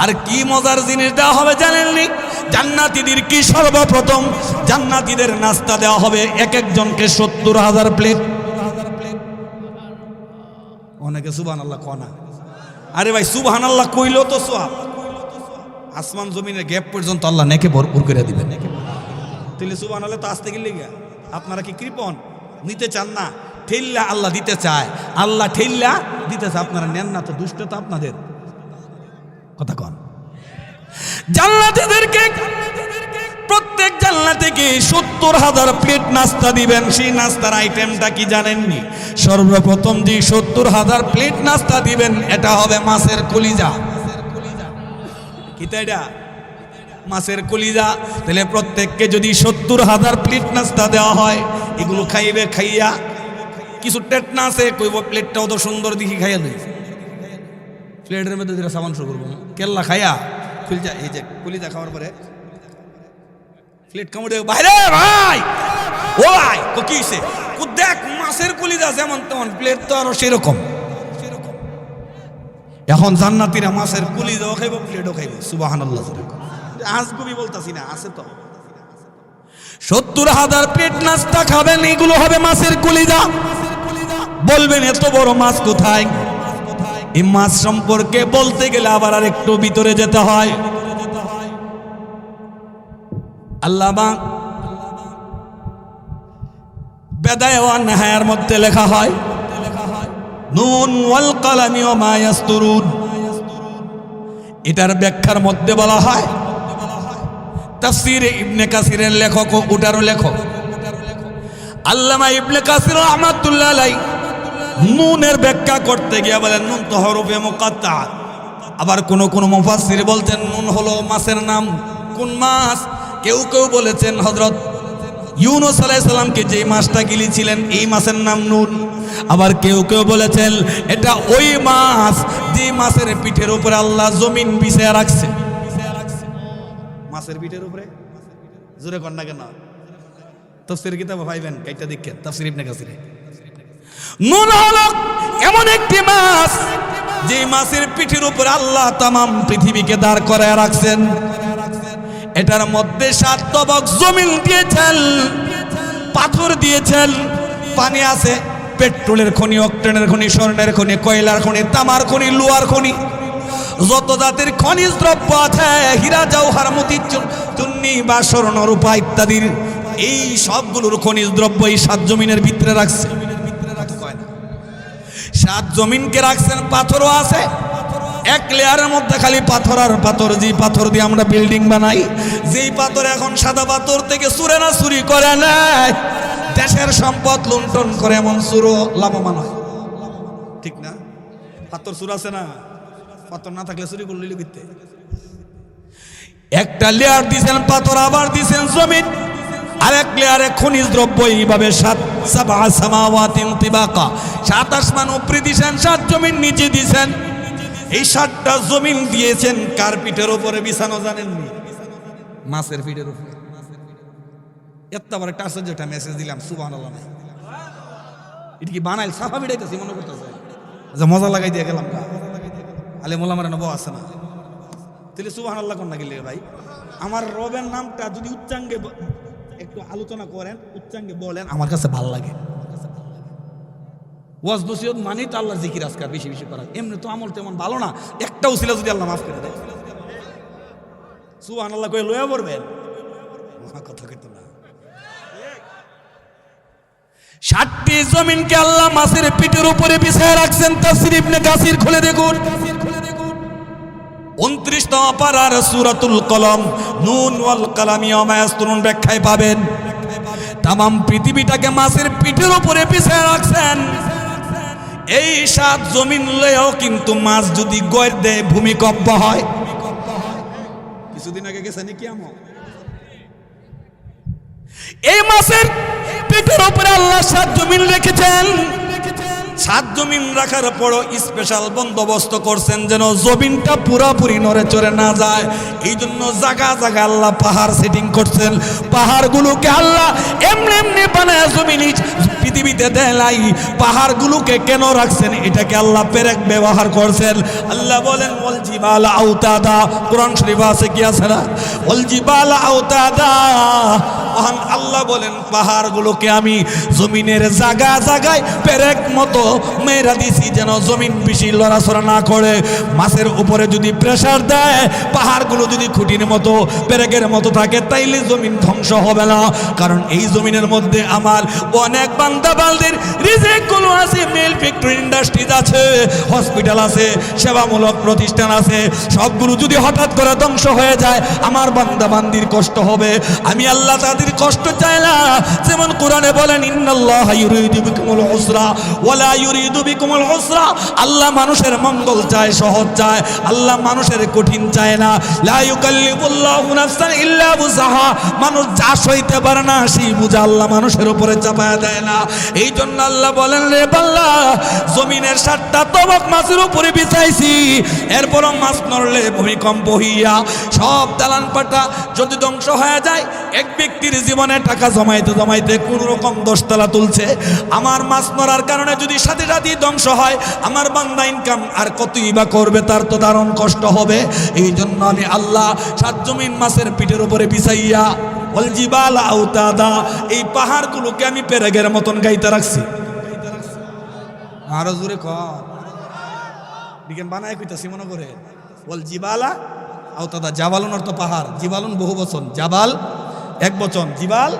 আর কি মজার জিনিস দেওয়া হবে জানেননি? জান্নাতীদের কি সর্বপ্রথম জান্নাতীদের নাস্তা দেওয়া হবে এক একজনকে 70,000 প্লেট। অনেকে সুবহানাল্লাহ কয় না। আরে ভাই সুবহানাল্লাহ কইলো তো সওয়াব, আসমান জমিনের গ্যাপ পর্যন্ত আল্লাহ নেকে ভরপুর করে দিবেন। তাহলে সুবহানাল্লাহ তো আসতে গেলে গিয়া আপনারা কি কৃপণ নিতে চান না? ঠেল্লা আল্লাহ দিতে চায়, আল্লাহ ঠেল্লা দিতে চায়, আপনারা নেন না তো, দুষ্ট তো আপনাদের। কথা কন। জান্নাতীদেরকে প্রত্যেক জান্নাতীকে 70,000 প্লেট নাস্তা দিবেন। সেই নাস্তার আইটেমটা কি জানেননি? সর্বপ্রথম যে 70,000 প্লেট নাস্তা দিবেন এটা হবে মাছের কলিজা। কি তাই এটা? মাছের কলিজা। তাহলে প্রত্যেককে যদি 70,000 প্লেট নাস্তা দেওয়া হয়, এগুলো খাইবে, খাইয়া কিছু টেট না আছে, কইব প্লেটটাও তো সুন্দর দেখি খাইয়া দেয়, প্লেটের মধ্যে যেটা সাবান শুরু করবো কেল্লা খাইয়া খুলজা, এই যে কলিজা খাওয়ার পরে প্লেট কামড়ে বাইরে ভাই, ও ভাই তো কি হইছে? দেখ মাছের কলিজা যেমন তেমন, প্লেট তো আরো সেরকম। এখন জান্নাতীরা মাছের কলিজাও খাইব, প্লেটও খাইব। সুবহানাল্লাহ। আজগুবি বলতাছি না, আছে তো। 70,000 প্লেট নাস্তা খাবেন, এগুলো হবে মাছের কলিজা। বলবেন এত বড় মাছ কোথায়? এই মাছ সম্পর্কে বলতে গেলে আবার আর একটু ভিতরে যেতে হয়। আল্লামা বেদায়ে ওয়া নিহায়ার মধ্যে লেখা হয় নুন ওয়াল কালামি ওয়া মা ইয়াসতুরুন। এটার ব্যাখ্যার মধ্যে বলা হয়, তাফসীরে ইবনে কাসিরের লেখক ও ওটারও লেখক আল্লামা ইবনে কাসির রাহমাতুল্লাহ আলাইহি নুনের ব্যাখ্যা করতে গিয়ে বলেন নুন তো হরফে মুকাত্তাআত। আবার কোন কোন মুফাসসির বলতেন নুন হলো মাছের নাম। কোন মাছ? কেউ কেউ বলেছেন হযরত ইউনূস আলাইহিস সালামকে যে মাছটা গিলেছিলেন এই মাছের নাম নুন। আবার কেউ কেউ বলেছেন এটা ওই মাছ যে মাছের পিঠের উপরে আল্লাহ জমিন বিছায়া রাখছে। মাছের পিঠের উপরে জোরে কর না কেন? তাফসীর কিতাব পাইবেন, কাইটা দেখেন তাফসীর ইবনে কাসিরে। নুন হলো এমন একটি মাছ যে মাছের পিঠের উপরে আল্লাহ তামাম পৃথিবীকে দাঁড় করায় রাখছেন। এটার মধ্যে 7 তবক জমিন দিয়েছেন, পাথর দিয়েছেন, পানি আছে, পেট্রোলের খনি, অক্টেনের খনি, স্বর্ণের খনি, কয়লার খনি, তামার খনি, লোহার খনি, যত জাতির খনিজ দ্রব্য আছে, হীরা জওহর মতি চুন্নি বা স্বর্ণ রূপা ইত্যাদির এই সবগুলোর খনিজ দ্রব্য এই 7 জমিনের ভিতরে রাখছে। 7 জমিনকে রাখছেন, পাথরও আছে, এক লেয়ারের মধ্যে খালি পাথর আর পাথর, যে পাথর দিয়ে আমরা বিল্ডিং বানাই, যেই পাথর এখন সাদা পাথর থেকে চুরেরা চুরি করে নেয়, দেশের সম্পদ লুণ্ঠন করে, এমন চুরও লাভবান হয়। ঠিক না? পাথর চুর আছে না? পাথর না থাকলে চুরি করলে লিখতে। একটা লেয়ার দিয়েছেন পাথর, আবার দিয়েছেন জমিন, আরেক লেয়ারে খনিজ দ্রব্য। এইভাবে 7 সামাওয়াতিন তিবাকা, 7 আসমান উপরে দিয়েছেন, 7 জমিন নিচে দিয়েছেন। এই 7টা জমিন দিয়েছেন কার পিঠের উপরে বিছানো জানেননি? মাছের পিঠের উপরে। এত বড় একটা আশ্চর্যটা মেসেজ দিলাম, সুবহানাল্লাহ। এটা কি বানাইল সাফা বিড়াইতেছি মনে করতেছে, যে মজা লাগাই দিয়ে গেলাম। আলে মোলামারে নব আছে না, তাহলে সুবহানাল্লাহ কোন না গেলে ভাই। আমার রবের নামটা যদি উচ্চাঙ্গে একটু আলোচনা করেন, উচ্চাঙ্গে বলেন, আমার কাছে ভালো লাগে। ওয়াজ নসিহত মানেই তো আল্লাহর জিকির আজকার বেশি বেশি করা। এমনি তো আমল তেমন ভালো না, একটা উসিলা যদি আল্লাহ মাফ করে দেয়, সুবহানাল্লাহ কয়ে লয়ে পড়বেন, কথা কইতো না। 7টি জমিনকে আল্লাহ মাছের পিঠের উপরে বিছায় রাখছেন। তাফসীর ইবনে কাসির খুলে দেখুন, 29তম পারার সূরাতুল কলম, নুন ওয়াল কালামি ওয়া মা ইয়াসতুরুন ব্যাখ্যায় পাবেন, তামাম পৃথিবীটাকে মাছের পিঠের উপরে বিছায় রাখছেন। এই 7 জমিন লয়েও কিন্তু মাছ যদি গড় দেয়, ভূমিকম্প হয়। কিছুদিন আগে গেছে নাকি আমো, এই মাছের পিঠের উপরে আল্লাহ 7 জমিন রেখেছেন। 7 জমিন রাখার পরও স্পেশাল বন্দোবস্ত করছেন যেন জমিনটা পুরাপুরি নড়ে চড়ে না যায়। এই জন্য জায়গা জায়গা আল্লাহ পাহাড় সেটিং করছেন। পাহাড়গুলোকে আল্লাহ এমনি এমনি বানায় জমিন পৃথিবীতে দেলাই। পাহাড়গুলোকে কেন রাখছেন? এটাকে আল্লাহ পেরেক ব্যবহার করছেন। আল্লাহ বলেন ওয়াল জিবাল আওতাদা, কোরআন শরীফে আছে কি আছে না? ওয়াল জিবাল আওতাদা, আল্লাহ বলেন পাহাড়গুলোকে আমি জমিনের জায়গা জায়গায় পেরেক মতো মেরা দিছি, যেন জমিন বেশি লড়াচড়া না করে। মাছের উপরে যদি প্রেসার দেয়, পাহাড়গুলো যদি খুঁটির মতো পেরেকের মতো থাকে, তাইলে জমিন ধ্বংস হবে না। কারণ এই জমিনের মধ্যে আমার অনেক বান্দা বালদের রিজিকগুলো আছে, মিল ফ্যাক্টরি ইন্ডাস্ট্রিজ আছে, হসপিটাল আছে, সেবামূলক প্রতিষ্ঠান আছে। সবগুলো যদি হঠাৎ করে ধ্বংস হয়ে যায়, আমার বান্দা বান্দির কষ্ট হবে। আমি আল্লাহ তাদের কষ্ট চাই না। যেমন কোরআনে বলেন ইন্নাল্লাহা ইউরিদু বিকুমুল উসরা ওয়ালা ইউরিদু বিকুমুল উসরা, আল্লাহ মানুষের মঙ্গল চায়, সহজ চায়, আল্লাহ মানুষের কঠিন চায় না। লা ইউকাল্লিফুল্লাহু নাফসান ইল্লা বুসাহা, মানুষ যা সইতে পারে না সেই বুঝা আল্লাহ মানুষের উপরে চাপায়া দেয় না। এই জন্য আল্লাহ বলেন রে বান্দা, জমিনের 7টা তবক মাছের উপরে বিছাইছি, এরপরও মাছ নড়লে ভূমিকম্প হইয়া সব দালান পাটা যদি ধ্বংস হয়ে যায়। এক ব্যক্তির জীবনে টাকা জমাইতে জমাইতে কোন রকম 10 তলা তুলছে, আমার মাছ নড়ার কারণে যদি সাথে সাথে ধ্বংস হয়, আমার বান্দা ইনকাম আর কতই বা করবে, তার তো দারুণ কষ্ট হবে। এই জন্য আমি আল্লাহ 7 জমিন মাছের পিঠের উপরে বিছাইয়া ওয়াল জিবাল আওতাদা, এই পাহাড়গুলোকে আমি পেরেকের মতন গাইতে রাখছি। আরো জোরে কর, দিকেন বানায় কইতাছি মনে করে। ওয়াল জিবালা আওতাদা, জাবালুন অর্থ পাহাড়, জিবালুন বহু বচন, জাবাল এক বচন, জিবাল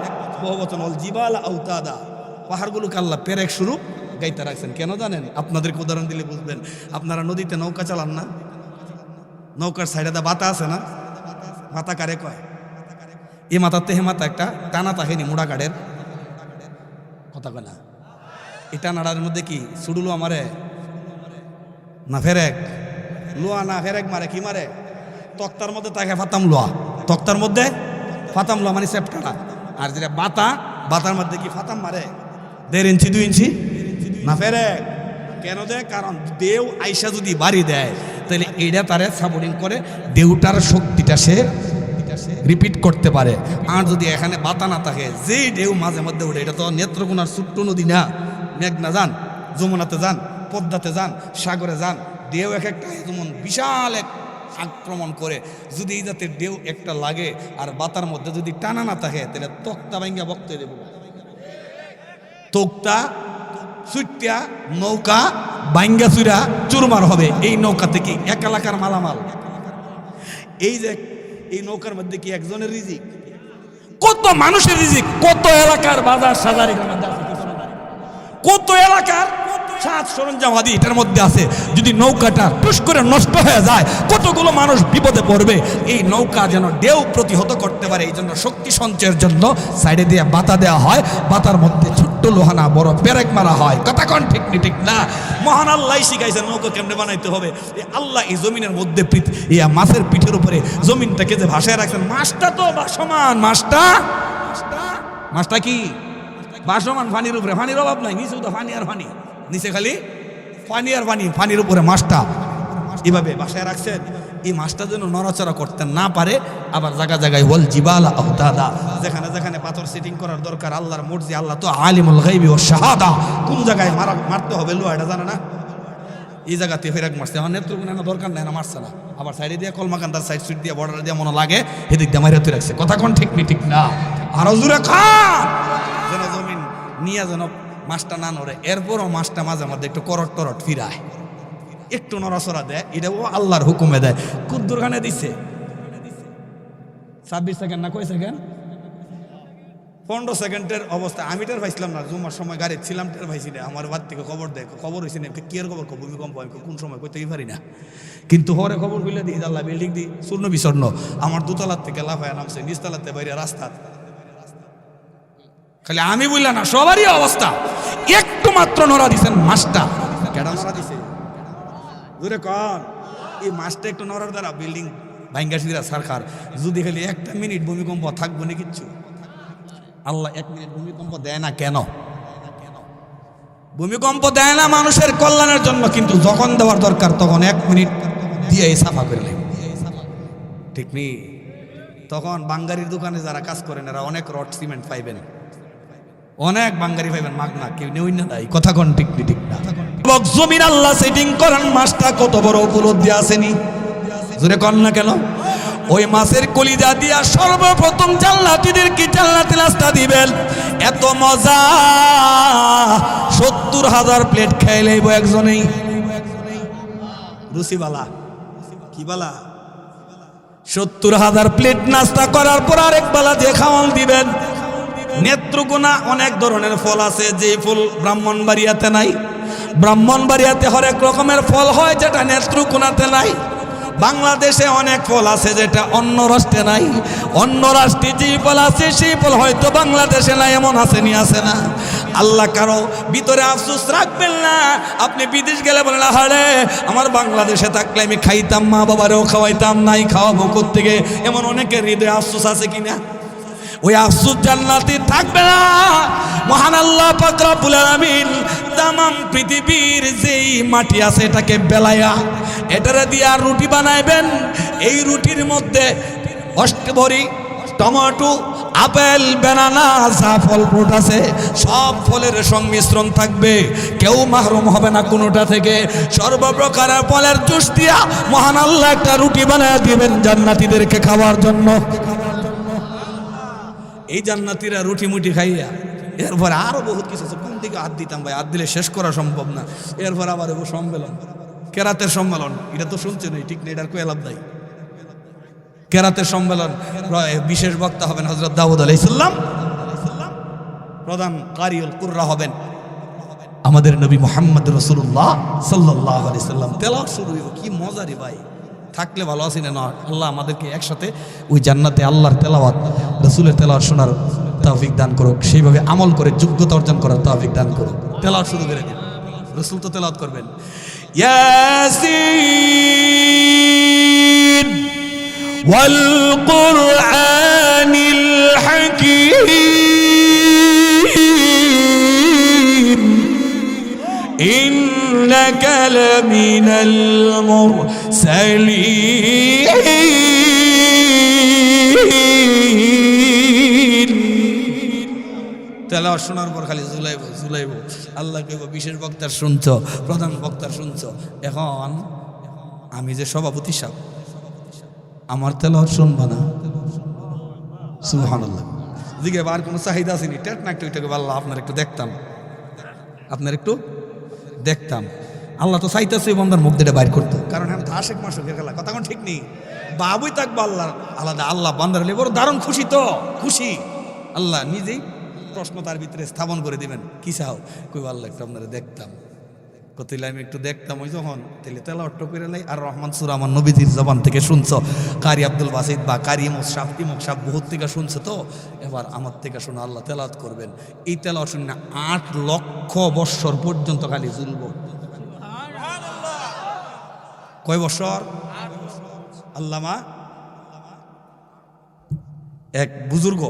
বহু বচন। ওয়াল জিবাল আওতাদা, পাহাড়গুলোকে আল্লাহ পেরেক স্বরূপ গাইতে রাখছেন। কেন জানেন? আপনাদেরকে উদাহরণ দিলে বুঝবেন। আপনারা নদীতে নৌকা চালান না? নৌকার সাইডে বাতা আছে না? বাতা কারে কয়? এ মাথার তেহে মাথা একটা টানা তাহেনি মোড়া কাঠের কথা কয় না? এই টানাটার মধ্যে কি সুডুলো মারে না ফেরেক? লোয়া না ফেরেক মারে, কি মারে? তক্তার মধ্যে তাকে ফাতাম লোয়া, তক্তার মধ্যে ফাতাম লোয়া মানে সেপটাটা। আর যেটা বাতা, বাতার মধ্যে কি ফাতাম মারে 1.5 ইঞ্চি 2 ইঞ্চি না ফেরেক। কেন দেয়? কারণ দেউ আইসা যদি বাড়ি দেয়, তাহলে এইটা তারে সাপোর্টিং করে, দেউটার শক্তিটা সে রিপিট করতে পারে। আর যদি এখানে বাতা না থাকে, যেই ঢেউ মাঝে মধ্যে উঠে, এটা তো নেত্রকোনার ছোট্ট নদী না, মেঘনা যান, যমুনাতে যান, পদ্মাতে যান, সাগরে যান, ঢেউ এক একটা যেমন বিশাল এক আক্রমণ করে। যদি এই জাতের ঢেউ একটা লাগে আর বাতার মধ্যে যদি টানা না থাকে, তাহলে তক্তা ভাঙ্গা বক্তে দেব, তক্তা সুইটা নৌকা ভাঙ্গা চুরা চুরমার হবে। এই নৌকা থেকে এক এলাকার মালামাল, এই যে এই নৌকার মধ্যে কি একজনের রিজিক? কত মানুষের রিজিক, কত এলাকার বাজার সাজার, কত এলাকার সাজ সরঞ্জাম আদি এটার মধ্যে আছে। যদি নৌকাটা টুস করে নষ্ট হয়ে যায় কতগুলো মানুষ বিপদে পড়বে। এই নৌকা যেন ঢেউ প্রতিহত করতে পারে, এই জন্য শক্তি সঞ্চয়ের জন্য সাইডে দিয়ে বাতা দেওয়া হয়, বাতার মধ্যে ছোট্ট লোহানা বড় পেরেক মারা হয়। কথা কোন ঠিক নি ঠিক না? মহান আল্লাহ শিখাইছে নৌকা কেমনে বানাইতে হবে। এই আল্লাহ এই জমিনের মধ্যে মাছের পিঠের উপরে জমিনটাকে যে ভাসায় রাখছেন, মাছটা তো ভাসমান, মাছটা কি ভাসমান পানির উপরে, পানির অভাব নাই, নিচে তো পানি আর পানি, নিচে খালি পানি আর পানি, পানির উপরে মাছটা এভাবে বাসায় রাখছেন। এই মাছটা যেন নড়াচড়া করতে না পারে। আবার জায়গা জায়গায় ওয়াল জিবালা আওতাদা, যেখানে যেখানে পাথর সেটিং করার দরকার, আল্লাহর মর্জি, আল্লাহ তো আলিমুল গায়বি ওয়াশ শাহাদা, কোন জায়গায় মারতে হবে লোহাটা জানে না, এই জায়গাতে ফেরাক মারছে। আমার নেত্রকোনা দরকার নাই না, মারছে না। আবার সাইডে দিয়ে কলমাকান্দার সাইড সুইট দিয়ে বর্ডার দিয়ে মনে লাগে এদিক দিয়ে মারিয়ে তুই রাখছে। কথা কোন ঠিক নি ঠিক না? আরো জোরে খান, যেন জমিন নিয়ে যেন মাছটা না নড়ে। এরপরও মাছটা মাঝে মধ্যে একটু করট টরট ফিরায়, একটু নড়াচড়া দেয়, এটাও আল্লাহর হুকুমে দেয়। কুদ্দুরখানে দিচ্ছে 26 সেকেন্ড না কয় সেকেন্ড, 15 সেকেন্ডের অবস্থা। আমি টের পাইছিলাম না, জুমার সময় গাড়ি ছিলাম, টের পাইছি না। আমার বাদ থেকে খবর দেয়, খবর হয়েছে না কি এর খবর, ভূমিকম্প আমি কোন সময় কইতেই পারি না। কিন্তু হরে খবর বলে দিই আল্লাহ বিল্ডিং দিই চূর্ণ বিচূর্ণ। আমার দোতলার থেকে লাফায় নামছে, নিচতলাতে বাইরে রাস্তা। খালি আমি বললাম না, সবারই অবস্থা। একটু মাত্র নড়া দিছেন মাছটা, কেডা নড়া দিছে দূরে কন। এই মাছটা একটু নড়ার দ্বারা বিল্ডিং ভাঙ্গা সিরা সরকার। যদি খালি একটা মিনিট ভূমিকম্প থাকবো না কিচ্ছু। আল্লাহ 1 মিনিট ভূমিকম্প দেয় না কেন? ভূমিকম্প দেয় না মানুষের কল্যাণের জন্য, কিন্তু যখন দেওয়ার দরকার তখন 1 মিনিট দিয়ে সাফা করে নেই, ঠিক নেই? তখন বাঙ্গারির দোকানে যারা কাজ করেন এরা অনেক রড সিমেন্ট পাইবেন, অনেক বাঙ্গারি পাইবেন মাগনা, কেউ নেই না। কথা কোন ঠিক নি ঠিক না? জমিন আল্লাহ সেটিং করেন, মাছটা কত বড় উপলব্ধি আসেনি, জোরে কন না কেন? ওই মাছের কলিজা দিয়া সর্বপ্রথম জান্নাতীদেরকে জান্নাতি নাস্তা দিবেন। এত মজা, 70,000 প্লেট খেয়ে লইব একজনেই। রুচিবালা কি বালা, 70,000 প্লেট নাস্তা করার পর আরেক বেলা দিয়ে খাওয়ান দিবেন। নেত্রকোনা অনেক ধরনের ফল আছে, যে ফল ব্রাহ্মণবাড়িয়াতে নাই। ব্রাহ্মণবাড়িয়াতে হরেক রকমের ফল হয় যেটা নেত্রকোনাতে নাই। বাংলাদেশে অনেক ফল আছে যেটা অন্য রাষ্ট্রে নাই। অন্য রাষ্ট্রে যে ফল আছে সেই ফল হয়তো বাংলাদেশে নাই, এমন আছে নি? আছে না? আল্লাহ কারো ভিতরে আফসোস রাখবেন না। আপনি বিদেশ গেলে বলেন আরে আমার বাংলাদেশে থাকলে আমি খাইতাম, মা বাবারেও খাওয়াইতাম, নাই খাওয়াবো কোত্থেকে, এমন অনেকের হৃদয়ে আফসোস আছে কিনা? ওই আফসোস জান্নাতে থাকবে না। মহান আল্লাহ পাক রব্বুল আলামিন তামাম পৃথিবীর যেই মাটি আছে এটাকে বেলায়া এটারে দিয়া রুটি বানাইবেন। এই রুটির মধ্যে অষ্টভরি টমেটো, আপেল, বেনানা, যা ফল ফ্রুট আছে সব ফলের সংমিশ্রণ থাকবে। কেউ মাহরুম হবে না কোনোটা থেকে। সর্বপ্রকারের ফলের জুস দিয়া মহান আল্লাহ একটা রুটি বানায় দিবেন জান্নাতীদেরকে খাওয়ার জন্য। এই জান্নাতীরা রুটি মুটি খাইয়া এরপরে আরো বহুত কিছু আছে, কোন দিকে হাত দিতাম ভাই, হাত দিলে শেষ করা সম্ভব না। এরপর আবার সম্মেলন, কেরাতের সম্মেলন, এটা তো শুনছেন ঠিক না? এটার কয়ে লাভ নাই। কেরাতের সম্মেলন, বিশেষ বক্তা হবেন হযরত দাউদ আলাইহিস সালাম, প্রধান কারিউল কুররা হবেন আমাদের নবী মুহাম্মদ রাসূলুল্লাহ সাল্লাল্লাহু আলাইহি সাল্লাম। তেলাওয়াত শুরু হইব, কি মজা রে ভাই, থাকলে ভালো আছি না? আল্লাহ আমাদেরকে একসাথে ওই জান্নাতে আল্লাহর তেলাওয়াত, রাসূলের তেলাওয়াত শোনার তৌফিক দান করুক, সেইভাবে আমল করে যোগ্যতা অর্জন করার তৌফিক দান করুক। তেলাওয়াত শুরু করে দিন, রাসূল তো তেলাওয়াত করবেন। ইয়াসিন ওয়াল কুরআনিল হাকীম ইন্নাকা লামিনাল মুরসালিন। তেলাওয়াত শোনার পর খালি জুলাইব জুলাইব। আল্লাহ কইব বিশেষ বক্তার শুনছ, প্রধান বক্তার শুনছ, এখন আমি যে সভাপতি সাহেব আমার তেলাওয়াত শুনবা না? সুবহানাল্লাহ। দিকে আর কোনো চাহিদা আসেনি, টেট না একটু এটাকে আল্লাহ আপনার একটু দেখতাম, আপনার একটু দেখতাম। আল্লাহ তো চাইতেছে বন্দার মুখ দিয়ে বাইর করতো, কারণ আমি তো আশেক মাসের খেলা। কথা কোন ঠিক নেই, বাবুই থাকবো আল্লাহ আলাদা। আল্লাহ বান্দার হলে বড় দারুণ খুশি, তো খুশি। আল্লাহ নিজেই প্রশ্ন তার ভিতরে স্থাপন করে দিবেন, কি চাও? কই আল্লাহ একটু আপনারা দেখতাম। কতলে আমি একটু দেখতাম ওই যখন তাহলে তেলাওয়াত করে লাই আর রহমান সূরা আমার নবীজির জবান থেকে শুনছো, কারি আব্দুল বাসিত বা কারি ইমুক সাহেব বহুত থেকে শুনছে, তো এবার আমার থেকে শুনে আল্লাহ তেলাওয়াত করবেন। এই তেলাওয়াত শুনে 8 লক্ষ বৎসর পর্যন্ত খালি ঝুলবো। কয় বছর? আল্লামা এক বুজুর্গ,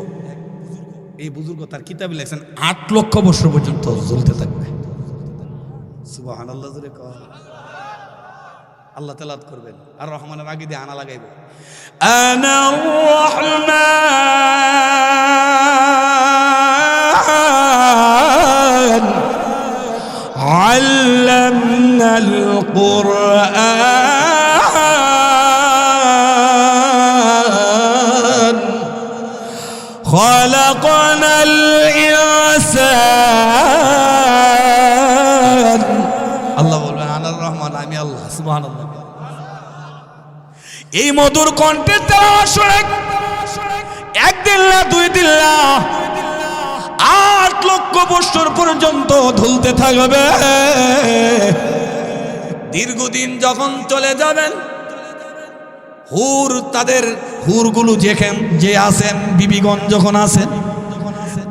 এই বুজুর্গ তার কিতাবে লেখছেন 8 লক্ষ বছর পর্যন্ত ঝুলতে থাকবে। সুবহানাল্লাহ জোরে কও। আল্লাহ তেলাওয়াত করবেন আর রহমানের আগে দিয়ে আনা লাগাইব, আনা রহমান আল্লামনাল কুরআন খালাকানাল ইনসান। আল্লাহ বলবেন আনার রহমান আমি আল্লাহ। সুবহানাল্লাহ। এই মধুর কণ্ঠে তেলাওয়াত শুনে একদিন না 2 দিন না 8 লক্ষ বছর পর্যন্ত ঝুলতে থাকবে। দীর্ঘদিন যখন চলে যাবেন, হুর তাদের হুরগুলো যে আছেন বিবিগণ যখন আছেন,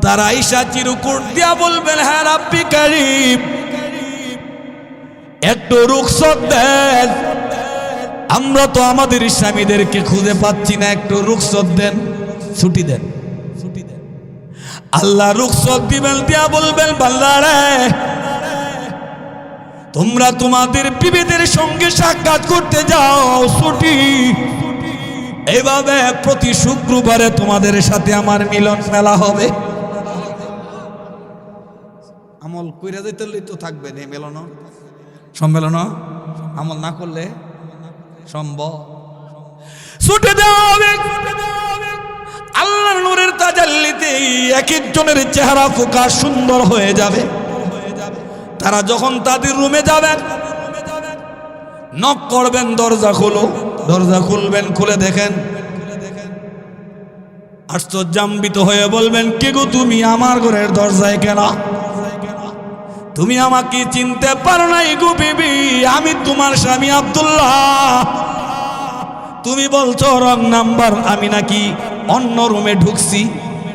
তারা ঈশা চিরকুট দিয়া বলবেন, হ্যাঁ রাব্বি কারীম একটু রুখসত দেন, আমরা তো আমাদের স্বামীদেরকে খুঁজে পাচ্ছি না, একটু রুখসত দেন, ছুটি দেন। আল্লাহ রুখসত দিবেন, দিয়া বলবেন বান্দারে তোমরা তোমাদের বিবিদের সঙ্গে সাক্ষাৎ করতে যাও, ছুটি। এইভাবে প্রতি শুক্রবারে তোমাদের সাথে আমার মিলন মেলা হবে। আমল কইরা যেতে তো থাকবে না মেলন সম্মেলন, আমল না করলে সম্ভব। ছুটে দেওয়া হবে আল্লাহর নূরের তাজাল্লিতে, এক একজনের চেহারা প্রকাশ সুন্দর হয়ে যাবে। তারা যখন তাদের রুমে যাবেন, নক করবেন, দরজা খোলো, দরজা খুলবেন, খুলে দেখেন আশ্চর্যান্বিত হয়ে বলবেন, কে গো তুমি আমার ঘরের দরজায় কেন? তুমি আমাকে চিনতে পারো নাই গো বিবি, আমি তোমার স্বামী আব্দুল্লাহ। তুমি বলছো রং নাম্বার, আমি নাকি অন্য রুমে ঢুকছি,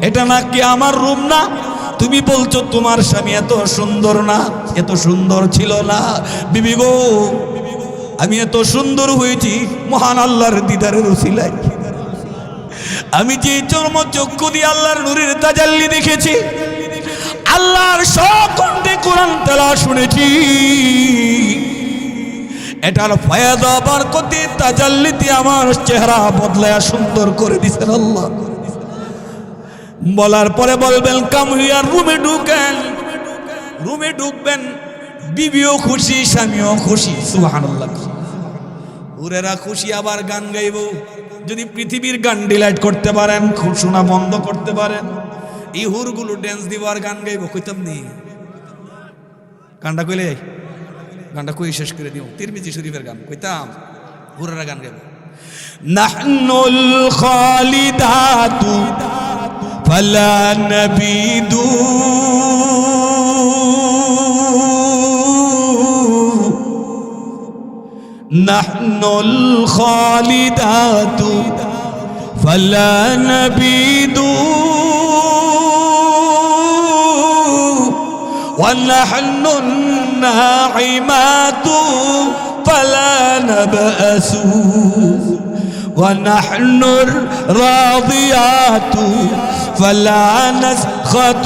এটা নাকি আমার রুম না। তুমি বলছো তোমার স্বামী এত সুন্দর না, এত সুন্দর ছিল না বিবি গো, আমি এত সুন্দর হয়েছি মহান আল্লাহর দিদারের উসিলায়। আমি যে চর্ম চক্ষু দিয়ে আল্লাহর নূরের তাজাল্লি দেখেছি, আল্লাহর সকণ্ঠে কোরআন তেলাওয়াত শুনেছি, এটার ফায়দা বরকতে তাজাল্লিতে আমার চেহারা বদলায়া সুন্দর করে দিয়েছেন আল্লাহ। বলার পরে বলবেন কাম হিয়ার, রুমে ঢুকেন। রুমে ঢুকবেন, বিবিও খুশি, স্বামীও খুশি। সুবহানাল্লাহ। হুরেরা খুশি, আবার গান গাইব। যদি পৃথিবীর গান ডিলাইট করতে পারেন, খুব শোনা বন্ধ করতে পারেন, এই হুরগুলো ড্যান্স দিব আর গান গাইব, কইতাম নি গানটা কইলে, গানটা কই শেষ করে দিও। তিরমিজি শরীফের গান কইতাম, হুরেরা গান গাইব। নাহনুল খালিদাতু ফালা নাবিদু নাহনুল খালিদাতু ফালা নাবিদু ونحن الناعمات فلا نبأس ونحن الراضيات فلا نسخط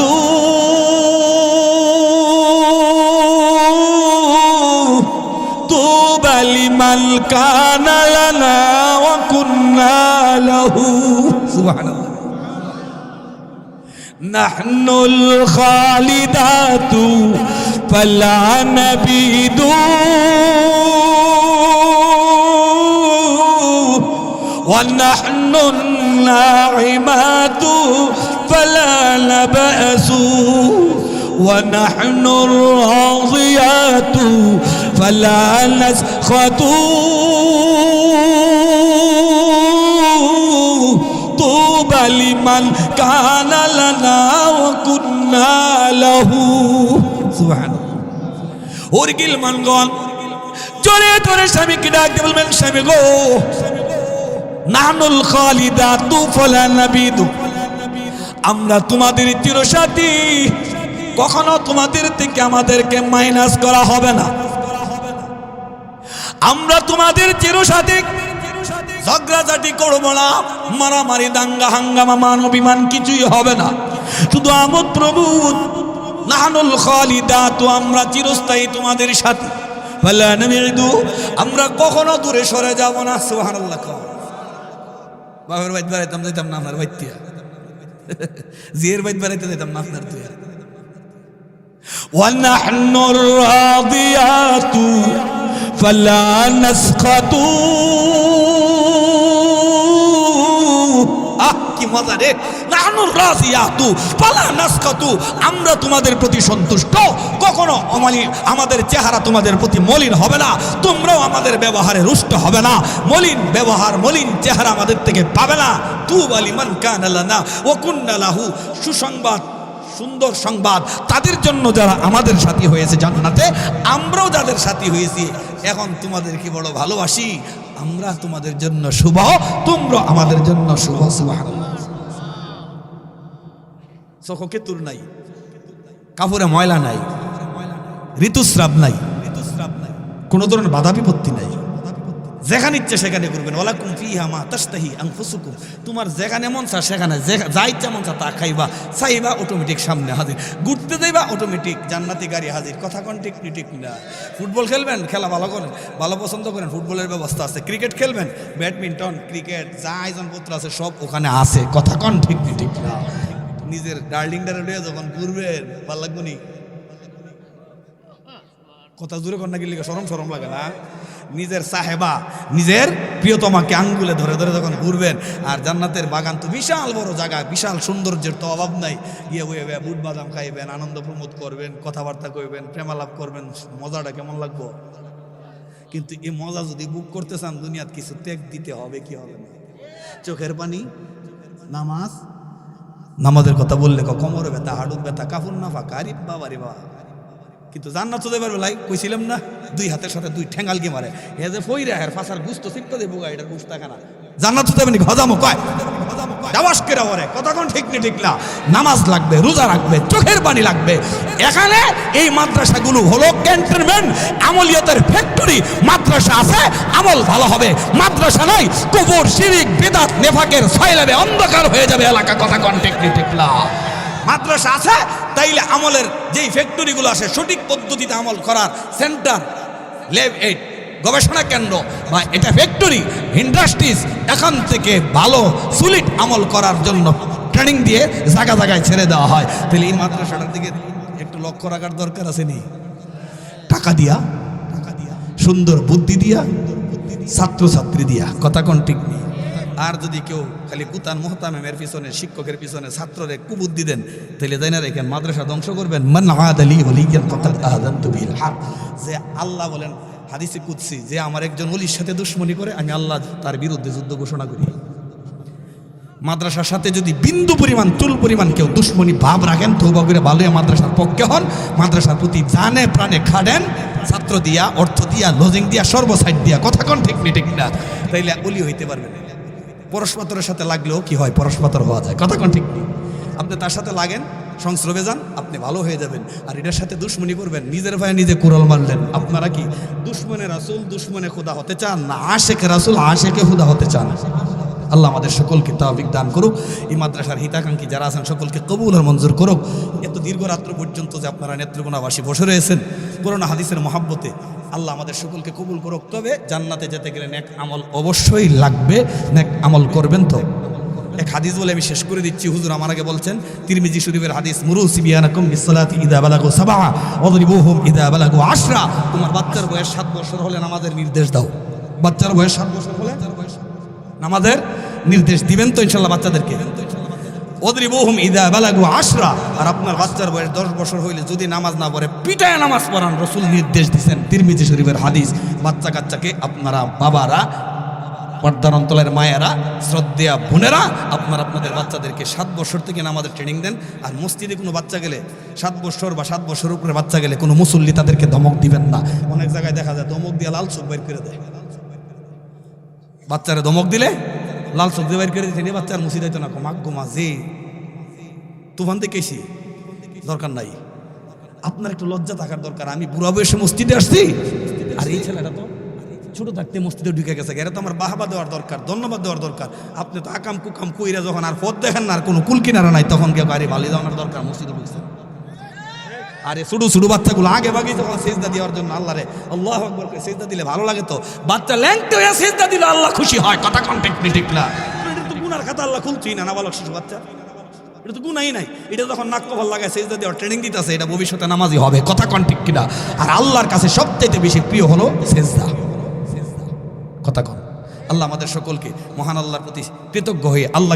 طوبى لمن كان لنا وكنا له. سبحان الله. نحن الخالدات فلا نبيد ونحن الناعمات فلا نبأس ونحن الراضيات فلا نسخط طوبى لمن كان لنا وكنا له. سبحان الله. হুর গিলমানগণ জোরে জোরে স্বামীকে ডাক দিয়ে বলবেন, স্বামী গো, নাহনুল খালিদাতু ফালা নাবিদু, আমরা তোমাদের চিরসাথী, কখনো তোমাদের থেকে আমাদেরকে মাইনাস করা হবে না। আমরা তোমাদের চিরসাথী, ঝগড়াঝাটি করবো না, মারামারি দাঙ্গা হাঙ্গামা মান অভিমান কিছুই হবে না। শুধু আমোদ প্রমোদ, নাহনুল খালিদাতু, আমরা চিরস্থায়ী তোমাদের সাথী, ফালা নাবিদু, আমরা কখনো দূরে সরে যাব না। সুবহানাল্লাহ। বাবার বাইত বেড়াইতাম, যাইতাম না আপনার বাইতিয়া, জিয়ের বাইত বেড়াইতে যাইতাম না আপনার তুই। وَنَحْنُ الرَّاضِيَاتُ فَلَا نَسْخَطُ। কি মজা রে! নাহনুর রাজিয়াতু ফালা নাসকাতু, আমরা তোমাদের প্রতি সন্তুষ্ট, কখনো আমাদের চেহারা তোমাদের প্রতি মলিন হবে না, তোমরাও আমাদের ব্যবহারে রুষ্ট হবে না। মলিন ব্যবহার, মলিন চেহারা আমাদের থেকে পাবে না। তুবা লিমান কানা লানা ওয়া কুন্না লাহু, সুসংবাদ, সুন্দর সংবাদ তাদের জন্য যারা আমাদের সাথী হয়েছে জান্নাতে, আমরাও যাদের সাথী হয়েছি। এখন তোমাদের কি বড় ভালোবাসি, আমরা তোমাদের জন্য শুভ, তোমরা আমাদের জন্য শুভ। সুবহানাল্লাহ। চোখে তুর নাই, কাপড়ে ময়লা নাই, ঋতুস্রাব নাই, কোনো ধরনের বাধা বিপত্তি নাই, যেখানে ইচ্ছে সেখানে করবেন। ওয়ালাকুম ফিহা মা তাশতাহি আনফুসুকুম, তোমার যেখানে মন চা সেখানে, যা ইচ্ছা মন চা তা খাইবা, চাইবা অটোমেটিক সামনে হাজির, ঘুরতে যাইবা অটোমেটিক জান্নাতি গাড়ি হাজির। কথা কোন ঠিক ঠিক না? ফুটবল খেলবেন, খেলা ভালো করেন, ভালো পছন্দ করেন, ফুটবলের ব্যবস্থা আছে। ক্রিকেট খেলবেন, ব্যাডমিন্টন, ক্রিকেট যা আয়োজনপত্র আছে সব ওখানে আছে। কথা কোন ঠিক ঠিক না? নিজের ডার্লিংটারে লইয়া যখন ঘুরবেন, ভালো লাগবো নি? কথা জোরে কর না, গেলে সরম সরম লাগে না? নিজের সাহেবা, নিজের প্রিয়তমাকে আঙ্গুলে ধরে ধরে যখন ঘুরবেন, আর জান্নাতের বাগান তো বিশাল বড় জায়গা, বিশাল সৌন্দর্যের তো অভাব নাই। গিয়ে বইয়ে বুট বাদাম খাইবেন, আনন্দ প্রমোদ করবেন, কথাবার্তা কইবেন, প্রেমালাপ করবেন, মজাটা কেমন লাগবো? কিন্তু এই মজা যদি বুক করতে চান, দুনিয়াত কিছু ত্যাগ দিতে হবে, কি হবে না? চোখের পানি, নামাজ, নামাজের কথা বললে কোমরে ব্যথা, হাড়ুর ব্যথা, কাপড় না ফাঁকা, আরে বাবা রে বাবা। কিন্তু জান্নাত তো দেবার বেলায় কইছিলাম না, দুই হাতের সাথে দুই ঠ্যাঙ্গাল গিয়ে মারে, এ যে ফইরা হের ফাঁসার গুস্ত চিপটা দেবো গা, এটার গুস্তা খানা জান্নাত তো দেবেনি, হজামো কয় ডাবাস কেরা ওরে। কথা কোন ঠিক নি ঠিক না? নামাজ লাগবে, রোজা রাখবে, চোখের পানি লাগবে। এখানে এই মাদ্রাসাগুলো হলো ক্যান্টনমেন্ট, আমলিয়াতের ফ্যাক্টরি। মাদ্রাসা আছে, আমল ভালো হবে। মাদ্রাসা নাই, কবর, শিরিক, বিদআত, নেফাকের ছয়লাবে অন্ধকার হয়ে যাবে এলাকা। কথা কোন ঠিক নি ঠিক না? মাদ্রাসা আছে, তাইলে আমলের যেই ফ্যাক্টরিগুলো আছে, সঠিক পদ্ধতিতে আমল করার সেন্টার, ল্যাব এইড, গবেষণা কেন্দ্র বা এটা ফ্যাক্টরি, ইন্ডাস্ট্রিজ, এখান থেকে ভালো সুলিট আমল করার জন্য ট্রেনিং দিয়ে জায়গা জায়গায় ছেড়ে দেওয়া হয়। তাহলে এই মাদ্রাসাটার দিকে একটু লক্ষ্য রাখার দরকার আছে নি? টাকা দিয়া, সুন্দর বুদ্ধি দিয়া, ছাত্রছাত্রী দিয়া। কথা কোন ঠিক নেই? আর যদি কেউ খালি কুতান মোহতামের পিছনে, শিক্ষকের পিছনে ছাত্ররে কুবুদ্ধি দেন, তাহলে যাই না রেখেন মাদ্রাসা ধ্বংস করবেন। মান আদালি ওয়ালিয়ান ফাকাদ আযানতু বিল হক, যে আল্লাহ বলেন হাদিসে কুদসি, যে আমার একজন ওলির সাথে দুশমনি করে, আমি আল্লাহ তার বিরুদ্ধে যুদ্ধ ঘোষণা করি। মাদ্রাসার সাথে যদি বিন্দু পরিমাণ, চুল পরিমাণ কেউ দুশমনি ভাব রাখেন, তওবা করে ভালোই মাদ্রাসার পক্ষে হন, মাদ্রাসার প্রতি জানে প্রাণে খাটেন, ছাত্র দিয়া, অর্থ দিয়া, লজিং দিয়া, সর্বসাইড দিয়া। কথা কোন ঠিক নি ঠিক না? তাইলে ওলি হইতে পারবেন। পরশপাতরের সাথে লাগলেও কি হয়? পরশপাতর হওয়া যায়। কথা কোন ঠিক নেই? আপনি তার সাথে লাগেন, সংস্রবে যান, আপনি ভালো হয়ে যাবেন। আর এটার সাথে দুশ্মনী করবেন, নিজের ভাই নিজে কুড়াল মারলেন। আপনারা কি দুশ্মনে রাসূল, দুশ্মনে খোদা হতে চান, না আশেকে রাসূল, আশেকে খোদা হতে চান? আল্লাহ আমাদের সকলকে তাওফিক দান করুক। এই মাদ্রাসার হিতাকাঙ্ক্ষী যারা আছেন সকলকে কবুল আর মঞ্জুর করুক। এত দীর্ঘ রাত্র পর্যন্ত যে আপনারা নেত্রকোনাবাসী বসে রয়েছেন, পুরোনো হাদিসের মহাব্বতে আল্লাহ আমাদের সকলকে কবুল করুক। তবে জান্নাতে যেতে গেলে নেক আমল অবশ্যই লাগবে, নেক আমল করবেন। তো এক হাদিস বলে আমি শেষ করে দিচ্ছি। হুজুর আমার আগে বলছেন, তিরমিজি শরীফের হাদিস, মুরু সিবিয়ানাকুম বিসসালাতি ইযা বালাগু সাবআ ওয়াদরিবুহুম ইযা বালাগু 10। তোমার বাচ্চার বয়স 7 বছর হলে নামাজের নির্দেশ দাও। বাচ্চার বয়স 7 বছর হলে নামাজের নির্দেশ দিবেন তো ইনশাআল্লাহ বাচ্চাদেরকে। ওয়াদরিবুহুম ইযা বালাগু 10, আর আপনার বাচ্চার বয়স 10 বছর হইলে যদি নামাজ না পড়ে পিটায় নামাজ পড়ান, রাসূল নির্দেশ দিয়েছেন। তিরমিজি শরীফের হাদিস। বাচ্চা কাচ্চাকে আপনারা বাবারা পর্দার অন্তলের মায়েরা, শ্রদ্ধেয়া বোনেরা, আপনারা আপনাদের বাচ্চাদেরকে 7 বছর থেকে নামাজের ট্রেনিং দেন। আর মসজিদে কোনো বাচ্চা গেলে 7 বছর বা 7 বছর উপরে বাচ্চা গেলে কোনো মুসল্লি তাদেরকে ধমক দিবেন না। অনেক জায়গায় দেখা যায় ধমক দিয়ে লাল চোখ বের করে দেয়। বাচ্চারা ধমক দিলে লাল চোখ দিয়ে বের করে দিতে, বাচ্চার মুসিদ হইতো না, মাগ্গুমা যে তুফান দেখেছি, দরকার নাই। আপনার একটু লজ্জা থাকার দরকার। আমি বুড়া বয়সে মসজিদে আসছি, আর এই ছেলেটা তো ছোট থাকতে মসজিদে ঢুকে গেছে, এরা তো আমার বাহাবা দেওয়ার দরকার, ধন্যবাদ দেওয়ার দরকার। আপনি তো আকাম কুকাম কইরা যখন আর পথ দেখেন না, আর কোনো কুল কিনারা নাই, তখন গিয়ে গাড়ি ভালি দেওয়ার দরকার, মসজিদে ঢুকছে। আরে ছোট ছোট বাচ্চাগুলো আগে ভাগে যখন সেজদা দেওয়ার জন্য আল্লাহরে আল্লাহু আকবার করে সেজদা দিলে ভালো লাগে। তো বাচ্চা ল্যাংটে হয়ে সেজদা দিলে আল্লাহ খুশি হয়, কথা কন্টেক্ট ঠিক না? এটা তো গুনার খাতা আল্লাহ খুলছেই না, নাবালক শিশু বাচ্চা, এটা তো গুনাই নাই। এটা যখন নাক কপাল লাগায় সেজদা দেওয়ার ট্রেনিং দিতেছে, এটা ভবিষ্যতে নামাজি হবে, কথা কন্টেক্ট কিনা? আর আল্লাহর কাছে সবচেয়ে বেশি প্রিয় হলো সেজদা, কথা কন। আল্লাহ আমাদের সকলকে মহান আল্লাহর প্রতি কৃতজ্ঞ হয়ে আল্লাহকে